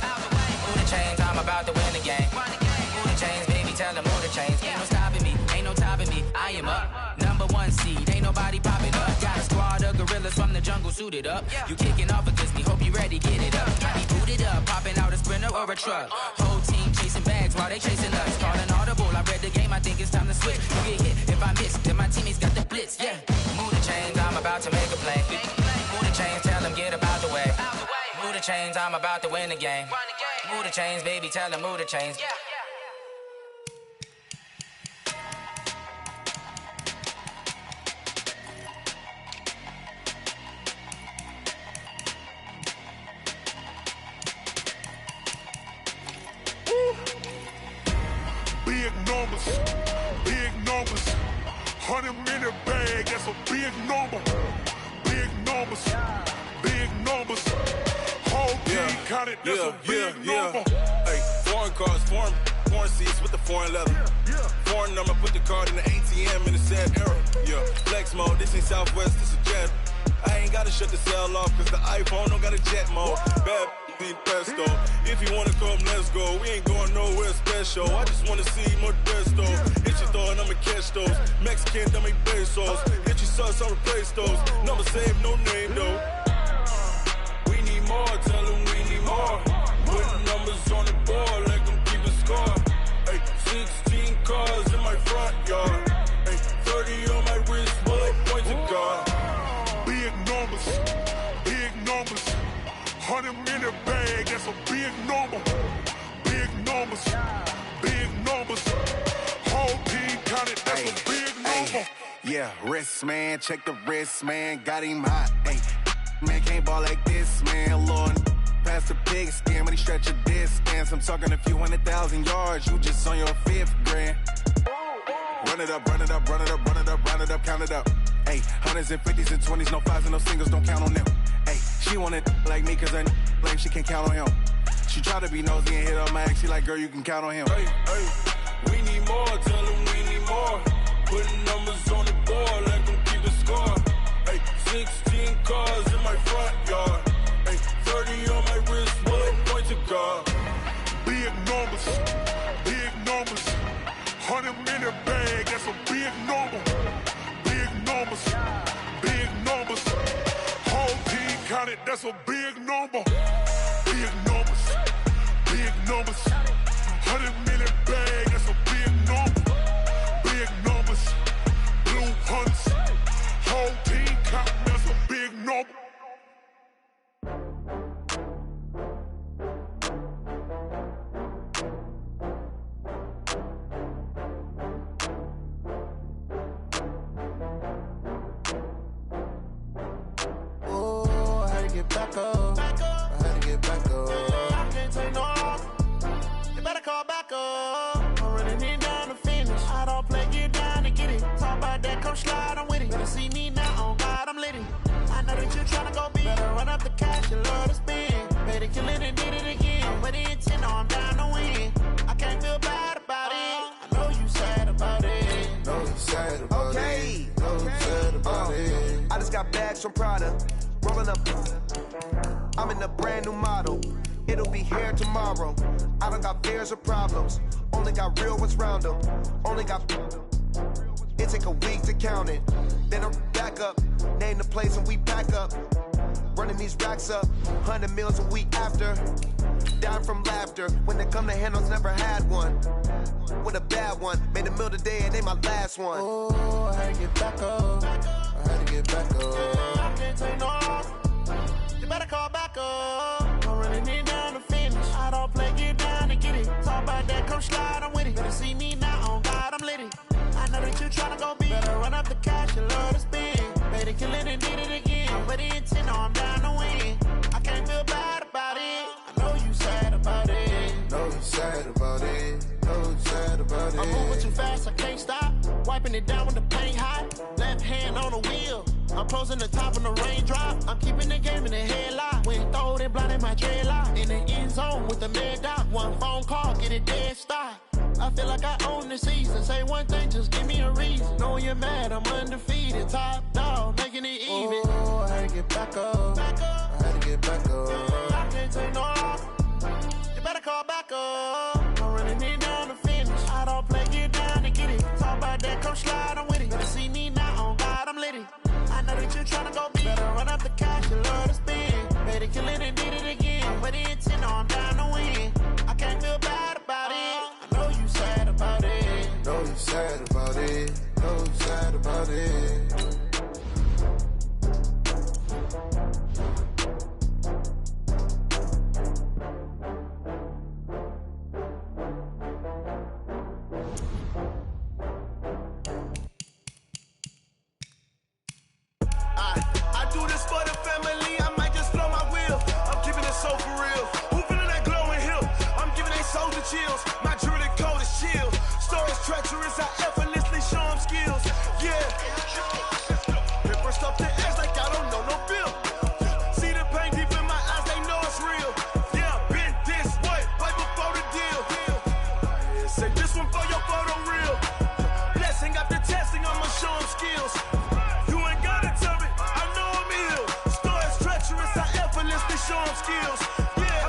about to win the game. Move the chains, baby, tell them move the chains. Ain't no stopping me, ain't no topping me. I am up, #1 seed, ain't nobody popping up. Got a squad of gorillas from the jungle suited up. You kicking off against me, hope you ready, get it up. I be booted up, popping out a sprinter or a truck. Whole team chasing bags while they chasing us. Calling audible, I read the game, I think it's time to switch. You get hit if I miss, then my teammates got the blitz, yeah. Move the chains, I'm about to make a play. Move the chains, tell them get about the way. Move the chains, I'm about to win the game. Move the chains, baby, tell them move the chains. Big numbers, big numbers. 100-minute bag, that's a big number. Big numbers, big numbers. Whole team counted, that's a big number. Hey, foreign cars, foreign seats with the foreign leather. Foreign number, put the card in the ATM in the sad era. Yeah, flex mode, this ain't Southwest, this is jet. I ain't gotta shut the cell off, cause the iPhone don't got a jet mode. Bad need pesto. If you wanna come, let's go. We ain't going nowhere special. I just wanna see Modesto. Hit your thought, I'ma catch those. Mexican, dummy pesos. Hit your sauce, I'll replace those. Number save, no name though. We need more, tell them we need more. Putting numbers on the board, let them keep a score. Hey, 16 cars in my front yard. Hey, 30 on my wrist, bullet point to God. Big numbers, big numbers. 100-minute bag, that's a big number. Big numbers, big numbers. Whole team counted, that's a big number. Yeah, wrist man, check the wrist man, got him hot. Ay, man can't ball like this, man. Lord, past the pig skin when he stretch a distance. I'm talking a few 100,000 yards, you just on your 5th grand. Run it up, run it up, run it up, run it up, run it up, count it up. Hey, 100s and 50s and 20s, no 5s and no singles, don't count on them. Hey, she want it like me cause I like she can count on him. She try to be nosy and hit up my ex, she like, girl, you can count on him. Hey, hey, we need more, tell them we need more. Putting numbers on the board, let them keep a score. Hey, 16 cars in my front yard. Hey, 30 on my wrist, bullet point to God. Big numbers, big numbers. 100-minute bag, that's a big number. Big numbers, big numbers. Whole team counted, that's a big number. Big numbers, big numbers. 100-minute bag, that's a big number. Big numbers, blue hunts. Whole team counting, that's a big number. Back up. I had to get back up. I can't take no loss. You better call back up. I'm running it down to finish. I don't play, get down to get it. Talk about that, come slide, I'm with it. Better see me now, oh God, I'm lit it. I know that you tryna go big. Better run up the cash, you love to spend. Better kill it and did it again. I'm with the intent, no, I'm down to win. I can't feel bad about it. I know you sad about it. Know you sad about it. Know you sad about it. I just got bags from Prada. Rolling up, I'm in a brand new model. It'll be here tomorrow. I don't got fears or problems. Only got real ones round them. Only got. It take a week to count it. Then I'm back up. Name the place and we pack up. Running these racks up. 100 meals a week after. Dying from laughter. When they come to handles, never had one. With a bad one. Made a meal today and they my last one. Oh, I had to get back up. I had to get back up. I can't take no loss. You better call back up. I'm running it down to finish. I don't play, get down to get it. Talk about that, come slide, I'm with it. Better see me now, oh God, I'm lit it. I know that you tryna go big. Better run up the cash, you love to spend. Better kill it and did it again. I'm with the intent, no, I'm down to win. I can't feel bad about it. I know you sad about it. Know you sad about it. Know you sad about it. I'm moving too fast, I can't stop. Wiping it down with the paint hot. Left hand on the wheel. I'm closing the top of the raindrop. I'm keeping the game in the headlock. When throwed and blinded my dreadlock. In the end zone with the mad dot. One phone call, get it dead stop. I feel like I own the season. Say one thing, just give me a reason. Knowing you're mad, I'm undefeated. Top dog, making it even. Oh, I had to get back up. I had to get back up. I can't take no loss. You better call back up. slide, I'm with it. Better see me now, on God, I'm litty. I know that you're tryna go big. Better run up the cash, you love to spend. Better kill it and did it again. But the intent, I'm down to win. I can't feel bad about it. I know you sad about it. Know you sad about it. Know you sad about it. I do this for the family, I might just blow my wheel. I'm keeping it so for real. Who feeling that glowing hill? I'm giving they soldier chills. My jewelry cold is chill. Stories treacherous, I effortlessly show them skills. Yeah. Paper stuff to edge like I don't know no bill. See the pain deep in my eyes, they know it's real. Yeah, been this way, right before the deal. Say this one for your photo real. Blessing after testing, I'ma show them skills. Show them skills. Yeah,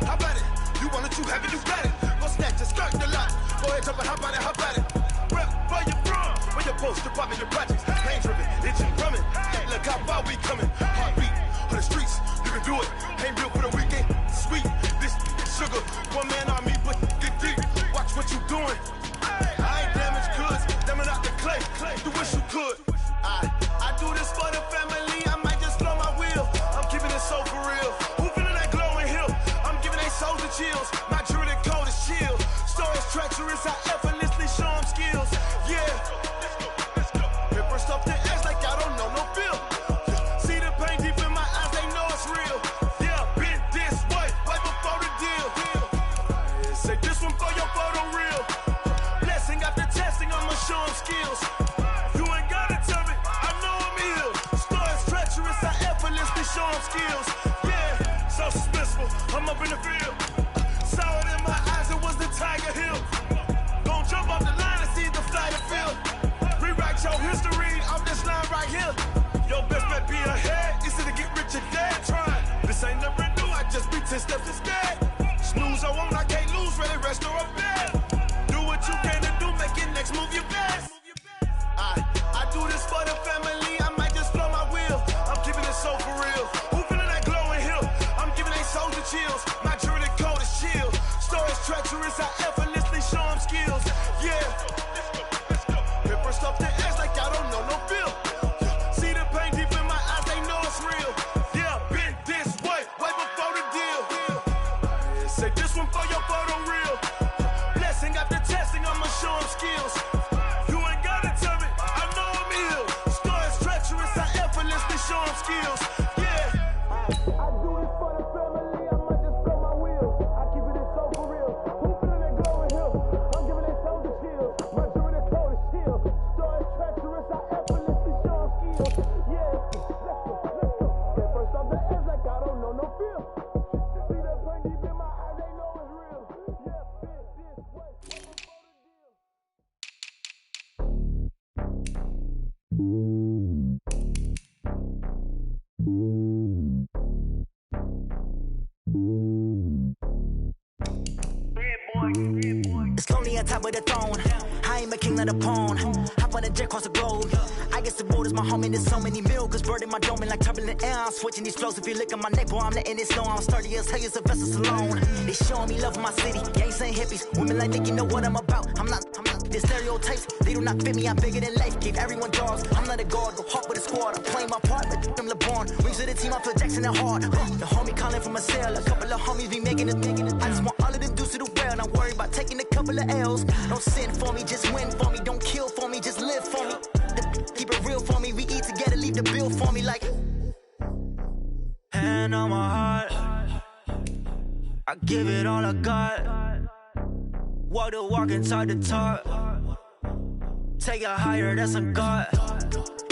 how about it? You want it, you have it, you got it. Go snatch it, skirt the lot. Go ahead, jump it, how about it? Rep for your bro, for your post, your poppin', your projects. Pain driven, itching, drumming. Look how far we coming. Heartbeat on the streets, you can do it. Ain't built for the weekend. Sweet, this sugar. One man army, but get deep. Watch what you doing. I ain't damaged goods, damn it out the clay. You wish you could. I do this for the family. I might just blow my wheel. I'm keeping it so for real. Who feeling that glowing hill? I'm giving they soldier chills. My jewelry cold is chill. Stories treacherous, I effortlessly show them skills. Yeah. Paper stuff to edge like I don't know no bill. See the pain deep in my eyes, they know it's real. Yeah, been this way, right before the deal. Say this one for your photo real. Blessing after testing, I'ma show them skills. You ain't gotta tell me, I know I'm ill. Stories treacherous, I effortlessly show them skills. Yeah, so suspenseful, I'm up in the field. Saw it in my eyes, it was the Tiger Hill. Gon' jump off the line and see the flight of field. Rewrite your history off this line right here. Your best bet be ahead, easy to get rich or dead trying. This ain't never new, I just be 10 steps instead. Snooze, I won't, I can't lose, ready, rest or a bed. Do what you can to do, make your next move your best. I do this for the family, I might just blow my wheel. I'm keeping it so for real. Who feeling that glowing hill? I'm giving they soldier chills. My jewelry cold is chill. Stories treacherous, I effortlessly show them skills. Yeah. Paper stuff to edge like I don't know no bill. See the pain deep in my eyes, they know it's real. Yeah, been this way, right before the deal. Say this one for your photo real. Blessing after testing, I'ma show them skills. You ain't gotta tell me, I know I'm ill. Stories treacherous, I effortlessly show them skills. Yeah. I do this for the family, I might just blow my wheel. I keep it so for real. Who feeling that glowing hill? I'm giving they soldier chills. My jewelry cold is chill. Stories treacherous, I effortlessly show them skills. Yeah. Let's go. Paper stuff the edge like I don't know no feel. See that pain deep in my eyes, they know it's real. Yeah, been this way. It's lonely on top of the throne. I ain't a king of the pawn. Hop on a jet across the globe. I guess the road is my home and there's so many milkers. Bird in my dome and like turbulent air. I'm switching these flows. If you look at my neck, boy, I'm letting it snow. I'm sturdy as hell as a vessel alone. They showing me love in my city. Gangs ain't hippies. Women like Nick, you know what I'm about. I'm not. The stereotypes, they do not fit me. I'm bigger than life. Give everyone dogs. I'm not a guard. Go hawk with a squad. I'm playing my part. But I'm LeBron. Wings of the team. I feel Jackson and hard. The homie calling from a cell. A couple of homies be making it. I just want all of them dudes to do well. Not worry about taking a couple of L's. Don't sin for me, just win for me. Don't kill for me, just live for me. Keep it real for me. We eat together, leave the bill for me like. Hand on my heart, I give it all I got. Walk the walk and talk the talk. Take it higher, that's a God.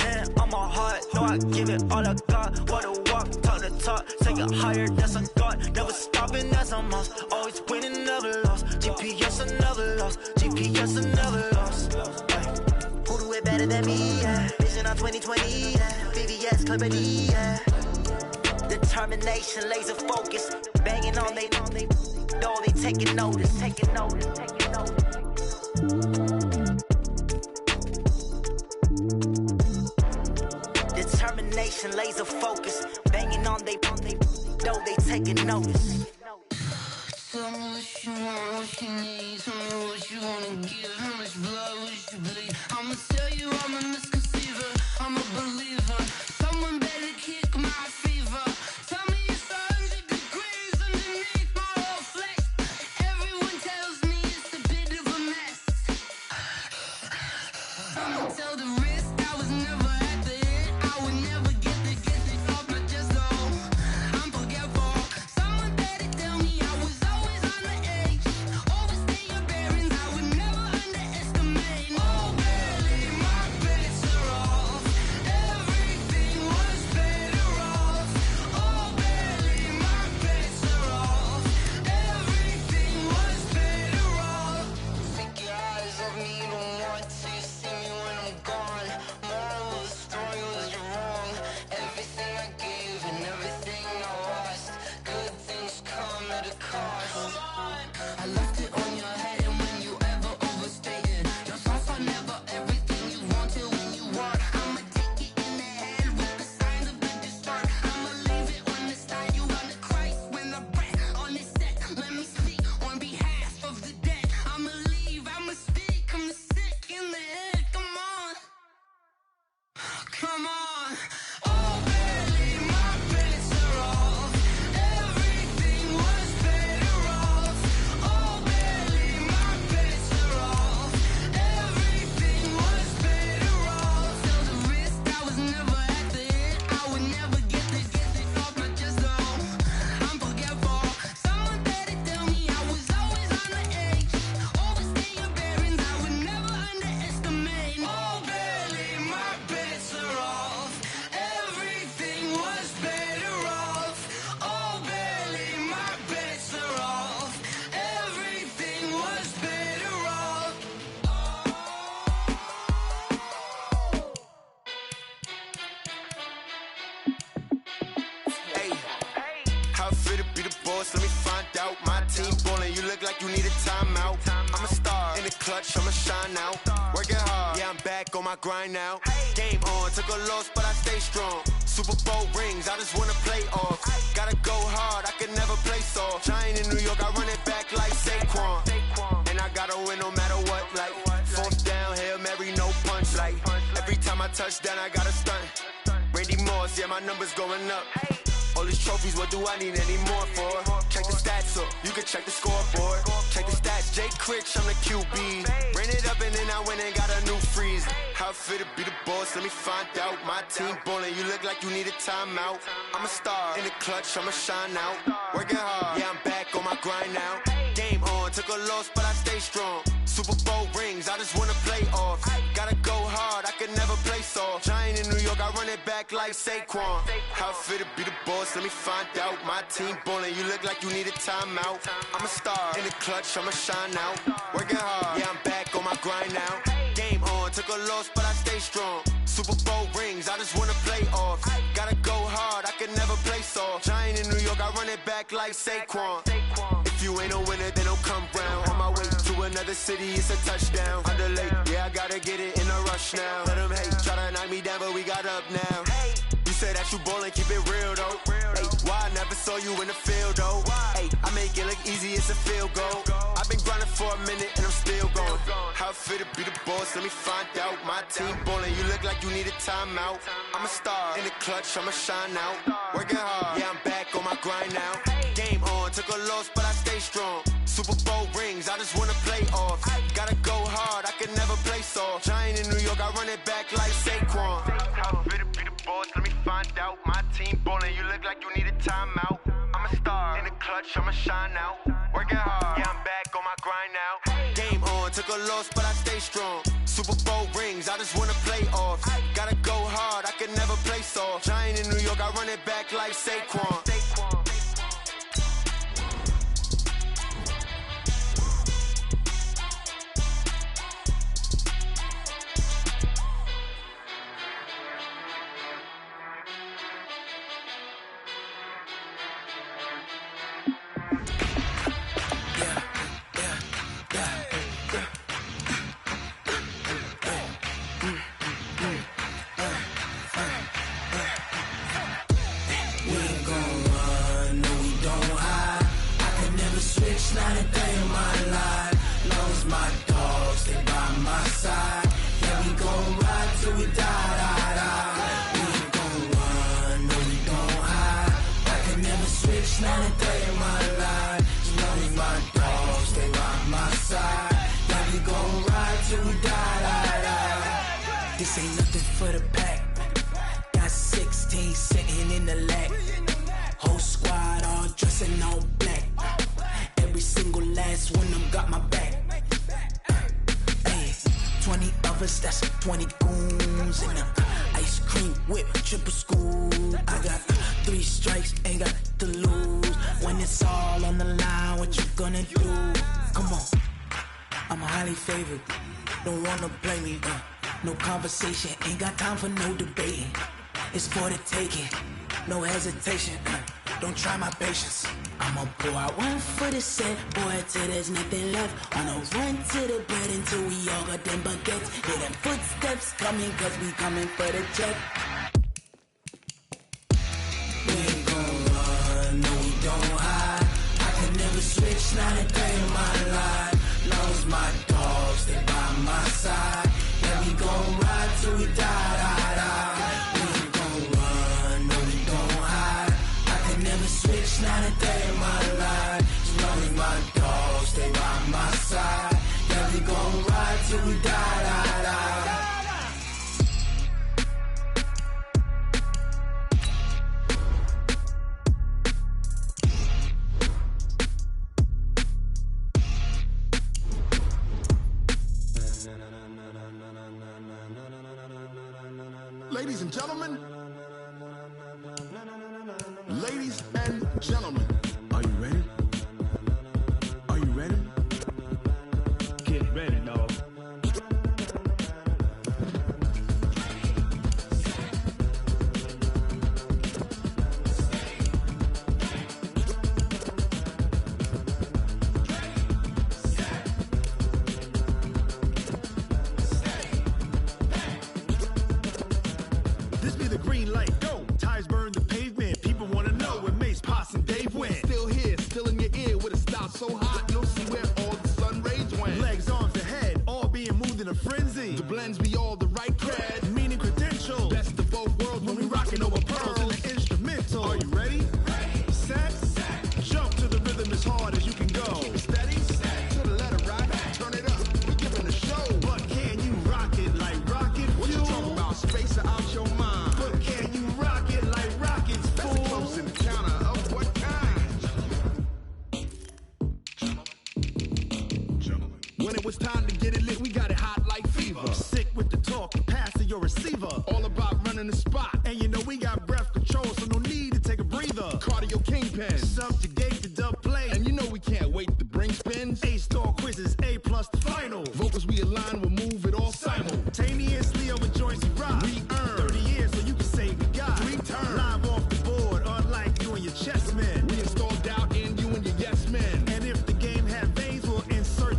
Hand on my heart, no, I give it all I got. Walk the walk, talk the talk. Take it higher, that's a God. Never stopping, that's a must. Always winning, never lost. GPS, I never lost. GPS, I never lost. Who do it better than me? Yeah. Vision on 2020, yeah. VVS, Clarity, yeah. Determination, laser focus. Banging on they door, they taking notice. concentration, laser focus. Banging on they though they taking notice. Tell me what you want, what you need. Tell me what you wanna give. How much blood would you bleed? I'ma tell you I'm a misconceiver. I'm a believer. Someone better kick my fever. Tell me it's 100 degrees underneath my whole flesh. Everyone tells me it's a bit of a mess. I'ma tell the risk I was never at the end. I would never get it off my chest though. I'm forgetful. Someone better tell me I was always on the edge. Overstay your bearings, I would never underestimate. Oh, barely, my bets are off. Everything was better off. Oh, barely, my bets are off. Everything was better off. Take your eyes off me, don't want to see me when I'm gone. Moral of the story was you're wrong. Everything I gave and everything I lost. Good things come at a cost. I left it on your head, and when you ever overstay it, your thoughts are never everything you wanted when you want. I'ma take it in the head with the signs of the distort. I'ma leave it on the side. You on the Christ when the breath on this set. Let me speak on behalf of the dead. I'ma leave, I'ma speak. I'm sick in the head. Come on, come on. Oh, barely, my bets are off. Everything was better off. Oh, barely, my bets are off. Everything was better off. Tell the risk I was never at the end. I would never get it off my chest though. I'm forgetful. Someone better tell me I was always on the edge. Overstay your bearings, I would never underestimate. Oh, barely, my bets are off. Everything was better off. Oh, barely, my bets are off. Everything was better off. Hey, how I feel to be the boss? Let me find out. My team ballin', you look like you need a timeout. I'm a star in the clutch, I'ma shine out. Working hard, yeah, I'm back on my grind now. Game on, took a loss, but I stay strong. Super Bowl rings, I just wanna play off. Gotta go hard, I can never play soft. Giant in New York, I run it back like Saquon. And I gotta win no matter what, like fourth down, Hail Mary, no punch. Like every time I touch down, I gotta stunt. Randy Moss, yeah, my numbers going up. All these trophies, what do I need any more for? Check the stats up, you can check the scoreboard. Check the stats, Jay Critch, I'm the QB. Ran it up and then I went and got a new freeze. How I feel to be the boss, let me find out. My team ballin', you look like you need a timeout. I'm a star in the clutch, I'ma shine out. Working hard, yeah, I'm back on my grind now. Game on, took a loss, but I stay strong. Super Bowl rings, I just wanna play off. Gotta go hard, I can never play soft. Giant in New York, I run it back like Saquon. How I feel to be the boss, let me find out. My team ballin', you look like you need a timeout. I'm a star in the clutch, I'ma shine out. Working hard, yeah, I'm back on my grind now. Game on, took a loss, but I stay strong. Super Bowl rings, I just wanna play off. Gotta go hard, I can never play soft. Giant in New York, I run it back like Saquon. If you ain't a winner, then don't come round. On my way to another city, it's a touchdown. Underlay, yeah, I gotta get it in a rush now. Let them hate, try to knock me down, but we got up now. You say that you ballin', keep it real though. Hey, why I never saw you in the field though? Hey, I make it look easy, it's a field goal. I've been grinding for a minute and I'm still going. How I feel to be the boss, let me find out. My team ballin', you look like you need a timeout. I'm a star in the clutch, I'ma shine out. Working hard, yeah, I'm back on my grind now. Game on, took a loss, but I stay strong. Super Bowl rings, I just wanna play off. Gotta go hard, I can never play soft. Giant in New York, I run it back like Saquon. How I feel to be the boss, let me find out. My team ballin', you look like you need a timeout. I'm a star in the clutch, I'ma shine out. Working hard, yeah, I'm back on my grind now. Game on, took a loss, but I stay strong. Super Bowl rings, I just wanna play off. Gotta go hard, I can never play soft. Giant in New York, I run it back like Saquon. This ain't nothing for the pack. Got 16 sitting in the lap. Whole squad all dressing all black. Every single last one of them got my back. Hey, 20 of us, that's 20 goons in the ice cream whip, triple school. I got 3 strikes, ain't got to lose. When it's all on the line, what you gonna do? Come on, I'm highly favored. Don't wanna play me, no conversation. Ain't got time for no debating. It's for the taking, no hesitation. Don't try my patience. I'ma pour out one for the set, boy, till there's nothing left. On a run to the bread until we all got them baguettes. Hear them footsteps coming, cause we coming for the check. We ain't gon' run, no we don't hide. I can never switch, not a day in my life. Long as my dogs, they by my side. Yeah, we gon' ride till we die, die, die. We ain't gon' run, no we don't hide. I can never switch, not a day in my life. As long as my dogs, stay by my side. Yeah, we gon' ride till we die, die, die. Ladies and gentlemen, ladies and gentlemen, are you ready? Are you ready? Get ready, dog. This be the green light, go. Tires burn the pavement. People wanna know where Mace, Potts, and Dave went. Still here, still in your ear with a style so hot, you'll see where all the sun rays went. Legs, arms, and head, all being moved in a frenzy. The blends be all the right cred, meaning credentials. Best of both worlds when we rockin' over pearls in the instrumental. Are you ready? Set, jump to the rhythm as hard as you can go. Steady, to the letter right, turn it up, we giving a show. But can you rock it like rocket fuel? What you talking about, space or out your mind? But can you rock it like rockets, fool? That's a close encounter of what kind? When it was time to get it lit, we got it hot like fever. Sick with the talk, pass to your receiver. All about running the spot, and you know we got breath control, so no need to take a breather. Cardio kingpin, subjugate the dub play, and you know we can't wait to bring spins. A-star quizzes, A+ the final. Vocals we align, we'll move it all simultaneously over joints we rock. We earn 30 years, so you can say we got 3 turns. Live off the board, unlike you and your chess men. We install doubt in you and your yes men. And if the game had veins, we'll insert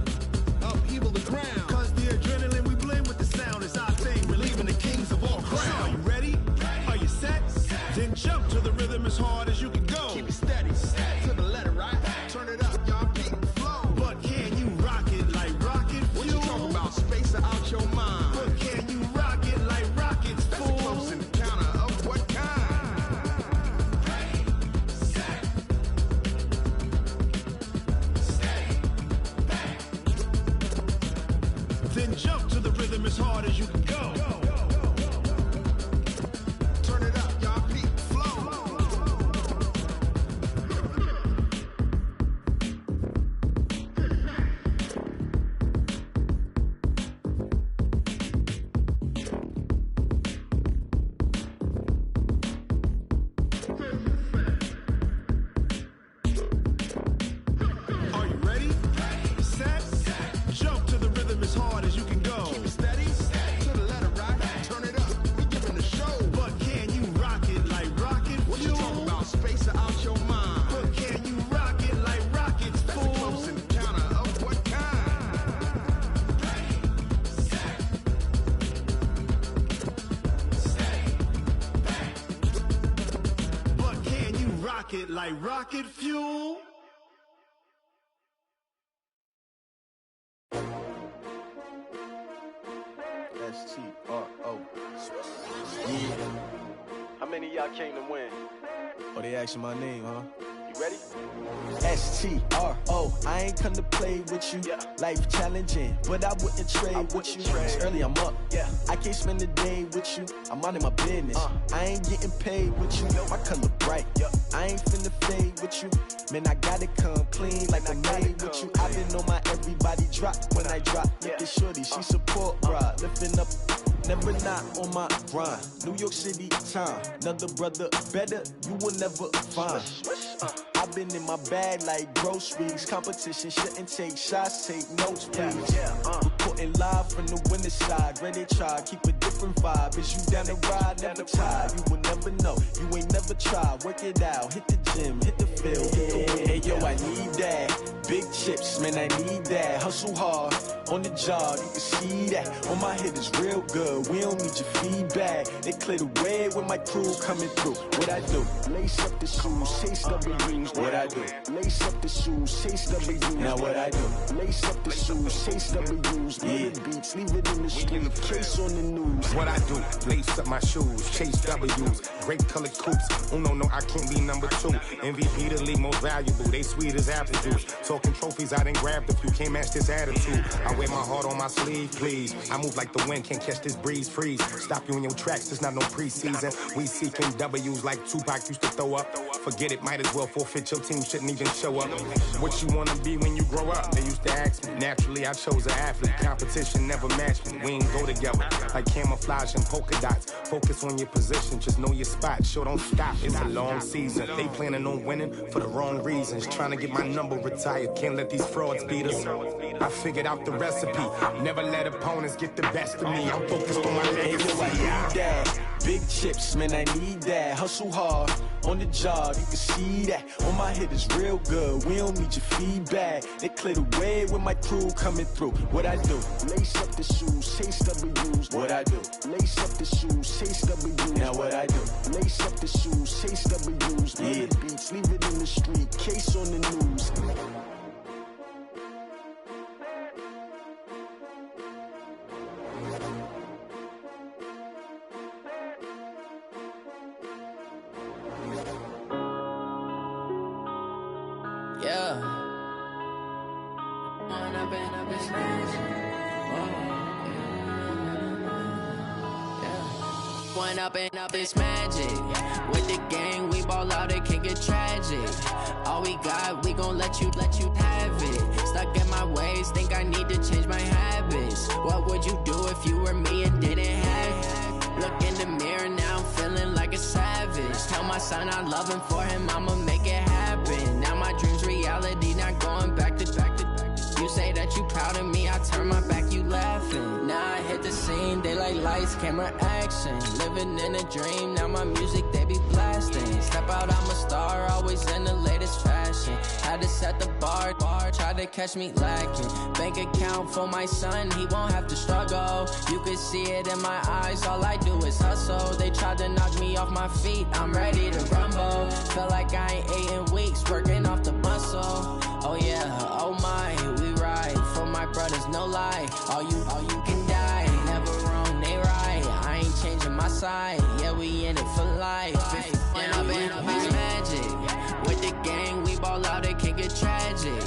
upheaval the ground. Cause the adrenaline we blend with the sound is our thing, relieving the kings of all crowns. So are you ready? Are you set? Then jump to the rhythm as hard as you can go. Keep it steady, to the letter right. Turn it up, y'all peak the flow. But can you rock it like rocket fuel? What you talking about, space or out your mind? But can you rock it like rockets, fool? That's a close encounter of what kind? Then jump to the rhythm as hard as you can go. Turn it up, y'all peak the flow. Are you ready? Set, jump to the rhythm as hard as you can go. Keep it steady, to the letter right. Turn it up, we giving the show. But can you rock it like rocket fuel? What you talking about, space or out your mind? But can you rock it like rockets, fool? That's a close encounter of what kind? But can you rock it like rocket fuel? S-T-R-O. Yeah. How many of y'all came to win? Oh, they asking my name, huh? You Ready? STRO, I ain't come to play with you. Life challenging, but I wouldn't trade with you. It's early, I'm up. I can't spend the day with you. I'm out in my business. I ain't getting paid with you. My color bright. I ain't finna fade with you. Man, I gotta come clean like I made with you. I've been on my everybody drop when I drop. Look at shorty, she support, bruh. Lifting up. Never not on my grind. New York City time. Another brother better, you will never find. I've been in my bag like groceries. Competition shouldn't take shots, take notes, please. Reporting live from the winter side. Ready to try, keep a different vibe. Is you down the ride, never tired. You will never know, you ain't never tried. Work it out, hit the gym, hit the field, hit the win. Hey yo, I need that. Big chips, man, I need that. Hustle hard, on the job, you can see that. On my head is real good, we don't need your feedback. They clear the way when my crew coming through. What I do? Lace up the shoes, chase W's. What I do? Lace up the shoes, chase W's. Now what I do? Lace up the shoes, chase W's. Good beats, leave it in the street, case on the news. What I do? Lace up my shoes, chase W's. Great colored coops. Oh no, I can't be number 2. MVP the league most valuable. They sweet as apple juice. Talking trophies, I done grabbed a few. Can't match this attitude. I wear my heart on my sleeve, please. I move like the wind, can't catch this breeze. Freeze. Stop you in your tracks. There's not no preseason. We seeking W's like Tupac used to throw up. Forget it, might as well forfeit. Your team shouldn't even show up. What you wanna be when you grow up? They used to ask me. Naturally, I chose an athlete. Competition never matched me. We ain't go together like camouflage and polka dots. Focus on your position, just know your spot. Sure, don't stop. It's a long season. They planning on winning for the wrong reasons. Trying to get my number retired. Can't let these frauds beat us. I figured out the recipe. Never let opponents get the best of me. I'm focused on my legacy. Hey, yo, I need that. Big chips, man, I need that. Hustle hard, on the job, you can see that. On my head is real good, we don't need your feedback. They clear the way when my crew coming through. What I do? Lace up the shoes, chase W's. What I do? Lace up the shoes, chase W's. Now what I do? Lace up the shoes, chase W's. Good beats, leave it in the street, case on the news. Up it's magic. With the gang, we ball out, it can get tragic. All we got, we gon' let you have it. Stuck in my ways, think I need to change my habits. What would you do if you were me and didn't have it? Look in the mirror now, I'm feeling like a savage. Tell my son I love him, for him I'ma make it happen. Now my dream's reality, not going back to. You say that you proud of me, I turn my back, you laughing. Now I hit the scene, they like lights, camera, action. Living in a dream, now my music, they be blasting. Step out, I'm a star, always in the latest fashion. Had to set the bar, try to catch me lacking. Bank account for my son, he won't have to struggle. You can see it in my eyes, all I do is hustle. They tried to knock me off my feet, I'm ready to rumble. Feel like I ain't ate in weeks, working off the muscle. Oh yeah, oh my, we ride for my brothers, no lie. All you can die, never wrong, they right. I ain't changing my side, yeah, we in it for life. When up it's magic. With the gang, we ball out, it can get tragic.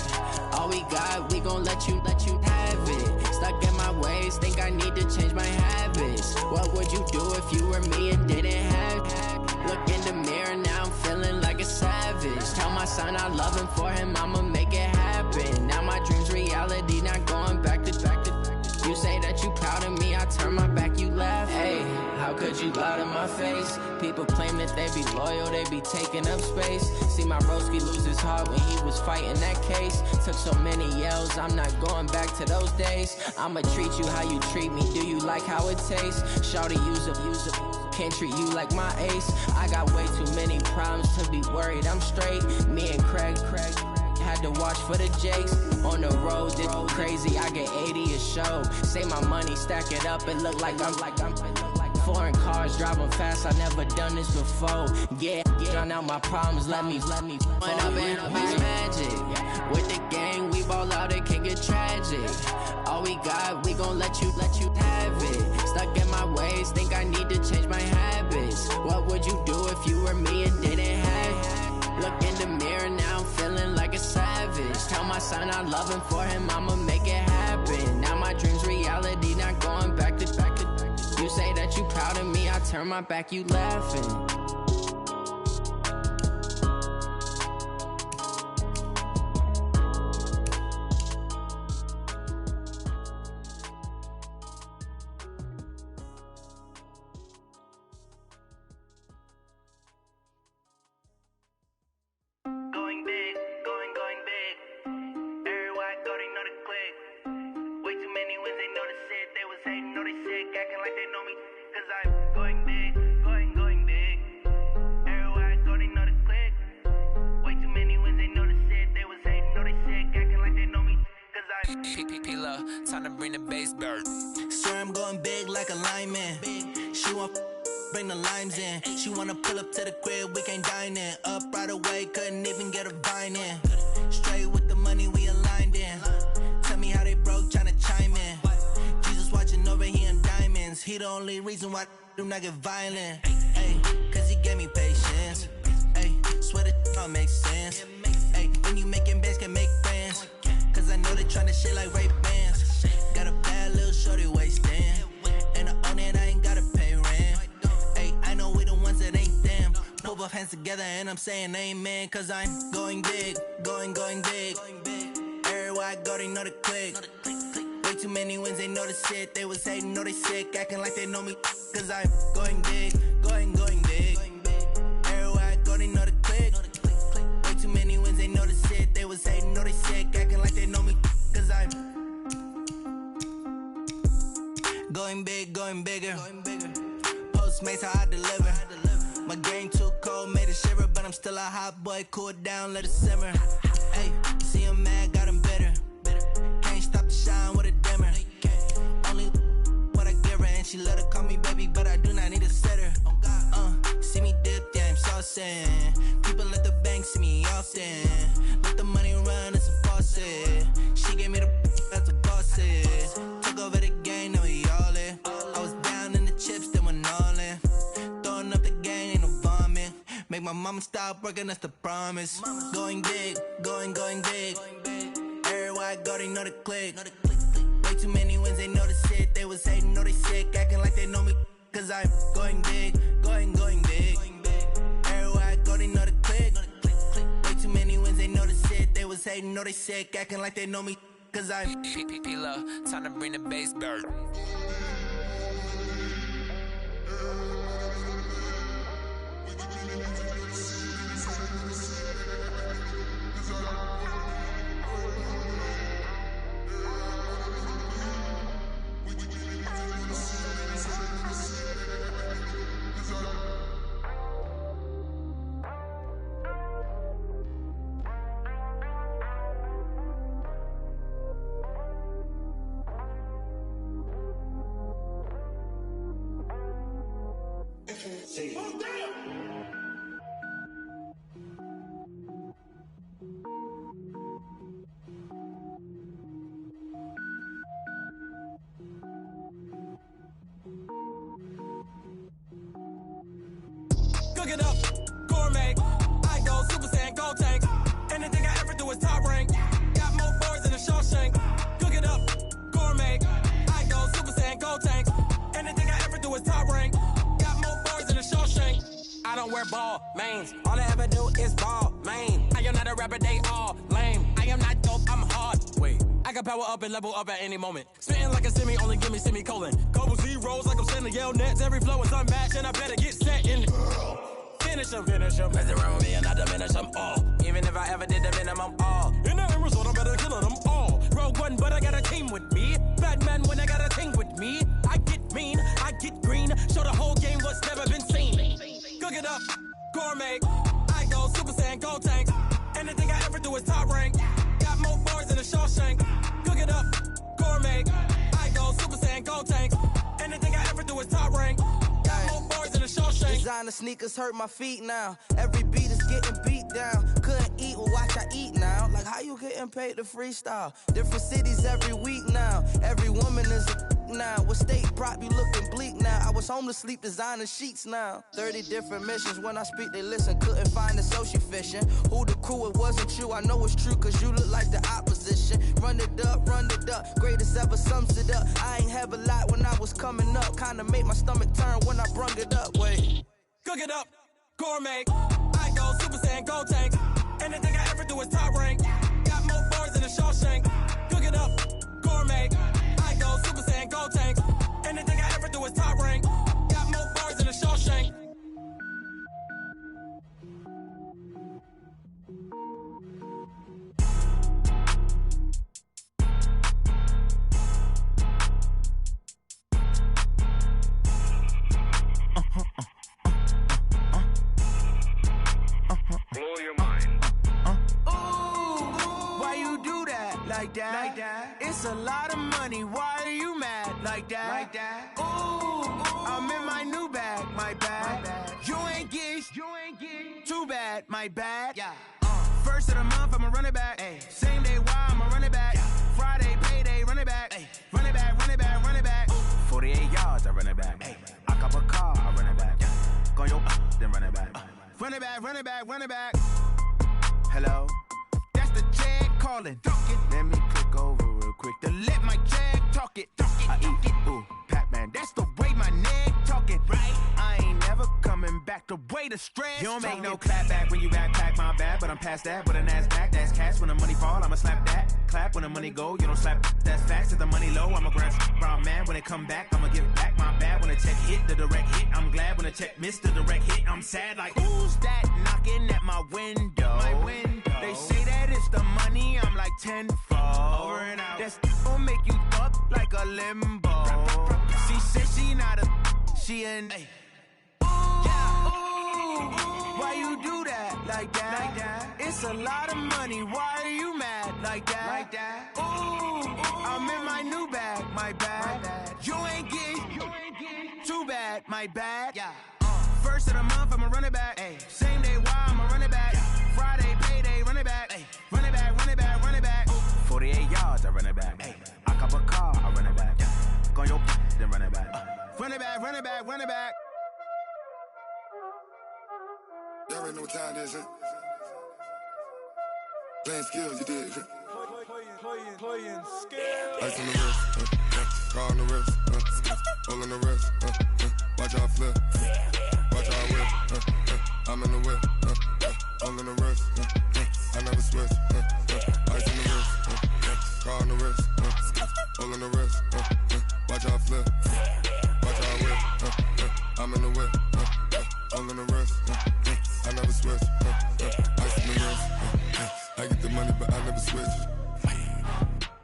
All we got, we gon' let you have it. Stuck in my ways, think I need to change my habits. What would you do if you were me and didn't have it? Look in the mirror, now I'm feeling like a savage. Tell my son I love him, for him I'ma make it happen. Now my dream's reality, not going back to. You say that you proud of me, I turn my back, you laugh. Hey, how could you lie to my face? People claim that they be loyal, they be taking up space. See my broski lose his heart when he was fighting that case. Took so many yells, I'm not going back to those days. I'ma treat you how you treat me, do you like how it tastes? Shawty, use up. Can't treat you like my ace. I got way too many problems to be worried, I'm straight. Me and Craig had to watch for the Jakes. On the road, did crazy, I get 80 a show. Say my money, stack it up, it look like I'm foreign cars, driving fast, I never done this before. Yeah, drown out my problems, let me When up it's magic. With the gang, we ball out, it can get tragic. All we got, we gon' let you have it. Stuck in my ways, think I need to change my habits. What would you do if you were me and didn't have it? Look in the mirror now, sign I'm loving for him, I'ma make it happen. Now my dream's reality, not going back to. You say that you proud of me, I turn my back, you laughing. Time to bring the bass bird. Swear I'm going big like a lineman. She want bring the limes in. She wanna pull up to the crib, we can't dine in. Up right away, couldn't even get a vine in. Straight with the money we aligned in. Tell me how they broke, tryna chime in. Jesus watching over here in diamonds. He the only reason why I do not get violent. Ay, cause he gave me patience. Ay, swear that all makes sense. Ay, when you making bands can make friends. Cause I know they tryna shit like Ray Bands. Got a bad little shorty wasting. And I own it, I ain't gotta pay rent. Ay, I know we the ones that ain't them. Pull both hands together and I'm saying amen. Cause I'm going big, going big. Everywhere I go, they know the click. Way too many wins, they know the shit. They was hating, know they sick, acting like they know me. Cause I'm going big, going big. Everywhere I go, they know the click. Way too many wins, they know the shit. They was hating, know they sick, acting like they know me. Cause I'm going big, going bigger. Postmates, how I deliver. My game too cold, made it shiver. But I'm still a hot boy, cool it down, let it simmer. Hey, see him mad, got him bitter. Can't stop the shine with a dimmer. Only what I give her, and she let her call me baby, but I do not need a sitter. See me dip, yeah, I'm saucing. People at the bank see me often. Let the money run, it's a faucet. She gave me the that's a boss is. Took over the game, now we all in. I was down in the chips, then went all in. Throwing up the game, ain't no vomit. Make my mama stop working, that's the promise. Going big, going big. Everywhere I go, they know the click. Way too many wins, they know the shit. They was hating, know they sick, acting like they know me. Cause I'm going big, going big. Everywhere I go, they know the click. Way too many wins, they know the shit. They was hating, know they sick, acting like they know me. Cause I'm P-P-P-Love, time to bring the bass bird. Cook it up, gourmet. I go Super Saiyan, gold tank. Anything I ever do is top rank. Got more boards than a Shawshank. Cook it up, gourmet. I go Super Saiyan, gold tank. Anything I ever do is top rank. Got more boards than a Shawshank. I don't wear ball mains. All I ever do is ball main. I am not a rapper, they all lame. I am not dope, I'm hard. Wait, I can power up and level up at any moment. Spitting like a semi, only give me semicolon. Couple zeros like I'm sending yell nets. Every flow is unmatched and I better get set in. Finish them. Mess around with me and I diminish them all. Even if I ever did the minimum all. In the end result, I better kill them all. Rogue One, but I got a team with me. Batman when I got a thing with me. I get mean, I get green. Show the whole game what's never been seen. Cook it up, gourmet. I go Super Saiyan, gold tank. Anything I ever do is top rank. Got more boards than a Shawshank. Cook it up, gourmet. I go Super Saiyan, gold tank. Anything I ever do is top rank. Got more boards than a Shawshank. Designer sneakers hurt my feet now. Every beat is getting beat down. Couldn't eat eat, well watch I eat now. Like how you getting paid to freestyle? Different cities every week now. Every woman is a now. What state prop you looking bleak now? I was home to sleep designer sheets now. 30 different missions. When I speak they listen. Couldn't find the so she fishing. Who the crew? It wasn't you. I know it's true cause you look like the opposition. Run it up, greatest ever sums it up. I ain't have a lot when I was coming up. Kinda made my stomach turn when I brung it up. Wait, cook it up, gourmet. I go Super Saiyan, go tank. Anything I ever do is top rank. Got more bars than a Shawshank. Cook it up, gourmet. I go Super Saiyan, go tank. Anything I ever do is top rank. Got more bars than a Shawshank. Blow your mind. Why you do that? Like that? It's a lot of money. Why are you mad? Like that? Ooh, I'm in my new bag. My bad. You ain't get too bad. My bad. Yeah. First of the month, I'ma run it back. Ay. Same day, why I'ma run it back. Yeah. Friday, payday, run it back. Ay. Run it back, run it back, run it back. 48 yards, I run it back. Ay. I cop a car, I run it back. Yeah. Go yo, then run it back. Run it back, run it back, run it back. Hello? That's the jag calling. Let me click over real quick to let my jag talk it. I eat it, ooh, Pac-Man. That's the way my neck talking. Right? I ain't never coming back the way the stress. You don't make no clap back when you backpack, my bad. But I'm past that with a NASDAQ. That's cash when the money fall, I'ma slap that. Clap when the money go, you don't slap. That's fast. If the money low, I'ma grab brown man. When it come back, I'ma give it back. My bad when the check hit, the direct hit. I'm glad when the check missed the direct hit. I'm sad like, who's that knocking at my window? My window. They say that it's the money, I'm like tenfold. Over and out. That's gon' make you up like a limbo. She said she not a, she an. Why you do that? Like that? It's a lot of money. Why are you mad? Like that? Ooh, I'm in my new bag. My bad. You ain't get too bad. My bad. Yeah. First of the month, I'ma run it back. Ay. Same day, why I'ma run it back. Friday, payday, run it back. Ay. Run it back, run it back, run it back. 48 yards, I run it back. Ay. I cop a car, I run it back. Go yo, then run it back. Run it back, run it back, run it back. Y'all already know what time it is, huh? Playing skills, you did. Playing skills. Ice on the wrist, car on the wrist, all on the wrist, watch out flip, watch out whip, I'm in the whip, all on the wrist, I never switch, ice on the wrist, car on the wrist, all on the wrist, watch out flip, watch out whip, I'm in the whip, all on the wrist, I never switch, ice on the wrist, I get the money but I never switch.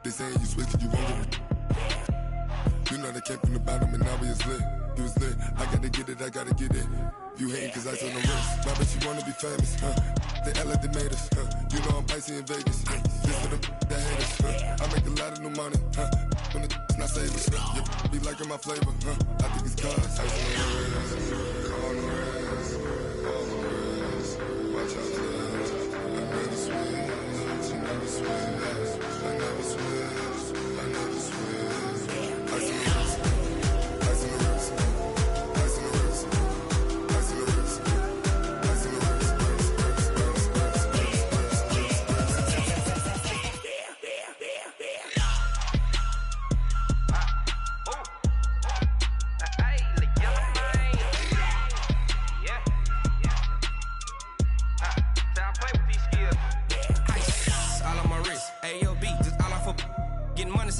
They saying you switch, you won't get it. You know they came from the bottom and now we is lit. You was lit, I gotta get it, I gotta get it. You hating cause ice on the wrist. My bitch, you wanna be famous, They act like they made us, You know I'm icy in Vegas, This for them that hate us, I make a lot of new money, When it's not savers, You be liking my flavor, I think it's cause ice on the wrist, on the wrist, on the wrist. Watch out, I never switch, I never switch. I never switch, I never switch. Ice in the wrist, ice in the wrist, ice in the wrist, ice in the wrist, ice in the wrist,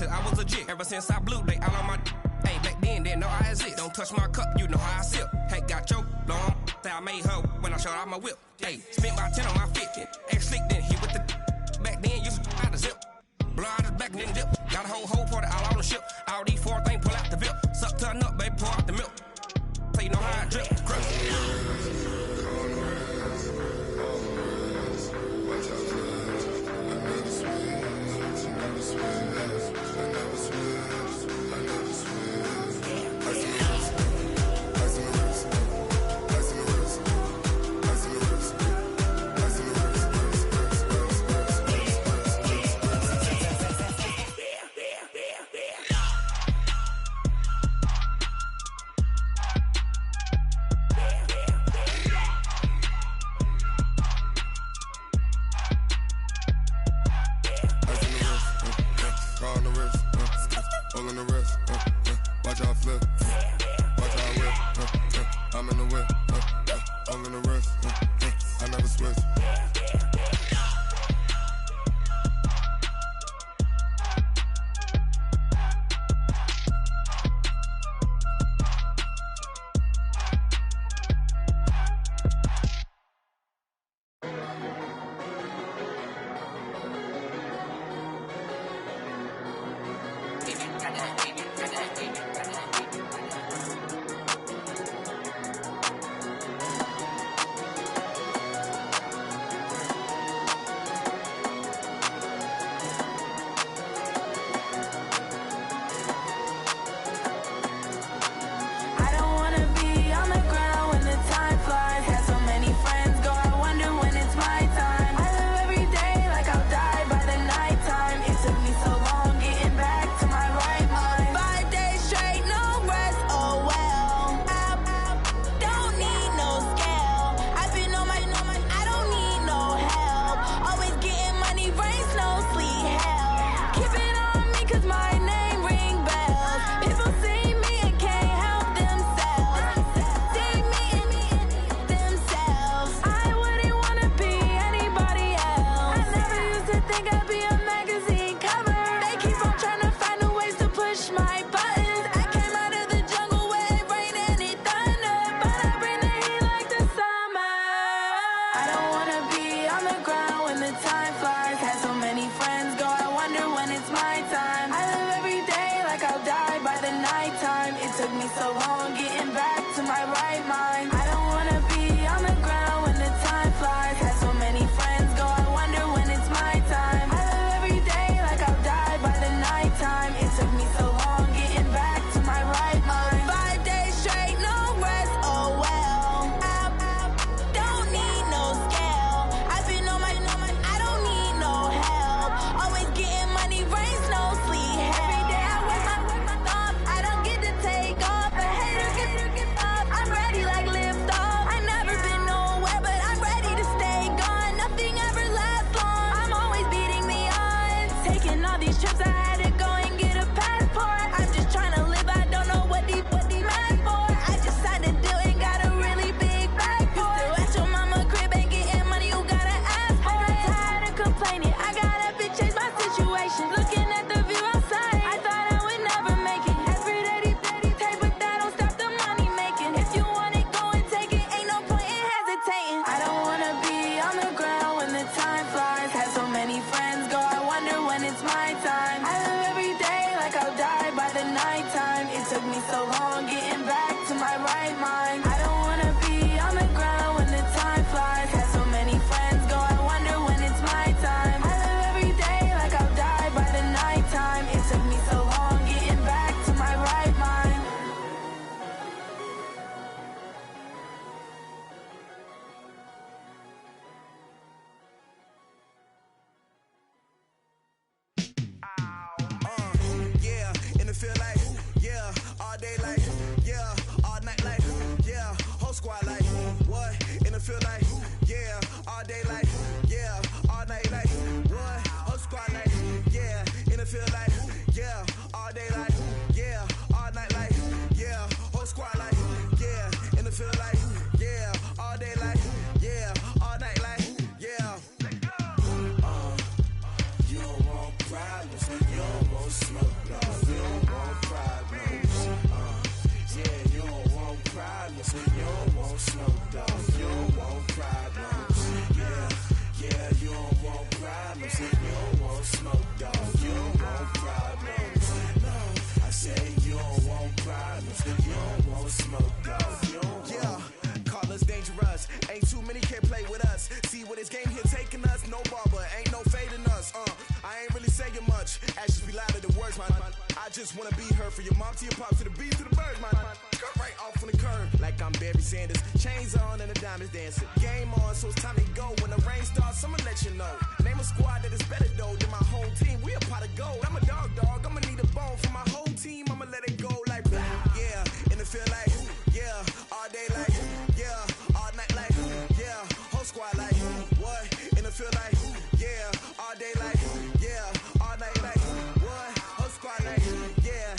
I was legit. Ever since I blew, they all on my. Hey, back then, didn't know I exist. Don't touch my cup, you know how I sip. Hey, got your long. Say I made her when I showed out my whip. Hey, spent about 10 on my 50. Ex slick, then hit with the. Back then, used to out the zip. Blow out the back, then dip. Got a whole party all on the ship. All these four things pull out the VIP. Suck to a nut, baby, pour out the milk. So you know how I drip. Crush. all in the wrist. Watch how I flip, watch how I whip. I'm in the whip, all in the wrist. I never switch. just wanna be her. From your mom to your pop to the bees to the birds, man. Cut right off on the curb like I'm Barry Sanders. Chains on and the diamonds dancing. Game on, so it's time to go. When the rain starts, I'ma let you know. Name a squad that is better though than my whole team. We a pot of gold. I'm a dog. I'ma need a bone for my whole team. I'ma let it go like blah. Yeah, and it feel like yeah, all day like yeah, all night like yeah, whole squad like what? And it feel like yeah, all day like yeah, all night like what? Whole squad like yeah.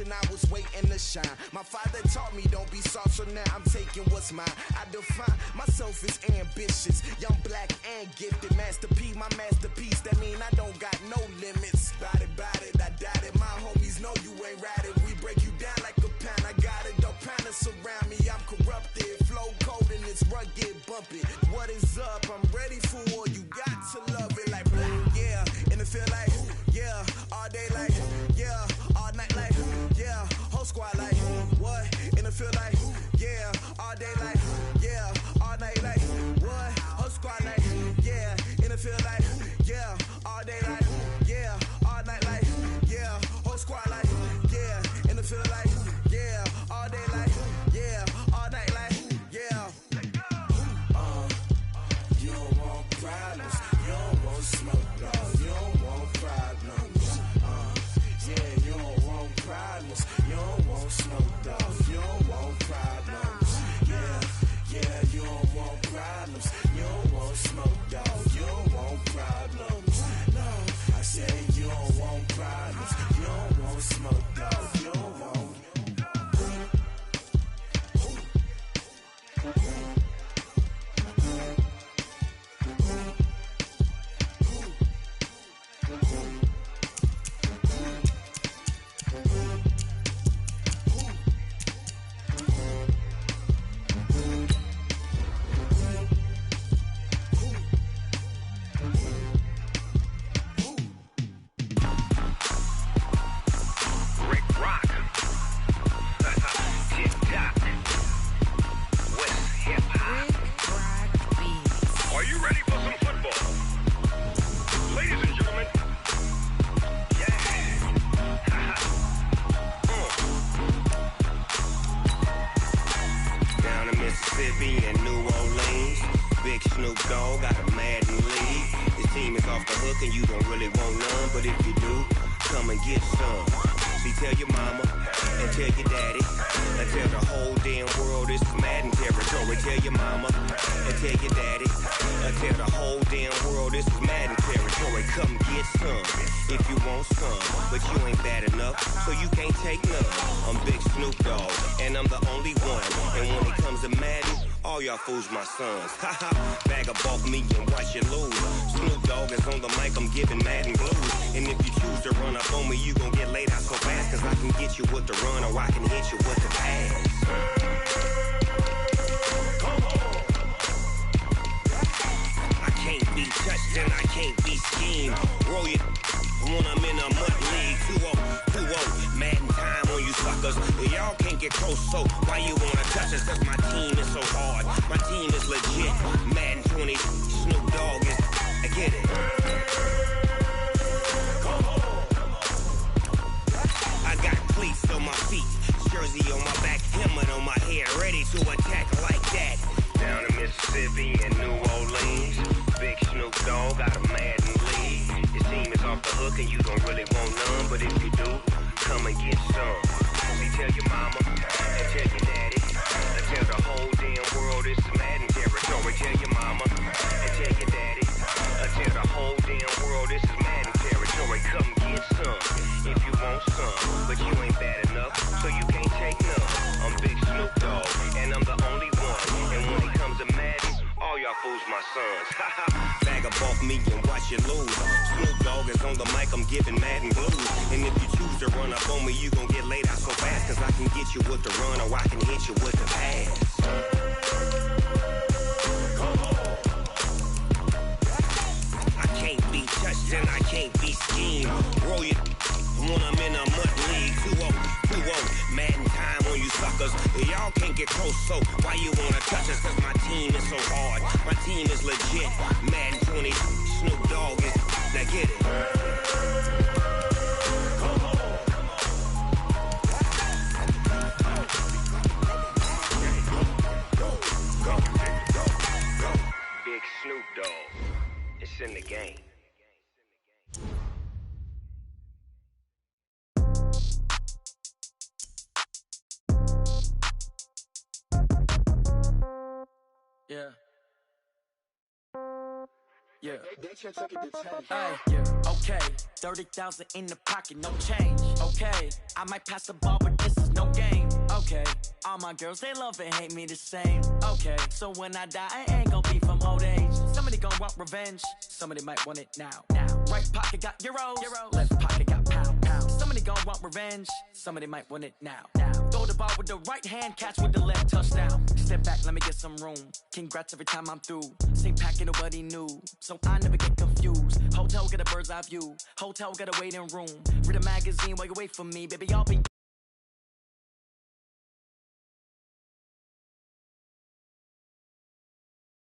generation, I was waiting to shine. My father taught me don't be soft, so now I'm taking what's mine. I define myself as ambitious, young, black, and gifted. Master P, my masterpiece, that mean I don't got no limits. Bout it, I doubt it. My homies know you ain't ratted. We break you down like a pound. I got it, dog pounders surround me. I'm corrupted, flow cold and it's rugged, bumpy. What is up? I'm ready for war. You got to love it like yeah, and it feel like yeah, all day like yeah, all night like yeah, whole squad like what? And it feel like yeah, all day like yeah, all night like what? Whole squad like yeah, and it feel like yeah, all day like yeah, all night like yeah, whole squad like yeah, and it feel like yeah, all day like yeah, all night like yeah. You don't want problems, you don't want smoke, dog. You don't want problems. Yeah, you don't want problems, you don't want smoke, dog. You don't want problems. Yeah, you don't want problems, you don't want smoke, dog. You don't want problems. No, I said you don't want problems, you don't want smoke, dog. You don't want. Fools my sons. Bag of bulk me and watch you lose. Snoop Dogg is on the mic, I'm giving Madden blues. And if you choose to run up on me, you gon' get laid out so fast. Cause I can get you with the run or I can hit you with the pass. I can't be touched and I can't be schemed. Roll it when I'm in a mud league. 2-0, Madden time on you suckers. Y'all can't get close, so why you wanna touch us? Cause my team is so hard. My team is legit. Madden 20, Snoop Dogg is. I get it. I got cleats on my feet, jersey on my back, helmet on my head, ready to attack like that. Down in Mississippi and New Orleans, big Snoop Dogg got a Madden league. Your team is off the hook and you don't really want none, but if you do, come and get some. See, tell your mama and tell your daddy. Tell the whole damn world it's Madden territory. Tell your mama and tell your daddy. Tell the whole damn world this is Madden territory. Come get some if you want some, but you ain't bad enough, so you can't take none. I'm Big Snoop Dogg, and I'm the only one. And when it comes to Madden, all y'all fools my sons. Bag of bulk me and watch you lose. Snoop Dogg is on the mic, I'm giving Madden blues. And if you choose to run up on me, you gon' get laid out so fast. Cause I can get you with the run or I can hit you with the pass. I can't be touched and I can't be schemed. Roll it when I'm in a mud league. 2-0, Madden time on you suckers. Y'all can't get close, so why you wanna touch us? Cause my team is so hard. My team is legit. Madden 20, Snoop Dogg is. Now get it. Big Snoop Dogg. It's in the game. Yeah. Hey, yeah, okay. 30,000 in the pocket, no change. Okay, I might pass the ball, but this is no game. Okay, all my girls, they love and hate me the same. Okay, so when I die, I ain't gon' be from old age. Somebody gon' want revenge, somebody might want it now. Right pocket got euros, left pocket got pound. Somebody gon' want revenge, somebody might want it now. Throw the ball with the right hand, catch with the left, touchdown. Step back, let me get some room. Congrats every time I'm through. Same packet, nobody knew, so I never get confused. Hotel get a bird's eye view, hotel get a waiting room. Read a magazine while you wait for me, baby, I'll be